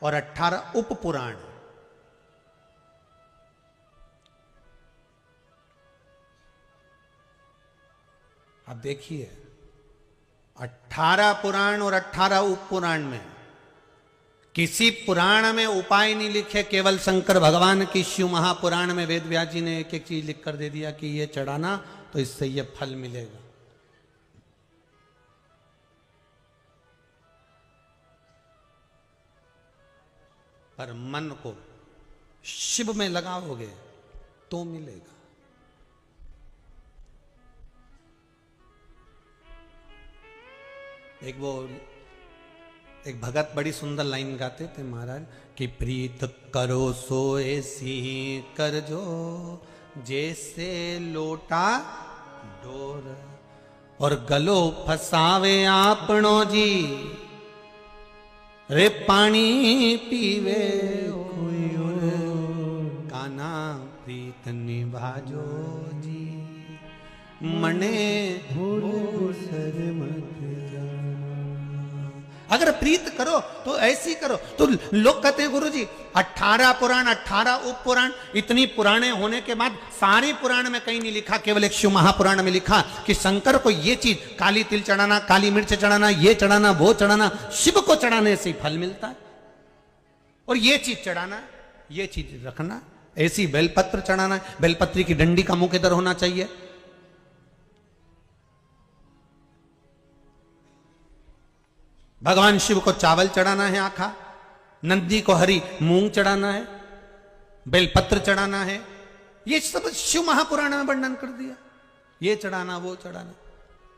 और 18 उप पुराण। अब देखिए 18 पुराण और 18 उप पुराण में किसी पुराण में उपाय नहीं लिखे, केवल शंकर भगवान की शिव महापुराण में वेद व्यास जी ने एक एक चीज लिख कर दे दिया कि ये चढ़ाना तो इससे ये फल मिलेगा। पर मन को शिव में लगाओगे तो मिलेगा। एक भगत बड़ी सुंदर लाइन गाते थे महाराज कि प्रीत करो सो ऐसी कर जो जैसे लोटा डोर, और गलो फसावे आपनो जी रे पानी पीवे कोई और, काना प्रीत निभाजो जी मने भूल सर मत जाना। अगर प्रीत करो तो ऐसी करो। तो लोग कहते हैं गुरुजी 18 पुराण 18 उप पुराण, इतनी पुराने होने के बाद सारे पुराण में कहीं नहीं लिखा, केवल एक शिव महापुराण में लिखा कि शंकर को ये चीज काली तिल चढ़ाना, काली मिर्च चढ़ाना, ये चढ़ाना, वो चढ़ाना, शिव को चढ़ाने से फल मिलता है। और ये चीज चढ़ाना, ये चीज रखना, ऐसी बेलपत्र चढ़ाना, बेलपत्री की डंडी का मुंह किधर होना चाहिए। भगवान शिव को चावल चढ़ाना है आखा, नंदी को हरी मूंग चढ़ाना है, बेलपत्र चढ़ाना है, ये सब शिव महापुराण में वर्णन कर दिया। ये चढ़ाना, वो चढ़ाना,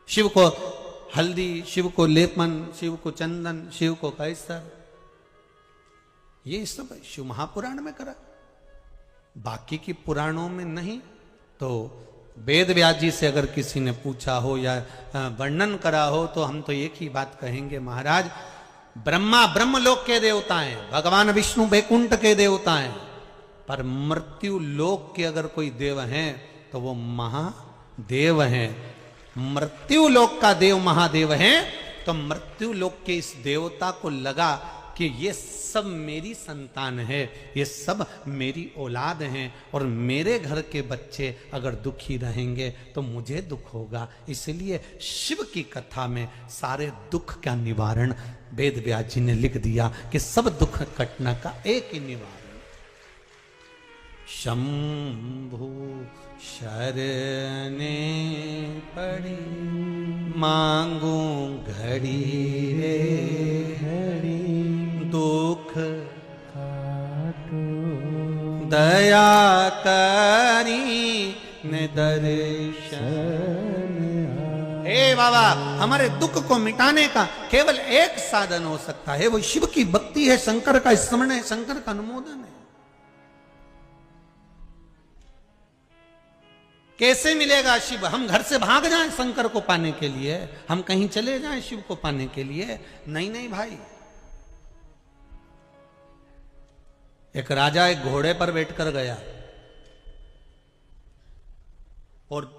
शिव को हल्दी, शिव को लेपन, शिव को चंदन, शिव को कैसर, ये सब शिव महापुराण में करा, बाकी की पुराणों में नहीं। तो वेद व्यास जी से अगर किसी ने पूछा हो या वर्णन करा हो तो हम तो एक ही बात कहेंगे महाराज, ब्रह्मा ब्रह्मलोक के देवता हैं, भगवान विष्णु वैकुंठ के देवता हैं, पर मृत्यु लोक के अगर कोई देव हैं तो वो महादेव हैं। मृत्यु लोक का देव महादेव हैं, तो मृत्यु लोक के इस देवता को लगा कि ये सब मेरी संतान है, ये सब मेरी औलाद हैं, और मेरे घर के बच्चे अगर दुखी रहेंगे तो मुझे दुख होगा। इसलिए शिव की कथा में सारे दुख का निवारण वेद व्यास जी ने लिख दिया कि सब दुख कटना का एक ही निवारण, शंभु शरणे पड़ी मांगू घड़ी रे घड़ी, दुख काटो दया करी ने दर्शन। हे बाबा हमारे दुख को मिटाने का केवल एक साधन हो सकता है, वो शिव की भक्ति है, शंकर का स्मरण है, शंकर का अनुमोदन है। कैसे मिलेगा शिव? हम घर से भाग जाएं शंकर को पाने के लिए, हम कहीं चले जाएं शिव को पाने के लिए? नहीं नहीं भाई। एक राजा एक घोड़े पर बैठकर गया और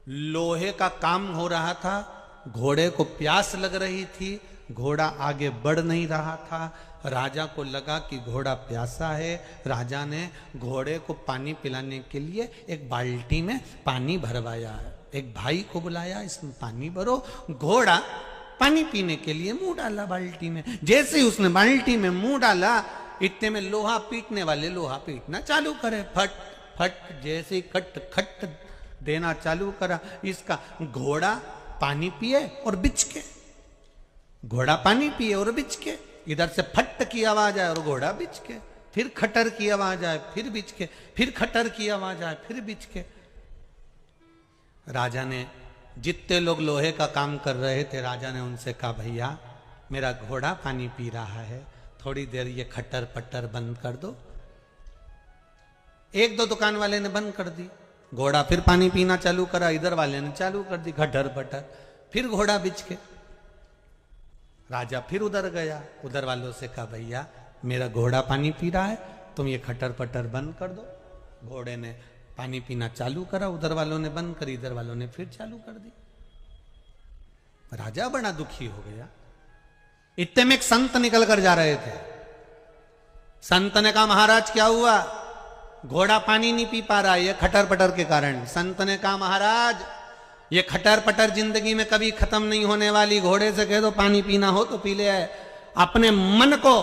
लोहे का काम हो रहा था, घोड़े को प्यास लग रही थी, घोड़ा आगे बढ़ नहीं रहा था। राजा को लगा कि घोड़ा प्यासा है, राजा ने घोड़े को पानी पिलाने के लिए एक बाल्टी में पानी भरवाया। एक भाई को बुलाया, इसमें पानी भरो। घोड़ा पानी पीने के लिए मुंह डाला बाल्टी में। जैसे ही उसने बाल्टी में मुंह डाला, इतने में लोहा पीटने वाले लोहा पीटना चालू करे, फट फट, जैसे ही कट खट देना चालू करा। इसका घोड़ा पानी पिए और बिचके, घोड़ा पानी पिए और बिचके, इधर से फट की आवाज आए और घोड़ा बिचके, फिर खटर की आवाज आए फिर बिचके, फिर खटर की आवाज आए फिर बिचके। राजा ने, जितने लोग लोहे का काम कर रहे थे, राजा ने उनसे कहा, भैया मेरा घोड़ा पानी पी रहा है, थोड़ी देर ये खटर पटर बंद कर दो। एक दो दुकान वाले ने बंद कर दी, घोड़ा फिर पानी पीना चालू करा, इधर वाले ने चालू कर दी खटर पटर, फिर घोड़ा बिच के। राजा फिर उधर गया, उधर वालों से कहा, भैया मेरा घोड़ा पानी पी रहा है, तुम ये खटर पटर बंद कर दो। घोड़े ने पानी पीना चालू करा, उधर वालों ने बंद करी, इधर वालों ने फिर चालू कर दी। राजा बड़ा दुखी हो गया। इतने में एक संत निकल कर जा रहे थे। संत ने कहा, महाराज क्या हुआ? घोड़ा पानी नहीं पी पा रहा है, ये खटर पटर के कारण। संत ने कहा, महाराज ये खटर पटर जिंदगी में कभी खत्म नहीं होने वाली। घोड़े से कह दो पानी पीना हो तो पी ले आए। अपने मन को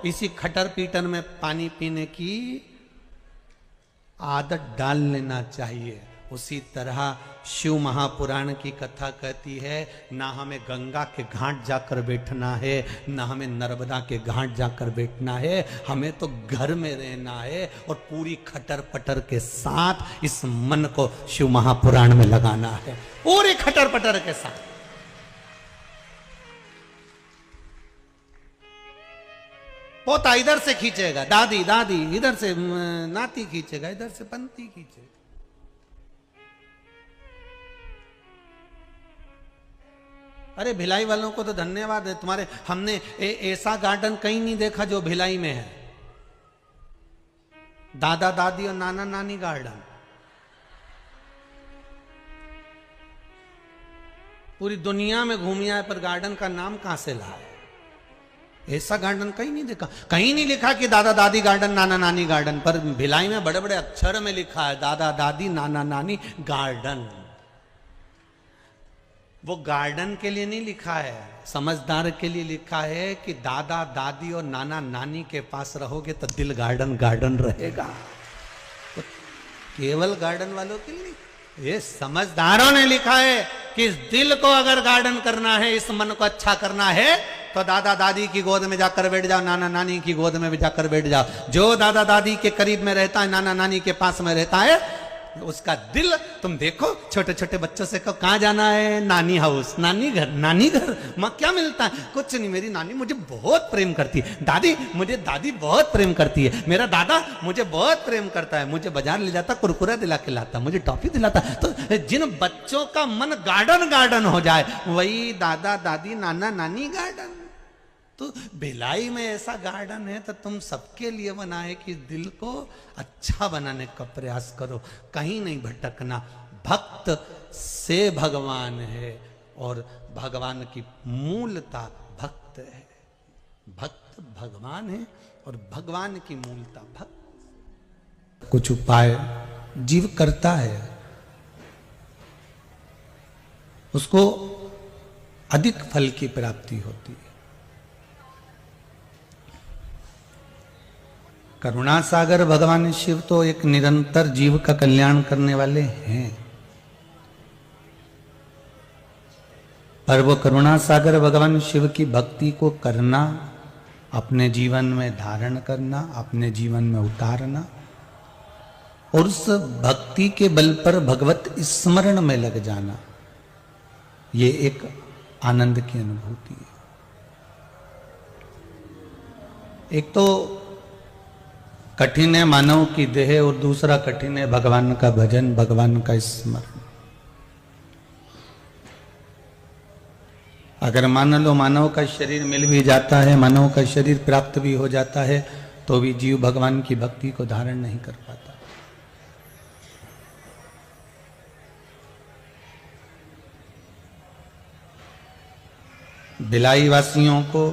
इसी खटर पीटर में पानी पीने की आदत डाल लेना चाहिए। उसी तरह शिव महापुराण की कथा कहती है, ना हमें गंगा के घाट जाकर बैठना है, ना हमें नर्मदा के घाट जाकर बैठना है, हमें तो घर में रहना है और पूरी खटर पटर के साथ इस मन को शिव महापुराण में लगाना है, पूरे खटर पटर के साथ। पोता इधर से खींचेगा, दादी दादी इधर से नाती खींचेगा, इधर से पंती खींचेगा। अरे भिलाई वालों को तो धन्यवाद है, तुम्हारे हमने ऐसा गार्डन कहीं नहीं देखा जो भिलाई में है। दादा दादी और नाना नानी गार्डन पूरी दुनिया में घूमिया है, पर गार्डन का नाम कहां से ला है? ऐसा गार्डन कहीं नहीं देखा। कहीं नहीं लिखा कि दादा दादी गार्डन, नाना नानी गार्डन, पर भिलाई में बड़े बड़े अक्षर में लिखा है दादा दादी नाना नानी गार्डन। वो गार्डन के लिए नहीं लिखा है, समझदार के लिए लिखा है कि दादा दादी और नाना नानी के पास रहोगे तो दिल गार्डन गार्डन रहेगा। तो केवल गार्डन वालों के लिए, ये समझदारों ने लिखा है कि इस दिल को अगर गार्डन करना है, इस मन को अच्छा करना है, तो दादा दादी की गोद में जाकर बैठ जाओ, नाना नानी की गोद में भी जाकर बैठ जाओ। जो दादा दादी के करीब में रहता है, नाना नानी के पास में रहता है, उसका दिल तुम देखो। छोटे छोटे बच्चों से कहो कहां जाना है? नानी हाउस, नानी घर, नानी घर। मां क्या मिलता है? कुछ नहीं, मेरी नानी मुझे बहुत प्रेम करती है, दादी मुझे दादी बहुत प्रेम करती है, मेरा दादा मुझे बहुत प्रेम करता है, मुझे बाजार ले जाता, कुरकुरा दिला के लाता, मुझे टॉफी दिलाता। तो जिन बच्चों का मन गार्डन गार्डन हो जाए, वही दादा दादी नाना नानी गार्डन। तो भिलाई में ऐसा गार्डन है तो तुम सबके लिए बना है कि दिल को अच्छा बनाने का प्रयास करो, कहीं नहीं भटकना। भक्त से भगवान है और भगवान की मूलता भक्त है। भक्त भगवान है और भगवान की मूलता भक्त। कुछ उपाय जीव करता है, उसको अधिक फल की प्राप्ति होती है। करुणा सागर भगवान शिव तो एक निरंतर जीव का कल्याण करने वाले हैं, पर वो करुणा सागर भगवान शिव की भक्ति को करना, अपने जीवन में धारण करना, अपने जीवन में उतारना और उस भक्ति के बल पर भगवत स्मरण में लग जाना, ये एक आनंद की अनुभूति है। एक तो कठिन है मानव की देह और दूसरा कठिन है भगवान का भजन, भगवान का स्मरण। अगर मान लो मानव का शरीर मिल भी जाता है, मानव का शरीर प्राप्त भी हो जाता है, तो भी जीव भगवान की भक्ति को धारण नहीं कर पाता। भिलाई वासियों को,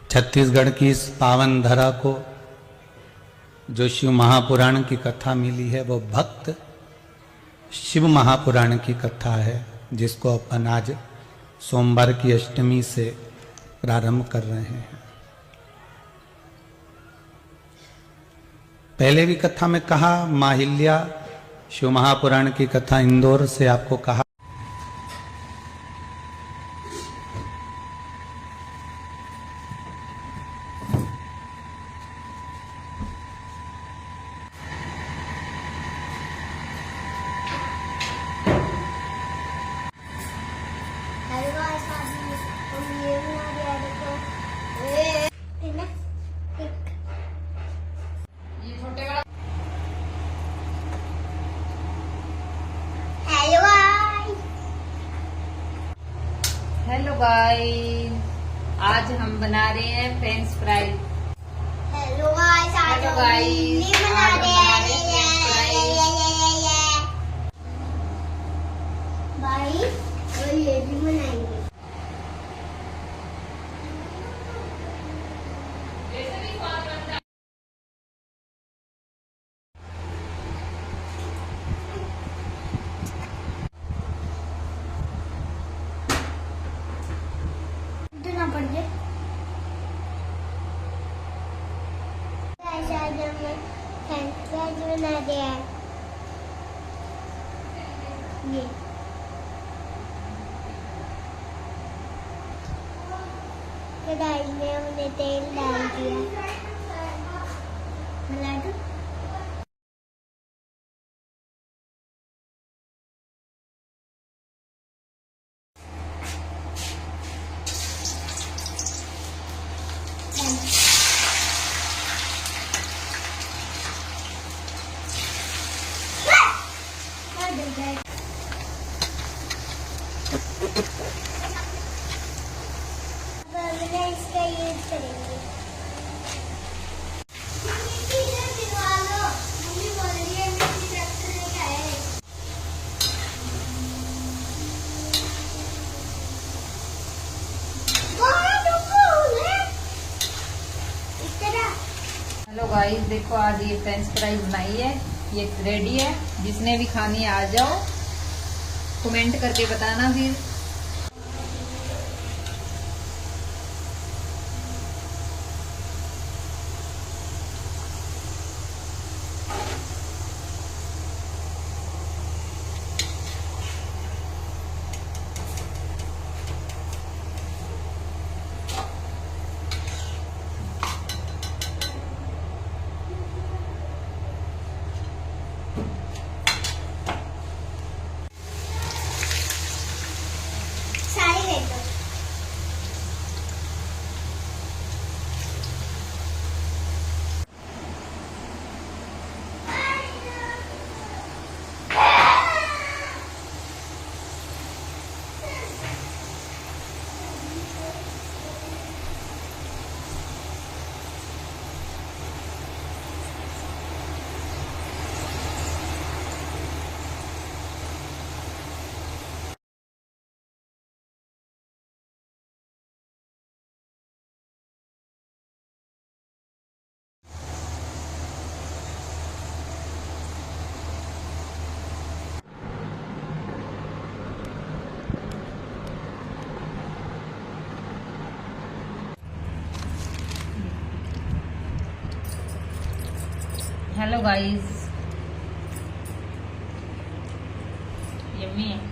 छत्तीसगढ़ की इस पावन धरा को जो शिव महापुराण की कथा मिली है, वो भक्त शिव महापुराण की कथा है, जिसको अपन आज सोमवार की अष्टमी से प्रारंभ कर रहे हैं। पहले भी कथा में कहा, माहिल्या शिव महापुराण की कथा इंदौर से आपको कहा। हेलो गाइस, आज हम बना रहे हैं फ्रेंच फ्राइज। हेलो गाइस, आज हेलो हम गाइस, भिंडी बना आज हम रहे बना रहे हैं हैं। भाई और ये भी बनाएंगे। इतना पड़ गया। आज हम फ्रेंच फ्राइज बना रहे हैं। ये कढ़ाई में हमने तेल डाल दिया। मिला दो। इसका यूज करेंगे। मम्मी बोल रही है मिक्सी ट्रैक्टर लेके आए हैं। इस तरह। हेलो गाइस, देखो आज ये फ्रेंच फ्राइज बनाई है, ये रेडी है। जिसने भी खानी है आ जाओ, कमेंट करके बताना फिर। सारी ले दो। हेलो गाइस, यम्मी है।